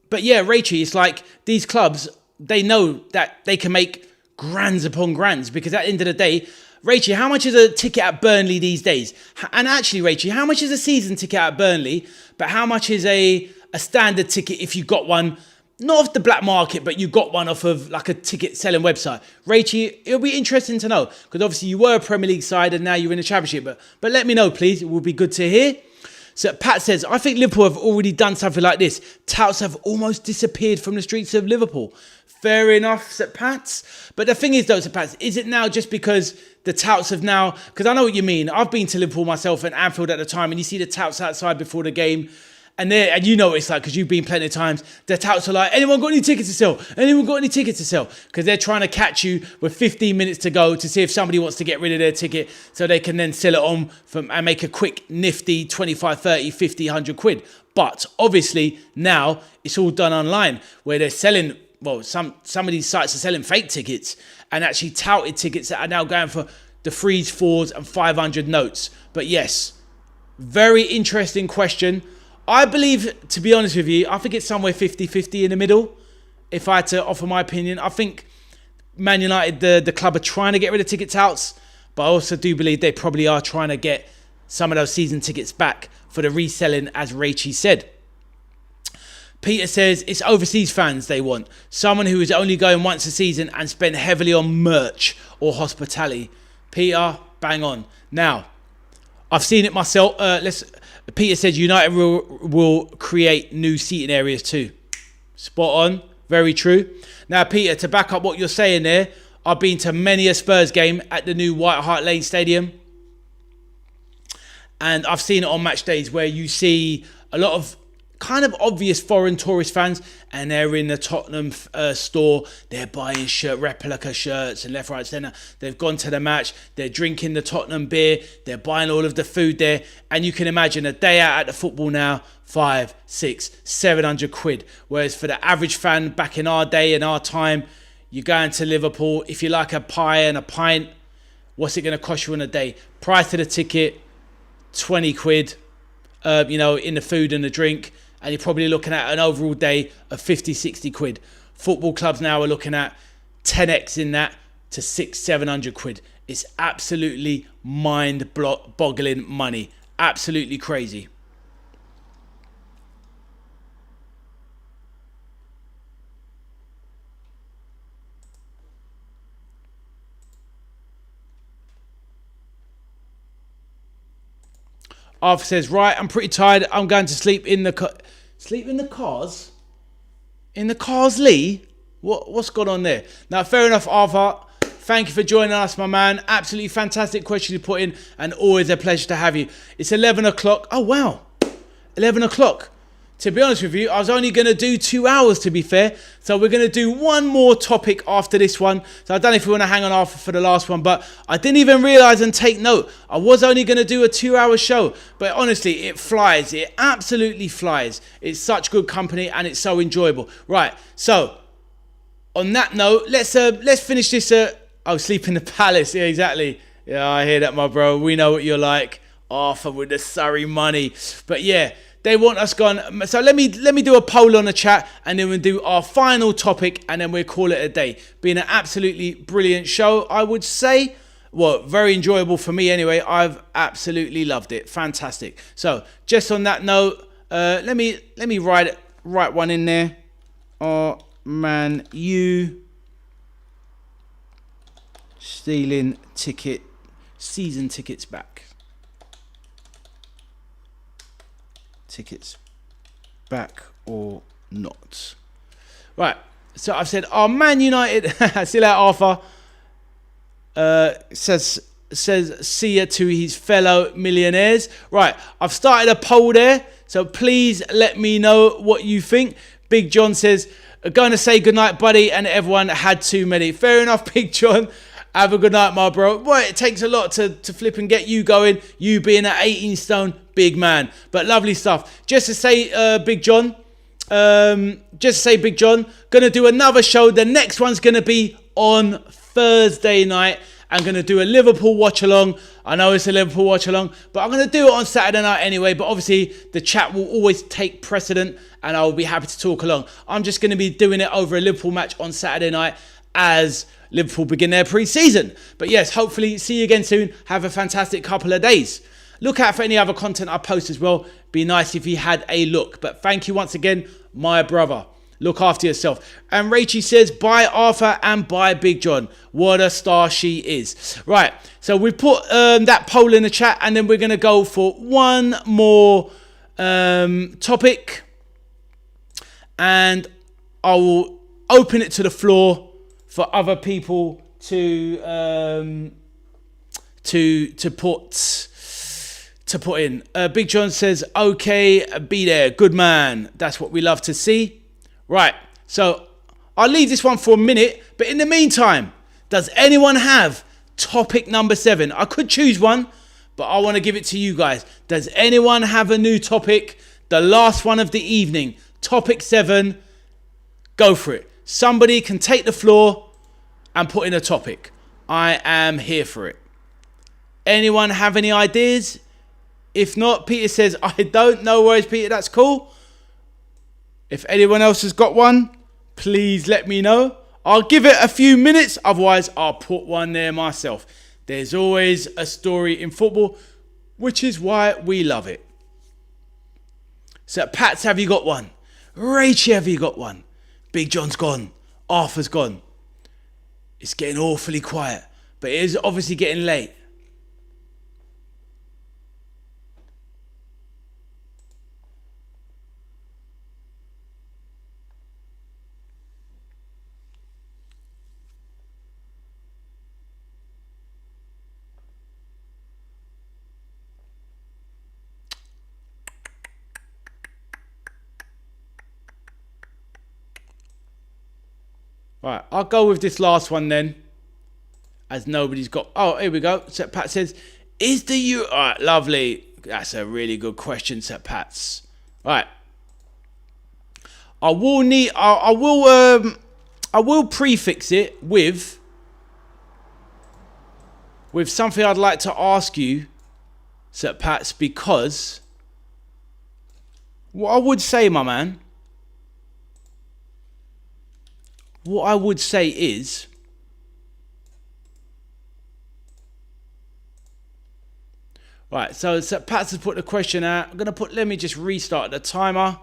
S1: But yeah, Rachy, it's like these clubs, they know that they can make grands upon grands because at the end of the day, Rachy, how much is a ticket at Burnley these days? And actually, Rachy, how much is a season ticket at Burnley? But how much is a standard ticket if you got one? Not off the black market, but you got one off of like a ticket selling website. Rachy, it'll be interesting to know because obviously you were a Premier League side and now you're in the Championship. But let me know, please. It will be good to hear. So Pat says, I think Liverpool have already done something like this. Touts have almost disappeared from the streets of Liverpool. Fair enough, Sir Pats. But the thing is though, Sir Pats, is it now just because the touts have now... Because I know what you mean. I've been to Liverpool myself at Anfield at the time and you see the touts outside before the game. And you know what it's like because you've been plenty of times. The touts are like, anyone got any tickets to sell? Anyone got any tickets to sell? Because they're trying to catch you with 15 minutes to go to see if somebody wants to get rid of their ticket so they can then sell it on and make a quick nifty 25, 30, 50, 100 quid. But obviously now it's all done online where they're selling, well, some of these sites are selling fake tickets and actually touted tickets that are now going for the 3s, 4s and 500 notes. But yes, very interesting question. I believe, to be honest with you, I think it's somewhere 50-50 in the middle. If I had to offer my opinion, I think Man United, the club, are trying to get rid of ticket touts, but I also do believe they probably are trying to get some of those season tickets back for the reselling, as Rachy said. Peter says it's overseas fans they want. Someone who is only going once a season and spend heavily on merch or hospitality. Peter, bang on. Now, I've seen it myself. Peter says United will create new seating areas too. Spot on. Very true. Now, Peter, to back up what you're saying there, I've been to many a Spurs game at the new White Hart Lane Stadium. And I've seen it on match days where you see a lot of kind of obvious foreign tourist fans, and they're in the Tottenham store. They're buying replica shirts and left, right, centre. They've gone to the match. They're drinking the Tottenham beer. They're buying all of the food there. And you can imagine a day out at the football now, 500, 600, 700 quid. Whereas for the average fan back in our day and our time, you're going to Liverpool. If you like a pie and a pint, what's it going to cost you on a day? Price of the ticket, 20 quid, in the food and the drink. And you're probably looking at an overall day of 50, 60 quid. Football clubs now are looking at 10x in that to 600, 700 quid. It's absolutely mind-boggling money. Absolutely crazy. Arthur says, right, I'm pretty tired. I'm going to sleep in the sleep in the cars? In the cars, Lee? What's gone on there? Now, fair enough, Arthur. Thank you for joining us, my man. Absolutely fantastic question you put in, and always a pleasure to have you. It's 11 o'clock. Oh, wow. 11 o'clock. To be honest with you, I was only going to do 2 hours, to be fair. So we're going to do one more topic after this one. So I don't know if you want to hang on Arthur for the last one, but I didn't even realise and take note. I was only going to do a 2-hour show, but honestly, it flies. It absolutely flies. It's such good company and it's so enjoyable. Right, so on that note, let's finish this. Sleep in the palace. Yeah, exactly. Yeah, I hear that, my bro. We know what you're like. Arthur with the Surrey money. But yeah, they want us gone. So let me do a poll on the chat, and then we'll do our final topic, and then we'll call it a day. Been an absolutely brilliant show, I would say. Well, very enjoyable for me anyway. I've absolutely loved it. Fantastic. So just on that note, let me write one in there. Oh man, you stealing season tickets back. Tickets back or not. Right, so I've said, Man United, see you later, Arthur, says see ya to his fellow millionaires. Right, I've started a poll there, so please let me know what you think. Big John says, going to say goodnight, buddy, and everyone had too many. Fair enough, Big John. Have a good night, my bro. Boy, it takes a lot to flip and get you going. You being an 18 stone big man. But lovely stuff. Just to say, Big John. Going to do another show. The next one's going to be on Thursday night. I'm going to do a Liverpool watch-along. I know it's a Liverpool watch-along, but I'm going to do it on Saturday night anyway. But obviously, the chat will always take precedent, and I will be happy to talk along. I'm just going to be doing it over a Liverpool match on Saturday night as Liverpool begin their pre-season. But yes, hopefully see you again soon. Have a fantastic couple of days. Look out for any other content I post as well. Be nice if you had a look. But thank you once again, my brother. Look after yourself. And Rachie says, bye Arthur and bye Big John. What a star she is. Right, so we've put that poll in the chat, and then we're going to go for one more topic. And I will open it to the floor for other people to put in. Big John says, okay, be there, good man. That's what we love to see. Right, so I'll leave this one for a minute, but in the meantime, does anyone have topic number 7? I could choose one, but I want to give it to you guys. Does anyone have a new topic? The last one of the evening, topic 7. Go for it. Somebody can take the floor and put in a topic. I am here for it. Anyone have any ideas? If not, Peter says, I don't. No worries, Peter. That's cool. If anyone else has got one, please let me know. I'll give it a few minutes. Otherwise, I'll put one there myself. There's always a story in football. which is why we love it. So, Pats, have you got one? Rachie, have you got one? Big John's gone. Arthur's gone. It's getting awfully quiet, but it is obviously getting late. Right, I'll go with this last one then, as nobody's got... Oh, here we go. Sep Pat says, is the Euro... All right, lovely. That's a really good question, Sep Pats. All right. I will prefix it with something I'd like to ask you, Sep Pats, because what I would say, my man, what I would say is, right, so Pats has put the question out. I'm going to let me just restart the timer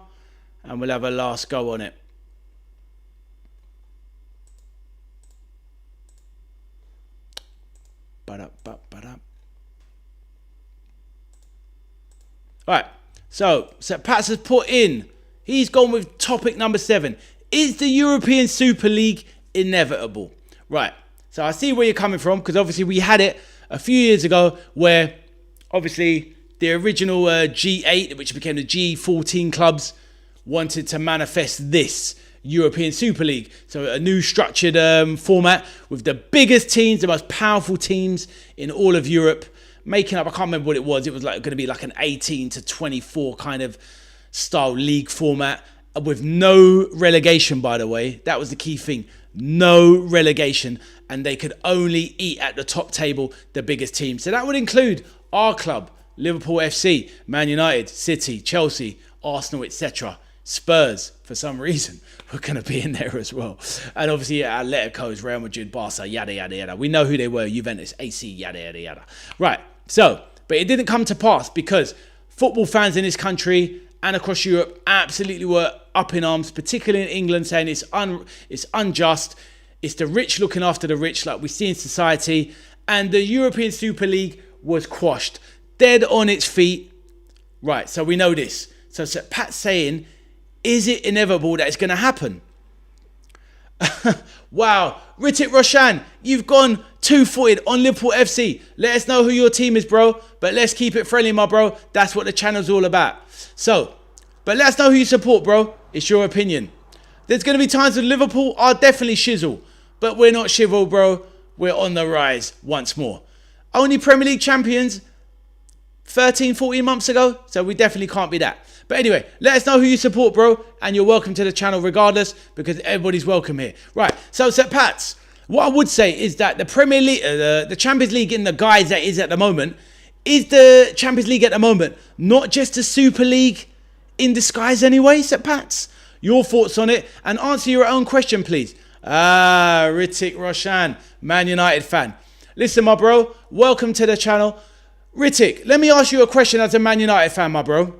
S1: and we'll have a last go on it. Right, so Pats has put in, he's gone with topic number 7. Is the European Super League inevitable? Right, so I see where you're coming from, because obviously we had it a few years ago where obviously the original G8, which became the G14 clubs, wanted to manifest this European Super League. So a new structured format with the biggest teams, the most powerful teams in all of Europe, making up, I can't remember what it was. It was like going to be like an 18 to 24 kind of style league format with no relegation, by the way. That was the key thing. No relegation. And they could only eat at the top table, the biggest team. So that would include our club, Liverpool FC, Man United, City, Chelsea, Arsenal, etc. Spurs, for some reason, were going to be in there as well. And obviously, Atletico's, Real Madrid, Barca, yada, yada, yada. We know who they were, Juventus, AC, yada, yada, yada. Right, so, but it didn't come to pass because football fans in this country and across Europe absolutely were up in arms, particularly in England, saying it's unjust. It's the rich looking after the rich, like we see in society. And the European Super League was quashed, dead on its feet. Right, so we know this. So Pat's saying, is it inevitable that it's going to happen? Wow, Ritik Roshan, you've gone two-footed on Liverpool FC. Let us know who your team is, bro. But let's keep it friendly, my bro. That's what the channel's all about. So, but let us know who you support, bro. It's your opinion. There's going to be times when Liverpool are definitely shizzle. But we're not shizzle, bro. We're on the rise once more. Only Premier League champions 13, 14 months ago. So we definitely can't be that. But anyway, let us know who you support, bro. And you're welcome to the channel regardless, because everybody's welcome here. Right, so Pats, what I would say is that the Premier League, the Champions League in the guise that is at the moment, is the Champions League at the moment not just a Super League in disguise anyway, Pats? Your thoughts on it, and answer your own question, please. Ritik Roshan, Man United fan. Listen, my bro, welcome to the channel. Ritik, let me ask you a question as a Man United fan, my bro.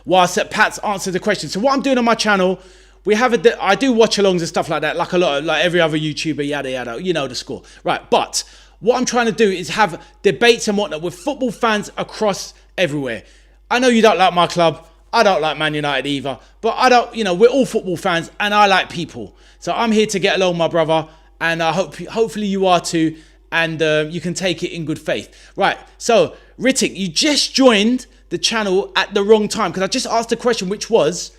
S1: Whilst Pat's answered the question. So what I'm doing on my channel, I do watch-alongs and stuff like that, like every other YouTuber, yada, yada. You know the score. Right, but what I'm trying to do is have debates and whatnot with football fans across everywhere. I know you don't like my club. I don't like Man United either. But we're all football fans and I like people. So I'm here to get along, my brother. And I hopefully you are too. And you can take it in good faith. Right, so Ritik, you just joined the channel at the wrong time, because I just asked a question which was,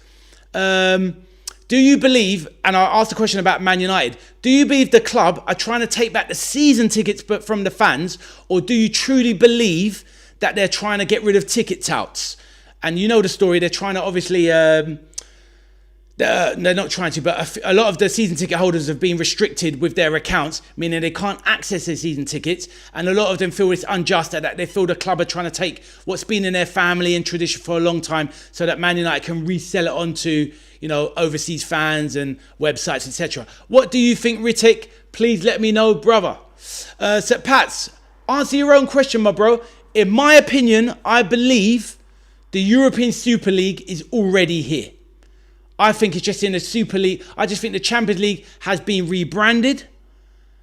S1: do you believe, and I asked a question about Man United, do you believe the club are trying to take back the season tickets but from the fans, or do you truly believe that they're trying to get rid of ticket touts? And you know the story, they're trying to obviously, they're not trying to, but a lot of the season ticket holders have been restricted with their accounts, meaning they can't access their season tickets. And a lot of them feel it's unjust, that they feel the club are trying to take what's been in their family and tradition for a long time, so that Man United can resell it onto, overseas fans and websites, etc. What do you think, Ritik? Please let me know, brother. So Pats, answer your own question, my bro. In my opinion, I believe the European Super League is already here. I think it's just in the Super League. I just think the Champions League has been rebranded,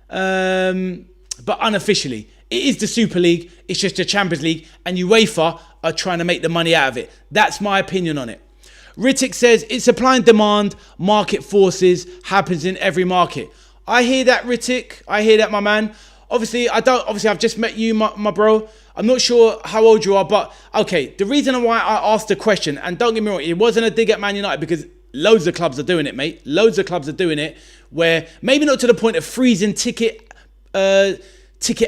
S1: but unofficially. It is the Super League. It's just the Champions League, and UEFA are trying to make the money out of it. That's my opinion on it. Rittik says, it's supply and demand, market forces, happens in every market. I hear that, Rittik. I hear that, my man. Obviously, I've just met you, my bro. I'm not sure how old you are, but okay, the reason why I asked the question, and don't get me wrong, it wasn't a dig at Man United, because loads of clubs are doing it, mate. Loads of clubs are doing it, where maybe not to the point of freezing ticket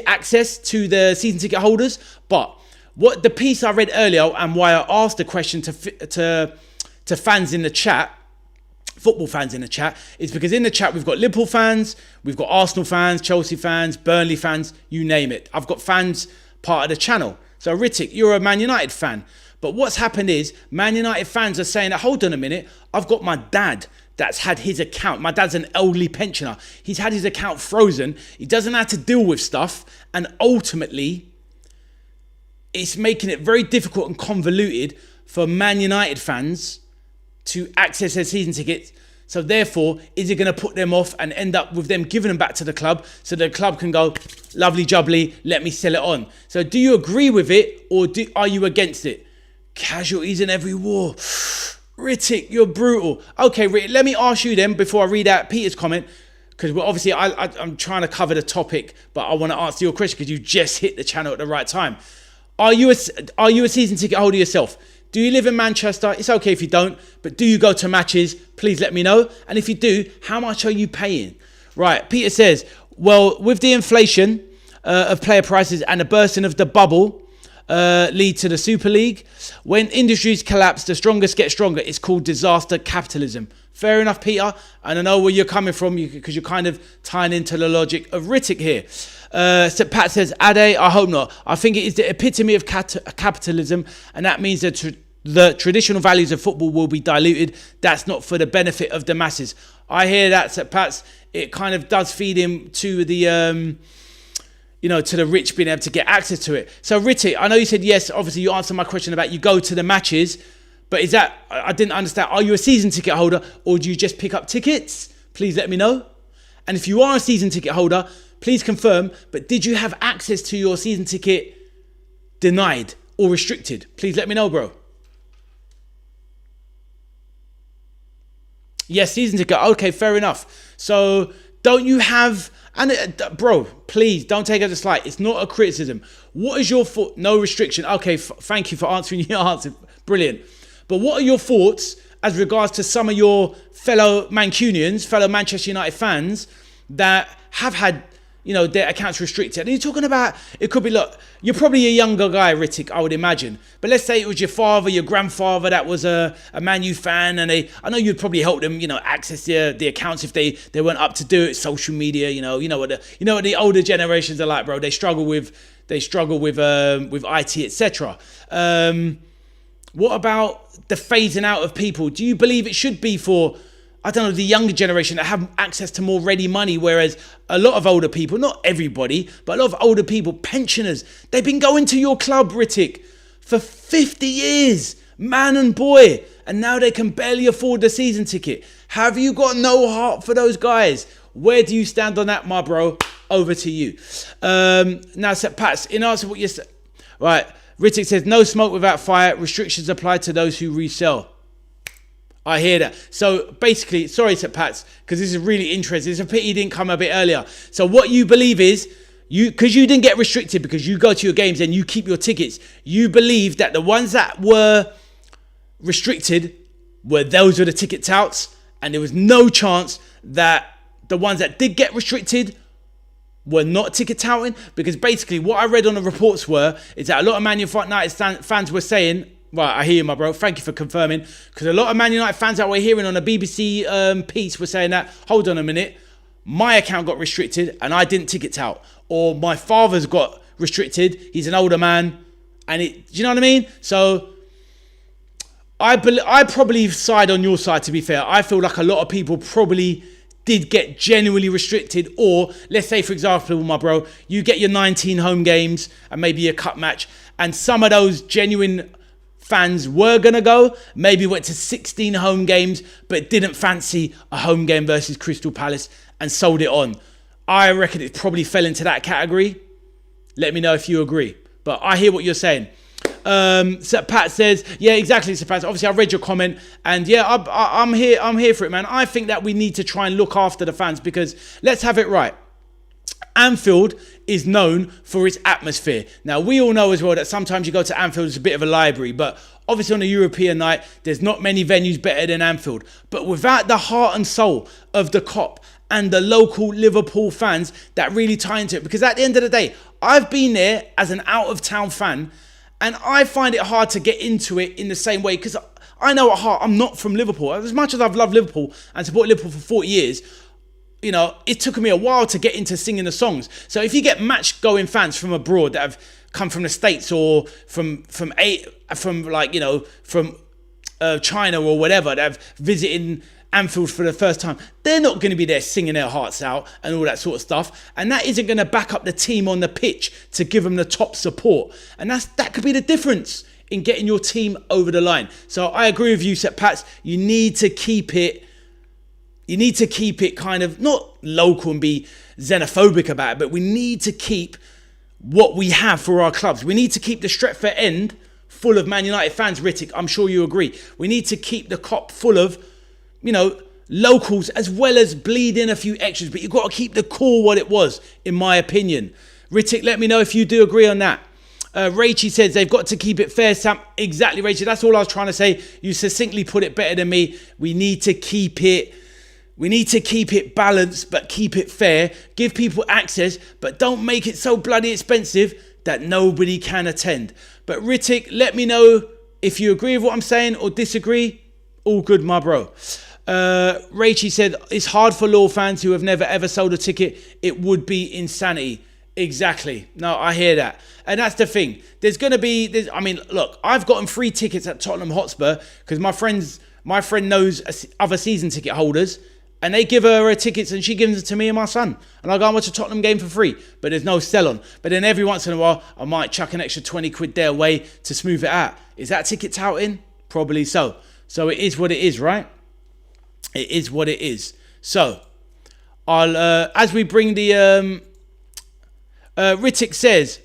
S1: access to the season ticket holders, but what the piece I read earlier, and why I asked the question to fans in the chat, football fans in the chat, is because in the chat we've got Liverpool fans, we've got Arsenal fans, Chelsea fans, Burnley fans, you name it. I've got fans part of the channel. So Rittik, you're a Man United fan. But what's happened is Man United fans are saying, hold on a minute, I've got my dad that's had his account. My dad's an elderly pensioner. He's had his account frozen. He doesn't have to deal with stuff. And ultimately, it's making it very difficult and convoluted for Man United fans to access their season tickets. So therefore, is it going to put them off and end up with them giving them back to the club so the club can go, lovely jubbly, let me sell it on. So do you agree with it, or are you against it? Casualties in every war. Rittik, you're brutal. Okay, Rittik, let me ask you then before I read out Peter's comment, because obviously I'm trying to cover the topic, but I want to answer your question because you just hit the channel at the right time. Are you a season ticket holder yourself? Do you live in Manchester? It's okay if you don't, but do you go to matches? Please let me know. And if you do, how much are you paying? Right, Peter says, well, with the inflation of player prices and the bursting of the bubble lead to the Super League, when industries collapse, the strongest get stronger. It's called disaster capitalism. Fair enough, Peter. And I know where you're coming from because you're kind of tying into the logic of Rittik here. So Pat says, Ade, I hope not. I think it is the epitome of capitalism, and that means that the traditional values of football will be diluted. That's not for the benefit of the masses. I hear that, so Pat. It kind of does feed into the, to the rich being able to get access to it. So Rittik, I know you said yes. Obviously, you answered my question about you go to the matches, but is that, I didn't understand. Are you a season ticket holder, or do you just pick up tickets? Please let me know. And if you are a season ticket holder, please confirm, but did you have access to your season ticket denied or restricted? Please let me know, bro. Yes, season ticket. Okay, fair enough. So don't you have, and bro, please don't take it as a slight. It's not a criticism. What is your thought? No restriction. Okay, thank you for answering your answer. Brilliant. But what are your thoughts as regards to some of your fellow Mancunians, fellow Manchester United fans that have had, their accounts restricted? And you're talking about, it could be, look, you're probably a younger guy, Rittik, I would imagine. But let's say it was your father, your grandfather that was a Man U fan, and I know you'd probably help them, access the accounts if they weren't up to do it, social media, you know what the older generations are like, bro. They struggle with IT, etc. What about the phasing out of people? Do you believe it should be for, I don't know, the younger generation that have access to more ready money, whereas a lot of older people, not everybody, but a lot of older people, pensioners, they've been going to your club, Rittik, for 50 years, man and boy, and now they can barely afford the season ticket. Have you got no heart for those guys? Where do you stand on that, my bro? Over to you. Now, Pat, in answer to what you said, right, Rittik says, no smoke without fire, restrictions apply to those who resell. I hear that. So basically, sorry to Pats, because this is really interesting. It's a pity he didn't come a bit earlier. So what you believe is, because you didn't get restricted because you go to your games and you keep your tickets, you believe that the ones that were restricted those were the ticket touts, and there was no chance that the ones that did get restricted were not ticket touting, because basically what I read on the reports is that a lot of Man United fans were saying, right, I hear you, my bro. Thank you for confirming. Because a lot of Man United fans that we're hearing on a BBC piece were saying that, hold on a minute, my account got restricted and I didn't ticket out. Or my father's got restricted, he's an older man. And do you know what I mean? So I probably side on your side, to be fair. I feel like a lot of people probably did get genuinely restricted, or let's say, for example, my bro, you get your 19 home games and maybe a cup match, and some of those genuine fans were going to go, maybe went to 16 home games, but didn't fancy a home game versus Crystal Palace and sold it on. I reckon it probably fell into that category. Let me know if you agree. But I hear what you're saying. So Pat says, yeah, exactly, Sir Pat. Obviously, I read your comment, and yeah, I'm here for it, man. I think that we need to try and look after the fans, because let's have it right. Anfield is known for its atmosphere. Now, we all know as well that sometimes you go to Anfield, it's a bit of a library, but obviously on a European night, there's not many venues better than Anfield. But without the heart and soul of the Kop and the local Liverpool fans that really tie into it, because at the end of the day, I've been there as an out-of-town fan, and I find it hard to get into it in the same way, because I know at heart I'm not from Liverpool. As much as I've loved Liverpool and supported Liverpool for 40 years, you know, it took me a while to get into singing the songs. So if you get match-going fans from abroad that have come from the States or from China or whatever, that have visited Anfield for the first time, they're not going to be there singing their hearts out and all that sort of stuff, and that isn't going to back up the team on the pitch to give them the top support, and that could be the difference in getting your team over the line. So I agree with you, Sep Pats. You need to keep it kind of not local and be xenophobic about it, but we need to keep what we have for our clubs. We need to keep the Stretford End full of Man United fans, Rittick. I'm sure you agree. We need to keep the Kop full of, you know, locals, as well as bleed in a few extras, but you've got to keep the core what it was, in my opinion. Rittick, let me know if you do agree on that. Rachie says they've got to keep it fair, Sam. Exactly, Rachie. That's all I was trying to say. You succinctly put it better than me. We need to keep it balanced, but keep it fair. Give people access, but don't make it so bloody expensive that nobody can attend. But Rittick, let me know if you agree with what I'm saying or disagree. All good, my bro. Rachie said, it's hard for law fans who have never ever sold a ticket. It would be insanity. Exactly. No, I hear that. And that's the thing. Look, I've gotten free tickets at Tottenham Hotspur because my friend knows other season ticket holders, and they give her tickets and she gives them to me and my son. And I go and watch a Tottenham game for free, but there's no sell on. But then every once in a while, I might chuck an extra 20 quid their way to smooth it out. Is that ticket touting? Probably so. So it is what it is, right? It is what it is. So, I'll as we bring the Rittick says,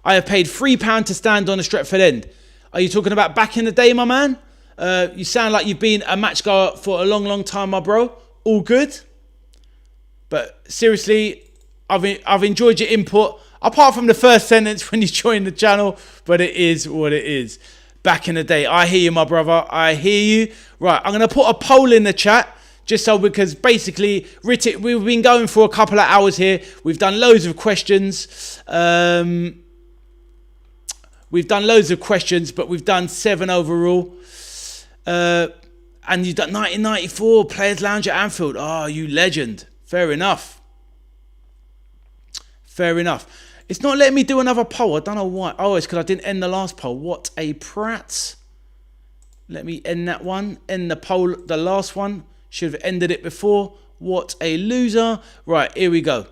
S1: I have paid £3 to stand on the Stretford End. Are you talking about back in the day, my man? You sound like you've been a match goer for a long, long time, my bro. All good. But seriously, I've enjoyed your input. Apart from the first sentence when you joined the channel, but it is what it is. Back in the day. I hear you, my brother. I hear you. Right, I'm going to put a poll in the chat. Because basically, Rittick, we've been going for a couple of hours here. We've done loads of questions. But we've done 7 overall. And you've done 1994 Players Lounge at Anfield. Oh, you legend. Fair enough. It's not letting me do another poll. I don't know why. Oh, it's because I didn't end the last poll. What a prat. Let me end that one. End the poll, the last one. Should have ended it before. What a loser. Right, here we go.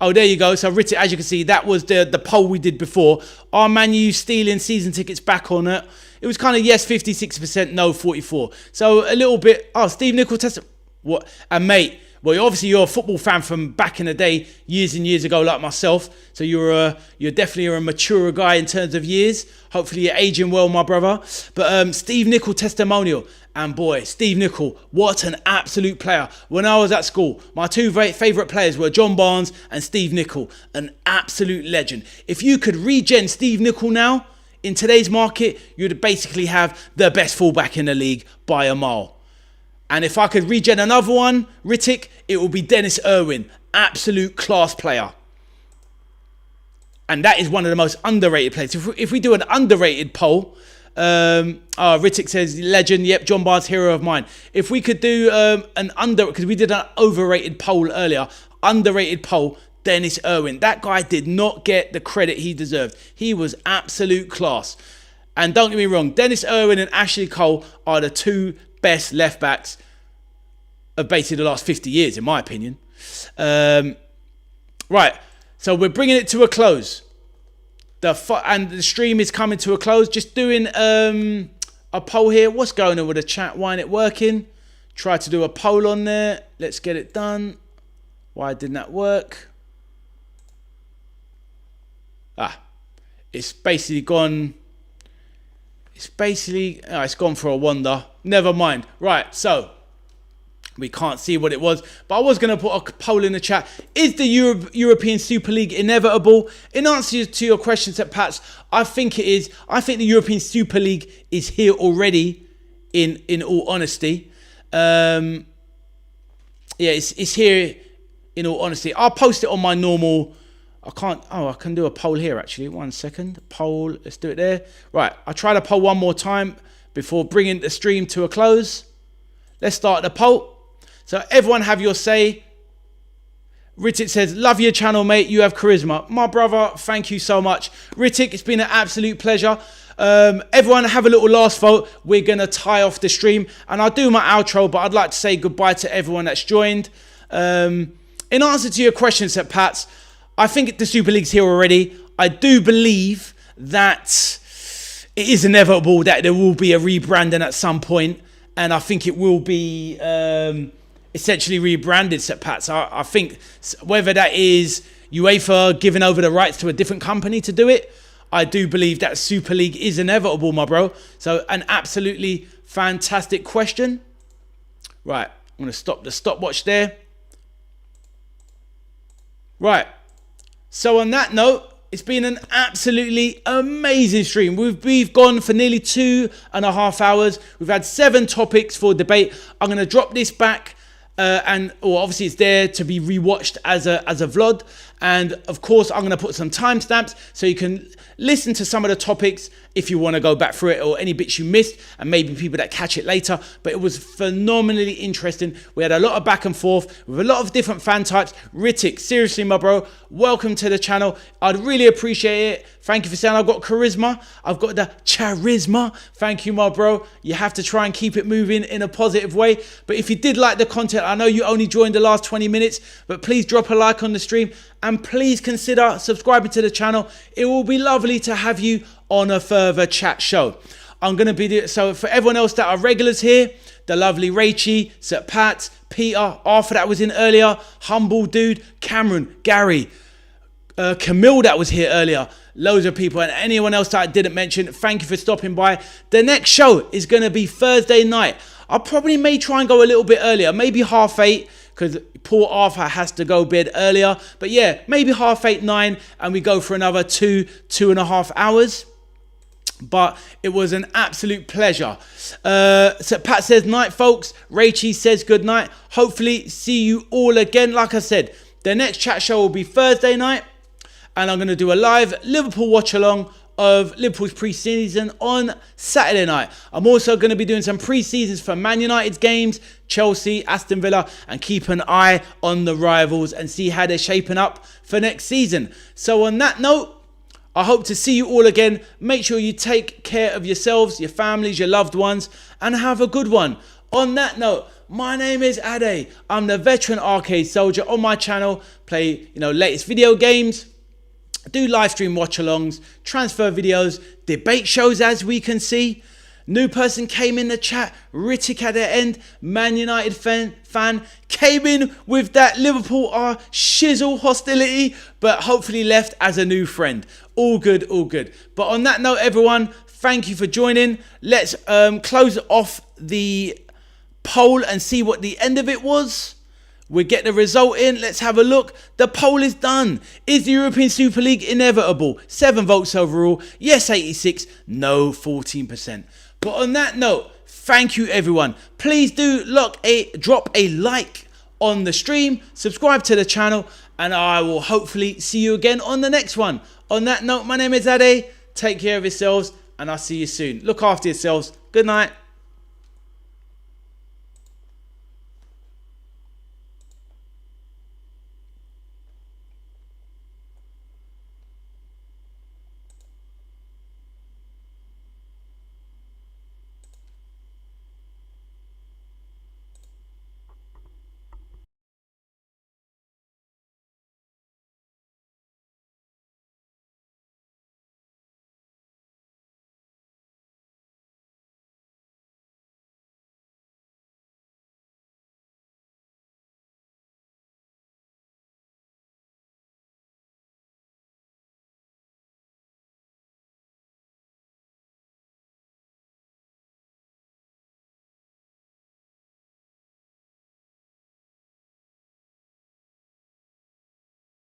S1: Oh, there you go. So, Rittick, as you can see, that was the poll we did before. Are Man U stealing season tickets back on it? It was kind of yes, 56%, no, 44%. So, a little bit. Oh, Steve Nicol tested. What? And mate, well, obviously you're a football fan from back in the day, years and years ago, like myself. So you're definitely a mature guy in terms of years. Hopefully you're aging well, my brother. But Steve Nicol testimonial. And boy, Steve Nicol, what an absolute player. When I was at school, my two favourite players were John Barnes and Steve Nicol. An absolute legend. If you could regen Steve Nicol now, in today's market, you'd basically have the best fullback in the league by a mile. And if I could regen another one, Rittick, it would be Dennis Irwin. Absolute class player. And that is one of the most underrated players. If we do an underrated poll, Rittick says, legend, yep, John Barnes, hero of mine. If we could do because we did an overrated poll earlier, underrated poll, Dennis Irwin. That guy did not get the credit he deserved. He was absolute class. And don't get me wrong, Dennis Irwin and Ashley Cole are the two best left backs of basically the last 50 years, in my opinion. Right, so we're bringing it to a close. And the stream is coming to a close. Just doing a poll here. What's going on with the chat? Why ain't it working? Try to do a poll on there. Let's get it done. Why didn't that work? It's basically gone. It's gone for a wander. Never mind. Right, so we can't see what it was, but I was going to put a poll in the chat. Is the European Super League inevitable? In answer to your questions at Pats, I think it is. I think the European Super League is here already, in all honesty. Yeah, it's here in all honesty. I'll post it on my normal... I can do a poll here actually. 1 second. Poll. Let's do it there. Right. I'll try to poll one more time before bringing the stream to a close. Let's start the poll. So everyone have your say. Ritik says, love your channel, mate. You have charisma. My brother, thank you so much. Ritik, it's been an absolute pleasure. Everyone have a little last vote. We're going to tie off the stream. And I'll do my outro, but I'd like to say goodbye to everyone that's joined. In answer to your questions at Pats, I think the Super League's here already. I do believe that it is inevitable that there will be a rebranding at some point. And I think it will be essentially rebranded, Set Pats. I think whether that is UEFA giving over the rights to a different company to do it, I do believe that Super League is inevitable, my bro. So an absolutely fantastic question. Right, I'm going to stop the stopwatch there. Right. So on that note, it's been an absolutely amazing stream. We've gone for nearly 2.5 hours. We've had 7 topics for debate. I'm going to drop this back obviously it's there to be rewatched as a vlog. And of course, I'm going to put some timestamps so you can listen to some of the topics if you want to go back through it, or any bits you missed, and maybe people that catch it later. But it was phenomenally interesting. We had a lot of back and forth with a lot of different fan types. Ritik, seriously, my bro, welcome to the channel. I'd really appreciate it. Thank you for saying I've got charisma. I've got the charisma. Thank you, my bro. You have to try and keep it moving in a positive way. But if you did like the content, I know you only joined the last 20 minutes, but please drop a like on the stream. And please consider subscribing to the channel. It will be lovely to have you on a further chat show. I'm going to be doing so for everyone else that are regulars here. The lovely Rachie, Sir Pat, Peter, Arthur that was in earlier, Humble Dude, Cameron, Gary, Camille that was here earlier. Loads of people, and anyone else that I didn't mention, thank you for stopping by. The next show is going to be Thursday night. I probably may try and go a little bit earlier, maybe 8:30, because poor Arthur has to go bed earlier. But yeah, maybe 8:30, 9, and we go for another 2.5 hours. But it was an absolute pleasure. So Pat says, night, folks. Rachie says, good night. Hopefully see you all again. Like I said, the next chat show will be Thursday night. And I'm going to do a live Liverpool watch-along of Liverpool's pre-season on Saturday night. I'm also going to be doing some pre-seasons for Man United's games, Chelsea, Aston Villa, and keep an eye on the rivals and see how they're shaping up for next season. So on that note, I hope to see you all again. Make sure you take care of yourselves, your families, your loved ones, and have a good one. On that note, my name is Ade. I'm the veteran arcade soldier on my channel. Play, latest video games. Do live stream watch-alongs, transfer videos, debate shows, as we can see. New person came in the chat, Ritik at the end, Man United fan, came in with that Liverpool shizzle hostility, but hopefully left as a new friend. All good, all good. But on that note, everyone, thank you for joining. Let's close off the poll and see what the end of it was. We get the result in. Let's have a look. The poll is done. Is the European Super League inevitable? 7 votes overall. Yes, 86. No, 14%. But on that note, thank you, everyone. Please do drop a like on the stream. Subscribe to the channel. And I will hopefully see you again on the next one. On that note, my name is Ade. Take care of yourselves. And I'll see you soon. Look after yourselves. Good night.